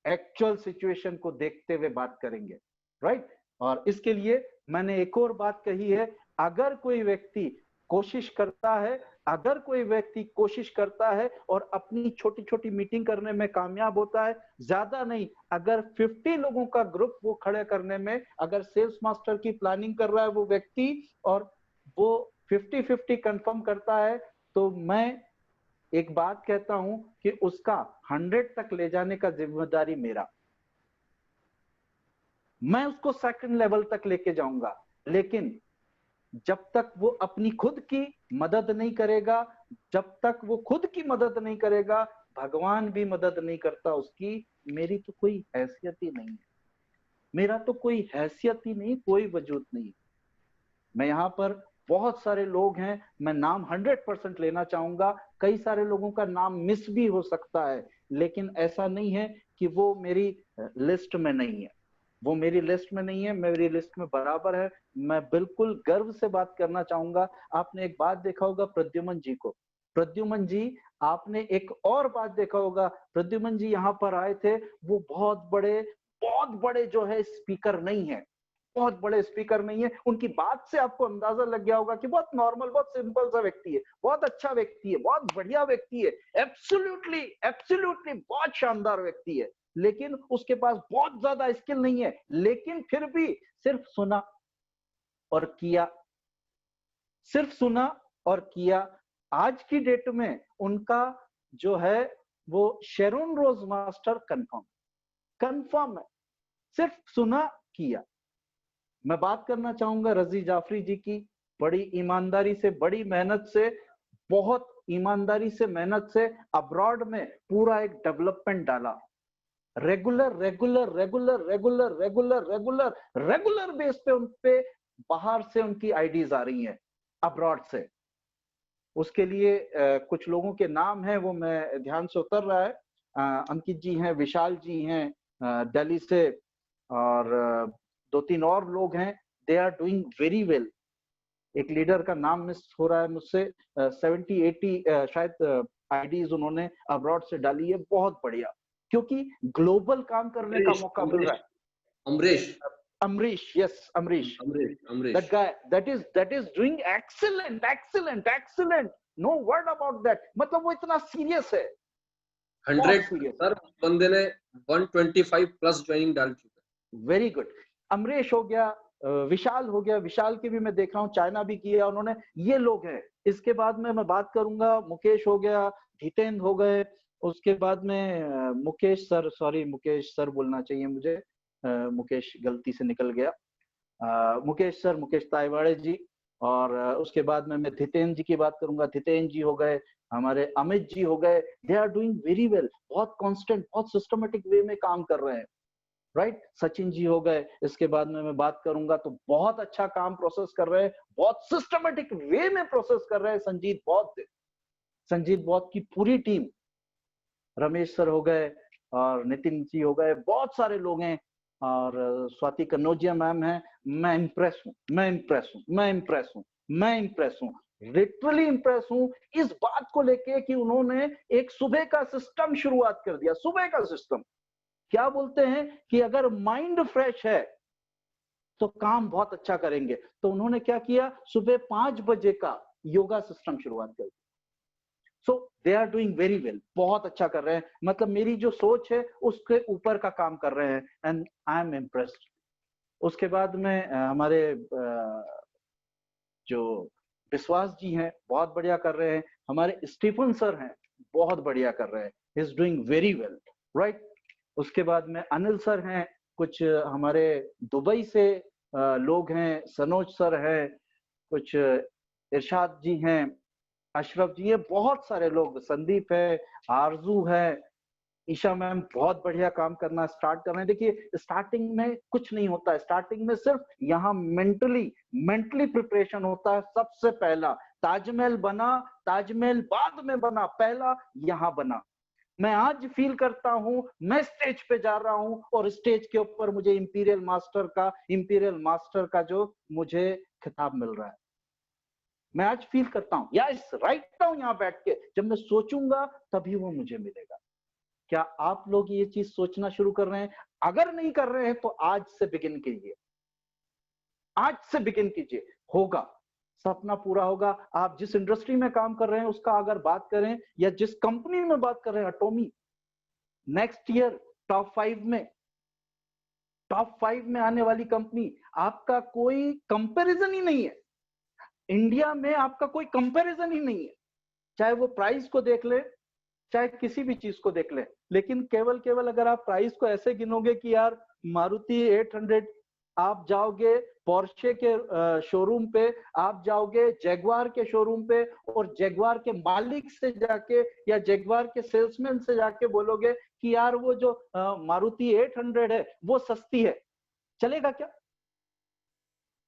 एक्चुअल सिचुएशन को देखते हुए बात करेंगे, राइट? और इसके लिए मैंने एक और बात कही है, अगर कोई व्यक्ति कोशिश करता है, अगर कोई व्यक्ति कोशिश करता है और अपनी छोटी छोटी मीटिंग करने में कामयाब होता है, ज्यादा नहीं, अगर 50 लोगों का ग्रुप वो खड़े करने में, अगर सेल्स मास्टर की प्लानिंग कर रहा है वो व्यक्ति और वो 50-50 कंफर्म करता है, तो मैं एक बात कहता हूं कि उसका 100 तक ले जाने का जिम्मेदारी मेरा, मैं उसको सेकंड लेवल तक लेके जाऊंगा। लेकिन जब तक वो अपनी खुद की मदद नहीं करेगा, जब तक वो खुद की मदद नहीं करेगा, भगवान भी मदद नहीं करता उसकी, मेरी तो कोई हैसियत ही नहीं है, मेरा तो कोई हैसियत ही नहीं, कोई वजूद नहीं। मैं यहाँ पर बहुत सारे लोग हैं, मैं नाम 100% लेना चाहूंगा, कई सारे लोगों का नाम मिस भी हो सकता है, लेकिन ऐसा नहीं है कि वो मेरी लिस्ट में नहीं है, वो मेरी लिस्ट में नहीं है, मेरी लिस्ट में बराबर है। मैं बिल्कुल गर्व से बात करना चाहूंगा। आपने एक बात देखा होगा प्रद्युमन जी को, प्रद्युमन जी, आपने एक और बात देखा होगा, प्रद्युमन जी यहाँ पर आए थे, वो बहुत बड़े जो है स्पीकर नहीं है, बहुत बड़े स्पीकर नहीं है। उनकी बात से आपको अंदाजा लग गया होगा कि बहुत नॉर्मल, बहुत सिंपल सा व्यक्ति है, बहुत अच्छा व्यक्ति है, बहुत बढ़िया व्यक्ति है, एब्सोल्युटली एब्सोल्युटली बहुत शानदार व्यक्ति है, लेकिन उसके पास बहुत ज्यादा स्किल नहीं है, लेकिन फिर भी सिर्फ सुना और किया, सिर्फ सुना और किया। आज की डेट में उनका जो है वो शेरोन रोज मास्टर कंफर्म है, सिर्फ सुना किया। मैं बात करना चाहूंगा रजी जाफरी जी की, बड़ी ईमानदारी से, बड़ी मेहनत से, बहुत ईमानदारी से, मेहनत से अब्रॉड में पूरा एक डेवलपमेंट डाला, regular regular regular regular regular regular regular base पे उनपे बाहर से उनकी आईडीज आ रही हैं, अब्रॉड से। उसके लिए कुछ लोगों के नाम हैं, वो मैं ध्यान से उतर रहा है, अंकित जी हैं, विशाल जी हैं दिल्ली से, और 2-3 और लोग हैं, they are doing very well. एक लीडर का नाम मिस हो रहा है मुझसे, 70-80 शायद आईडीज उन्होंने अब्रॉड से डाली है, बहुत बढ़िया, क्योंकि ग्लोबल काम करने का मौका मिल रहा है। Amrish, yes Amrish, that guy that is doing excellent, no word about that। मतलब वो इतना सीरियस है, 100 सर, बंदे ने 125 प्लस ज्वाइनिंग डाल चुका है। Very good. अमरीश हो गया, विशाल हो गया, विशाल के भी मैं देख रहा हूँ, चाइना भी किया उन्होंने, ये लोग हैं। इसके बाद में मैं बात करूंगा, मुकेश हो गया, जितेंद्र हो गए, उसके बाद में Mukesh sir, sorry Mukesh sir बोलना चाहिए मुझे, मुकेश गलती से निकल गया, मुकेश सर, मुकेश ताईवाड़े जी, और उसके बाद में मैं जितेंद्र जी की बात करूंगा, जितेंद्र जी हो गए, हमारे अमित जी हो गए, they are doing very well, बहुत कांस्टेंट, बहुत सिस्टमेटिक वे में काम कर रहे हैं, राइट। सचिन जी हो गए, इसके बाद में मैं बात करूंगा तो बहुत अच्छा काम प्रोसेस कर रहे हैं, बहुत सिस्टमेटिक वे में प्रोसेस कर रहे हैं संजीत बौद्ध की पूरी टीम, रमेश सर हो गए और नितिन जी हो गए, बहुत सारे लोग हैं, और स्वाति कन्नौजिया मैम है। मैं इंप्रेस हूँ, लिटरली इंप्रेस हूँ इस बात को लेके कि उन्होंने एक सुबह का सिस्टम शुरुआत कर दिया। सुबह का सिस्टम क्या बोलते हैं कि अगर माइंड फ्रेश है तो काम बहुत अच्छा करेंगे, तो उन्होंने क्या किया, सुबह 5 बजे का योगा सिस्टम शुरुआत कर दिया। So they are doing very well, बहुत अच्छा कर रहे हैं, मतलब मेरी जो सोच है उसके ऊपर का काम कर रहे हैं, एंड आई एम इम्प्रेस्ड। उसके बाद में हमारे जो विश्वास जी हैं, बहुत बढ़िया कर रहे हैं, हमारे स्टीफन सर हैं, बहुत बढ़िया कर रहे हैं, he is doing very well, right. उसके बाद में अनिल सर हैं, कुछ हमारे दुबई से लोग हैं, सनोज सर हैं, कुछ इरशाद जी हैं, अशरफ जी है, बहुत सारे लोग, संदीप है, आरजू है, ईशा मैम बहुत बढ़िया काम करना स्टार्ट कर रहे हैं। देखिए स्टार्टिंग में कुछ नहीं होता है, स्टार्टिंग में सिर्फ यहाँ मेंटली प्रिपरेशन होता है। सबसे पहला ताजमहल बना, ताजमहल बाद में बना, पहला यहाँ बना। मैं आज फील करता हूं, मैं स्टेज पे जा रहा हूं और स्टेज के ऊपर मुझे इंपीरियल मास्टर का जो मुझे खिताब मिल रहा है, मैं आज फील करता हूं, यस राइट हूं यहाँ बैठ के, जब मैं सोचूंगा तभी वो मुझे मिलेगा। क्या आप लोग ये चीज सोचना शुरू कर रहे हैं? अगर नहीं कर रहे हैं तो आज से बिगिन कीजिए, आज से बिगिन कीजिए, होगा। सपना पूरा होगा। आप जिस इंडस्ट्री में काम कर रहे हैं उसका अगर बात करें या जिस कंपनी में बात कर रहे हैं, एटॉमी नेक्स्ट ईयर टॉप 5 में आने वाली कंपनी, आपका कोई कंपैरिजन ही नहीं है। इंडिया में आपका कोई कंपैरिजन ही नहीं है, चाहे वो प्राइस को देख ले, चाहे किसी भी चीज को देख ले। लेकिन केवल अगर आप प्राइस को ऐसे गिनोगे कि यार मारुति 800, आप जाओगे पोर्शे के शोरूम पे, आप जाओगे जैगवार के शोरूम पे और जैगवार के मालिक से जाके या जैगवार के सेल्समैन से जाके बोलोगे कि यार वो जो मारुति 800 है वो सस्ती है, चलेगा क्या?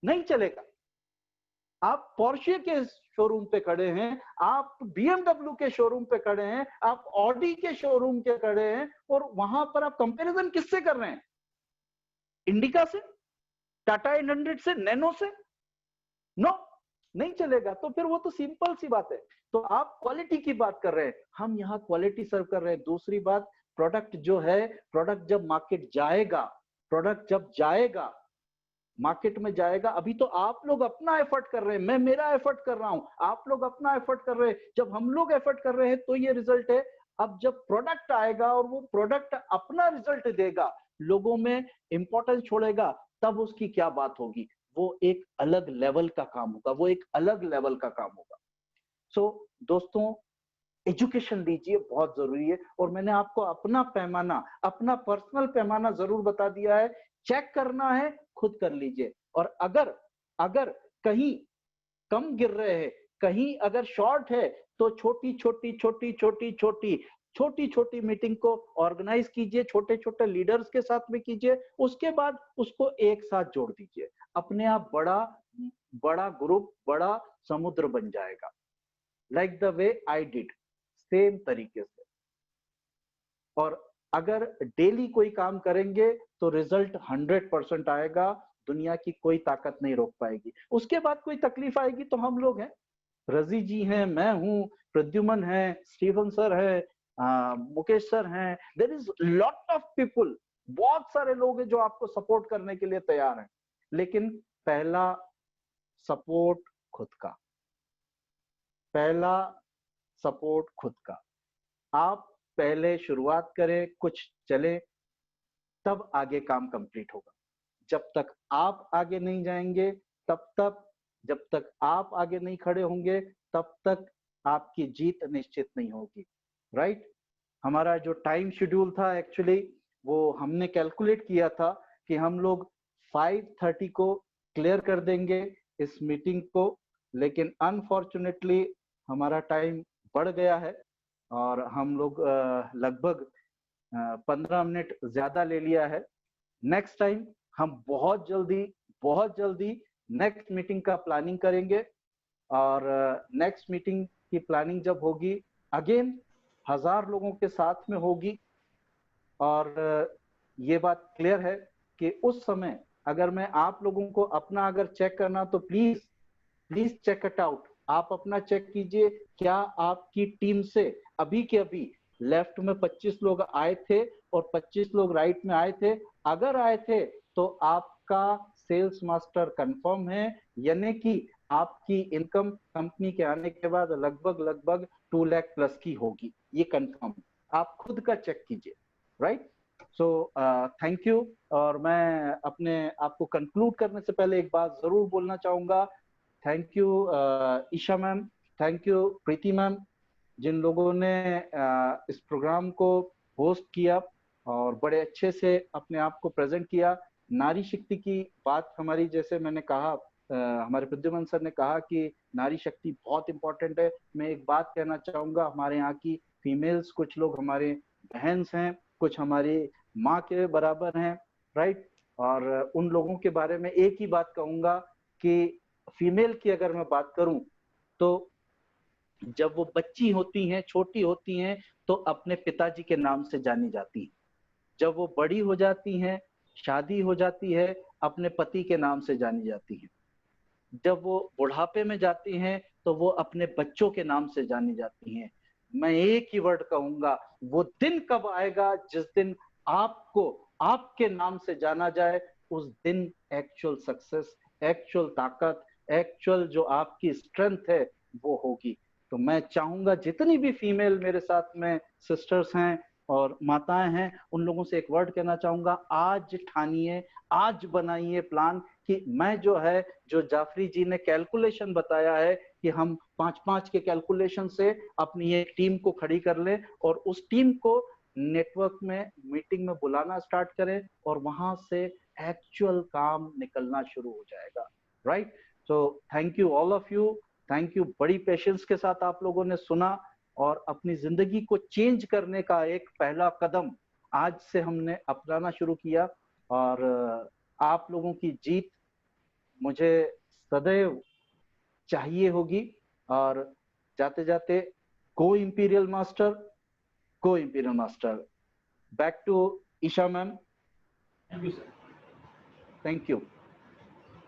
नहीं चलेगा। आप पोर्शे के शोरूम पे खड़े हैं, आप BMW के शोरूम पे खड़े हैं, आप ऑडी के शोरूम के खड़े हैं, और वहां पर आप कंपैरिजन किससे कर रहे हैं? इंडिका से, टाटा 800 से, नैनो से? नो, नहीं चलेगा। तो फिर वो तो सिंपल सी बात है। तो आप क्वालिटी की बात कर रहे हैं, हम यहाँ क्वालिटी सर्व कर रहे हैं। दूसरी बात, प्रोडक्ट जो है, प्रोडक्ट जब मार्केट जाएगा, प्रोडक्ट जब जाएगा मार्केट में जाएगा, अभी तो आप लोग अपना एफर्ट कर रहे हैं, मैं मेरा एफर्ट कर रहा हूं, आप लोग अपना एफर्ट कर रहे हैं। जब हम लोग एफर्ट कर रहे हैं तो ये रिजल्ट है। अब जब प्रोडक्ट आएगा और वो प्रोडक्ट अपना रिजल्ट देगा, लोगों में इंपॉर्टेंस छोड़ेगा, तब उसकी क्या बात होगी? वो एक अलग लेवल का काम होगा, वो एक अलग लेवल का काम होगा। सो दोस्तों, एजुकेशन लीजिए, बहुत जरूरी है। और मैंने आपको अपना पैमाना, अपना पर्सनल पैमाना जरूर बता दिया है। चेक करना है, खुद कर लीजिए। और अगर कहीं कम गिर रहे हैं, कहीं अगर शॉर्ट है, तो छोटी छोटी मीटिंग को ऑर्गेनाइज कीजिए, छोटे छोटे लीडर्स के साथ में कीजिए, उसके बाद उसको एक साथ जोड़ दीजिए। अपने आप बड़ा ग्रुप, बड़ा समुद्र बन जाएगा। Like the way I did, same तरीके से। और अगर डेली कोई काम करेंगे तो रिजल्ट 100% आएगा, दुनिया की कोई ताकत नहीं रोक पाएगी। उसके बाद कोई तकलीफ आएगी तो हम लोग हैं, रजी जी हैं, मैं हूं, प्रद्युमन है, स्टीवन सर है, मुकेश सर हैं, there is lot of people, बहुत सारे लोग हैं जो आपको सपोर्ट करने के लिए तैयार हैं। लेकिन पहला सपोर्ट खुद का, पहला सपोर्ट खुद का। आप पहले शुरुआत करें, कुछ चले, तब आगे काम कंप्लीट होगा। जब तक आप आगे नहीं जाएंगे, जब तक आप आगे नहीं खड़े होंगे, तब तक आपकी जीत निश्चित नहीं होगी। राइट? हमारा जो टाइम शेड्यूल था, एक्चुअली वो हमने कैलकुलेट किया था कि हम लोग 5:30 को क्लियर कर देंगे इस मीटिंग को, लेकिन अनफॉर्चुनेटली हमारा टाइम बढ़ गया है और हम लोग लगभग 15 मिनट ज्यादा ले लिया है। नेक्स्ट टाइम हम बहुत जल्दी नेक्स्ट मीटिंग का प्लानिंग करेंगे। और नेक्स्ट मीटिंग की प्लानिंग जब होगी, अगेन 1000 लोगों के साथ में होगी। और ये बात क्लियर है कि उस समय अगर मैं आप लोगों को अपना अगर चेक करना, तो प्लीज चेक इट आउट। आप अपना चेक कीजिए, क्या आपकी टीम से अभी के अभी लेफ्ट में 25 लोग आए थे और 25 लोग राइट में आए थे? अगर आए थे तो आपका सेल्स मास्टर कंफर्म है, यानी कि आपकी इनकम कंपनी के आने के बाद लगभग 2 लाख प्लस की होगी, ये कंफर्म। आप खुद का चेक कीजिए। राइट? So thank you. और मैं अपने आपको कंक्लूड करने से पहले एक बात जरूर बोलना चाहूंगा। Thank you Isha ma'am, thank you Preeti ma'am, जिन लोगों ने इस प्रोग्राम को होस्ट किया और बड़े अच्छे से अपने आप को प्रेजेंट किया। नारी शक्ति की बात हमारी, जैसे मैंने कहा, हमारे प्रद्युमन सर ने कहा कि नारी शक्ति बहुत इंपॉर्टेंट है। मैं एक बात कहना चाहूंगा, हमारे यहाँ की फीमेल्स, कुछ लोग हमारे बहन हैं, कुछ हमारी माँ के बराबर हैं। राइट? और उन लोगों के बारे में एक ही बात कहूंगा कि फीमेल की अगर मैं बात करूं, तो जब वो बच्ची होती हैं, छोटी होती हैं, तो अपने पिताजी के नाम से जानी जाती हैं। जब वो बड़ी हो जाती हैं, शादी हो जाती है, अपने पति के नाम से जानी जाती हैं। जब वो बुढ़ापे में जाती हैं, तो वो अपने बच्चों के नाम से जानी जाती हैं। मैं एक ही वर्ड कहूंगा, वो दिन कब आएगा जिस दिन आपको आपके नाम से जाना जाए? उस दिन एक्चुअल सक्सेस, एक्चुअल ताकत, एक्चुअल जो आपकी स्ट्रेंथ है वो होगी। तो मैं चाहूंगा जितनी भी फीमेल मेरे साथ में सिस्टर्स हैं और माताएं हैं, उन लोगों से एक वर्ड कहना चाहूंगा, आज ठानिए, आज बनाइए प्लान कि मैं जो है, जो जाफरी जी ने कैलकुलेशन बताया है कि हम 5-5 के कैलकुलेशन से अपनी एक टीम को खड़ी कर लें और उस टीम को नेटवर्क में मीटिंग में बुलाना स्टार्ट करें और वहां से एक्चुअल काम निकलना शुरू हो जाएगा। राइट? तो thank you all of you, thank you. बड़ी पेशेंस के साथ आप लोगों ने सुना और अपनी जिंदगी को चेंज करने का एक पहला कदम आज से हमने अपनाना शुरू किया। और आप लोगों की जीत मुझे सदैव चाहिए होगी। और जाते जाते go imperial master, go imperial master. Back to Isha ma'am. Thank you, sir. Thank you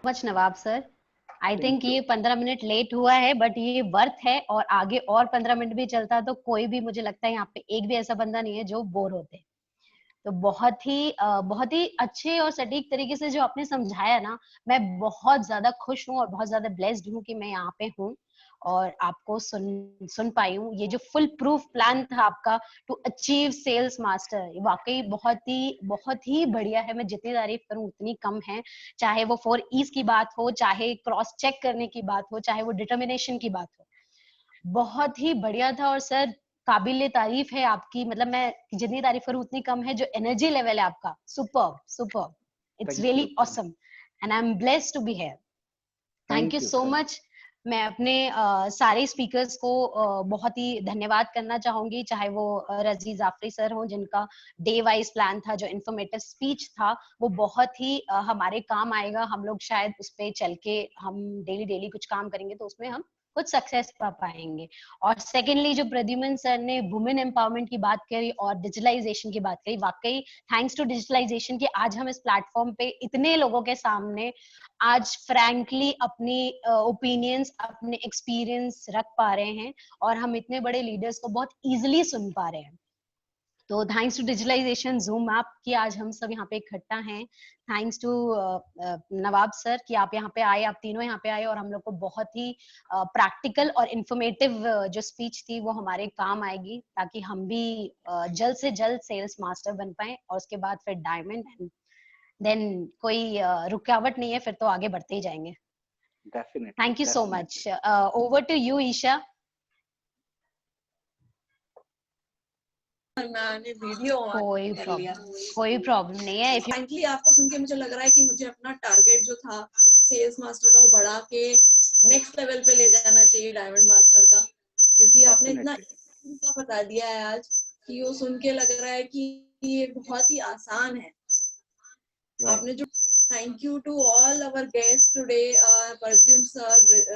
much Nawab sir. I Thank think you. ये 15 मिनट लेट हुआ है बट ये वर्थ है, और आगे और 15 मिनट भी चलता तो कोई भी, मुझे लगता है यहाँ पे एक भी ऐसा बंदा नहीं है जो बोर होते। तो बहुत ही अच्छे और सटीक तरीके से जो आपने समझाया ना, मैं बहुत ज्यादा खुश हूँ और बहुत ज्यादा ब्लेस्ड हूँ कि मैं यहाँ पे हूँ और आपको सुन पाई हूँ। ये जो फुल प्रूफ प्लान था आपका टू अचीव सेल्स मास्टर, वाकई बहुत ही बढ़िया है। मैं जितनी तारीफ करूँ उतनी कम है। चाहे वो 4 E's की बात हो, चाहे क्रॉस चेक करने की बात हो, चाहे वो डिटर्मिनेशन की बात हो, बहुत ही बढ़िया था। और सर काबिल तारीफ है आपकी, मतलब मैं जितनी तारीफ करूं उतनी कम है। जो एनर्जी लेवल है आपका, superb, it's Thank really you. Awesome and I am blessed to be here. Thank you so sir. Much. मैं अपने सारे स्पीकर्स को बहुत ही धन्यवाद करना चाहूंगी, चाहे वो रजी जाफरी सर हो जिनका डे वाइज प्लान था, जो इन्फॉर्मेटिव स्पीच था वो बहुत ही हमारे काम आएगा। हम लोग शायद उस पे चल के हम डेली कुछ काम करेंगे तो उसमें हम कुछ सक्सेस पा पाएंगे। और सेकेंडली जो प्रद्युमन सर ने वुमेन एम्पावरमेंट की बात करी और डिजिटलाइजेशन की बात करी, वाकई थैंक्स टू डिजिटलाइजेशन कि आज हम इस प्लेटफॉर्म पे इतने लोगों के सामने आज फ्रैंकली अपनी ओपिनियंस, अपने एक्सपीरियंस रख पा रहे हैं और हम इतने बड़े लीडर्स को बहुत इजीली सुन पा रहे हैं। तो thanks to digitalisation, Zoom app की आज हम सब यहाँ पे इकट्ठा हैं। थैंक्स टू नवाब सर कि आप यहाँ पे आए, आप तीनों यहाँ पे आए और हम लोग को बहुत ही प्रैक्टिकल और इंफॉर्मेटिव जो स्पीच थी वो हमारे काम आएगी, ताकि हम भी जल्द से जल्द सेल्स मास्टर बन पाए और उसके बाद फिर डायमंड, देन कोई रुकावट नहीं है, फिर तो आगे बढ़ते ही जाएंगे। Definitely. Thank you so much. Over to you Isha. मैंने वीडियो कोई प्रॉब्लम नहीं है। फ्रैंकली आपको सुन के मुझे लग रहा है कि मुझे अपना टारगेट जो था सेल्स मास्टर का वो बढ़ा के नेक्स्ट लेवल पे ले जाना चाहिए, डायमंड मास्टर का, क्योंकि आपने इतना बता दिया है आज कि वो सुन के लग रहा है कि ये बहुत ही आसान है। आपने जो thank you to all our guest today, Pradyumna sir,